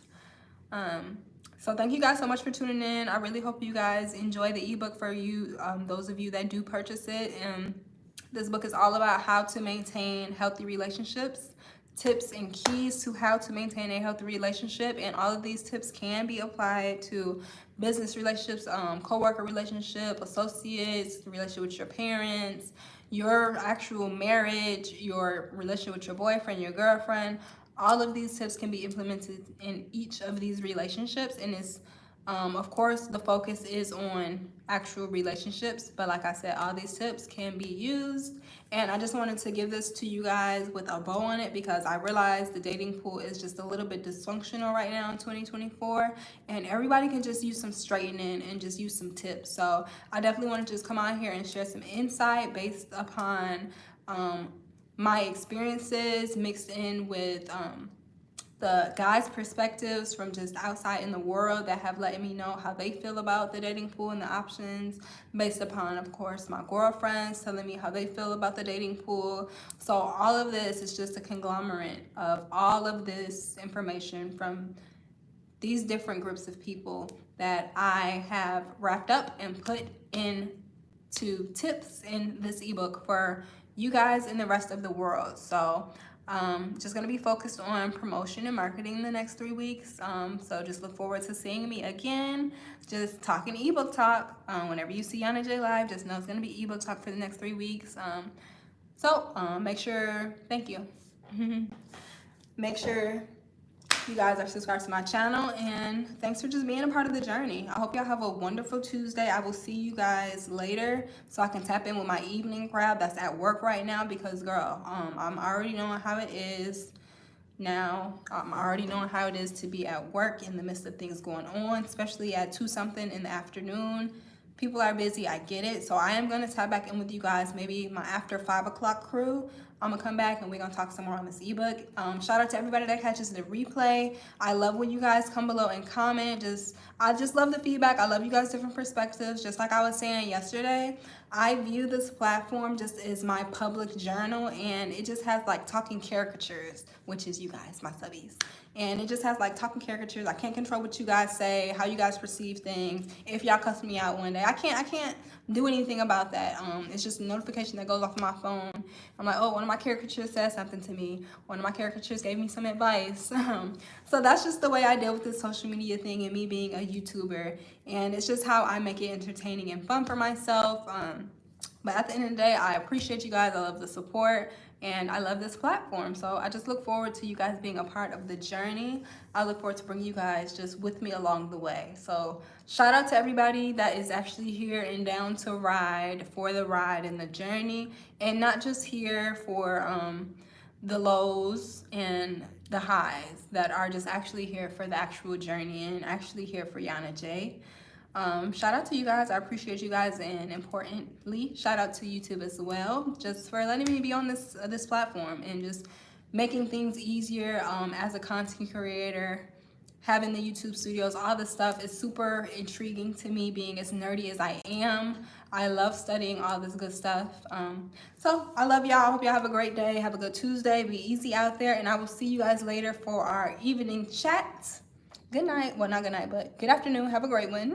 So thank you guys so much for tuning in. I really hope you guys enjoy the ebook for you, those of you that do purchase it. And this book is all about how to maintain healthy relationships, tips and keys to how to maintain a healthy relationship. And all of these tips can be applied to business relationships, co-worker relationship, associates, relationship with your parents, your actual marriage, your relationship with your boyfriend, your girlfriend. All of these tips can be implemented in each of these relationships. And it's, of course, the focus is on actual relationships. But like I said, all these tips can be used. And I just wanted to give this to you guys with a bow on it, because I realized the dating pool is just a little bit dysfunctional right now in 2024. And everybody can just use some straightening and just use some tips. So I definitely want to just come out here and share some insight based upon my experiences mixed in with the guys' perspectives from just outside in the world that have let me know how they feel about the dating pool and the options, based upon, of course, my girlfriends telling me how they feel about the dating pool. So all of this is just a conglomerate of all of this information from these different groups of people that I have wrapped up and put into tips in this ebook for you guys and the rest of the world. So just going to be focused on promotion and marketing the next 3 weeks. So just look forward to seeing me again, just talking ebook talk. Whenever you see Yana J live, just know it's going to be ebook talk for the next 3 weeks. So make sure, thank you. Make sure you guys are subscribed to my channel, and thanks for just being a part of the journey. I hope y'all have a wonderful Tuesday. I will see you guys later so I can tap in with my evening crowd that's at work right now, because girl, I'm already knowing how it is now. I'm already knowing how it is to be at work in the midst of things going on, especially at 2-something in the afternoon. People are busy, I get it. So I am going to tap back in with you guys, maybe my after 5 o'clock crew. I'm gonna come back and we're gonna talk some more on this ebook. Shout out to everybody that catches the replay. I love when you guys come below and comment. I just love the feedback. I love you guys' different perspectives. Just like I was saying yesterday, I view this platform just as my public journal, and it just has like talking caricatures, which is you guys, my subbies. And it just has like talking caricatures. I can't control what you guys say, how you guys perceive things. If y'all cuss me out one day, I can't do anything about that. It's just a notification that goes off my phone. I'm like, oh, one of my caricatures said something to me. One of my caricatures gave me some advice. So that's just the way I deal with this social media thing and me being a YouTuber. And it's just how I make it entertaining and fun for myself. But at the end of the day, I appreciate you guys. I love the support and I love this platform. So I just look forward to you guys being a part of the journey. I look forward to bringing you guys just with me along the way. So shout out to everybody that is actually here and down to ride for the ride and the journey, and not just here for the lows and the highs, that are just actually here for the actual journey and actually here for Yana J. Shout out to you guys. I appreciate you guys, and importantly, shout out to YouTube as well, just for letting me be on this platform and just making things easier as a content creator. Having the YouTube studios, all this stuff is super intriguing to me, being as nerdy as I am. I love studying all this good stuff. So I love y'all. I hope y'all have a great day. Have a good Tuesday. Be easy out there, and I will see you guys later for our evening chat. Good night. Well, not good night, but good afternoon. Have a great one.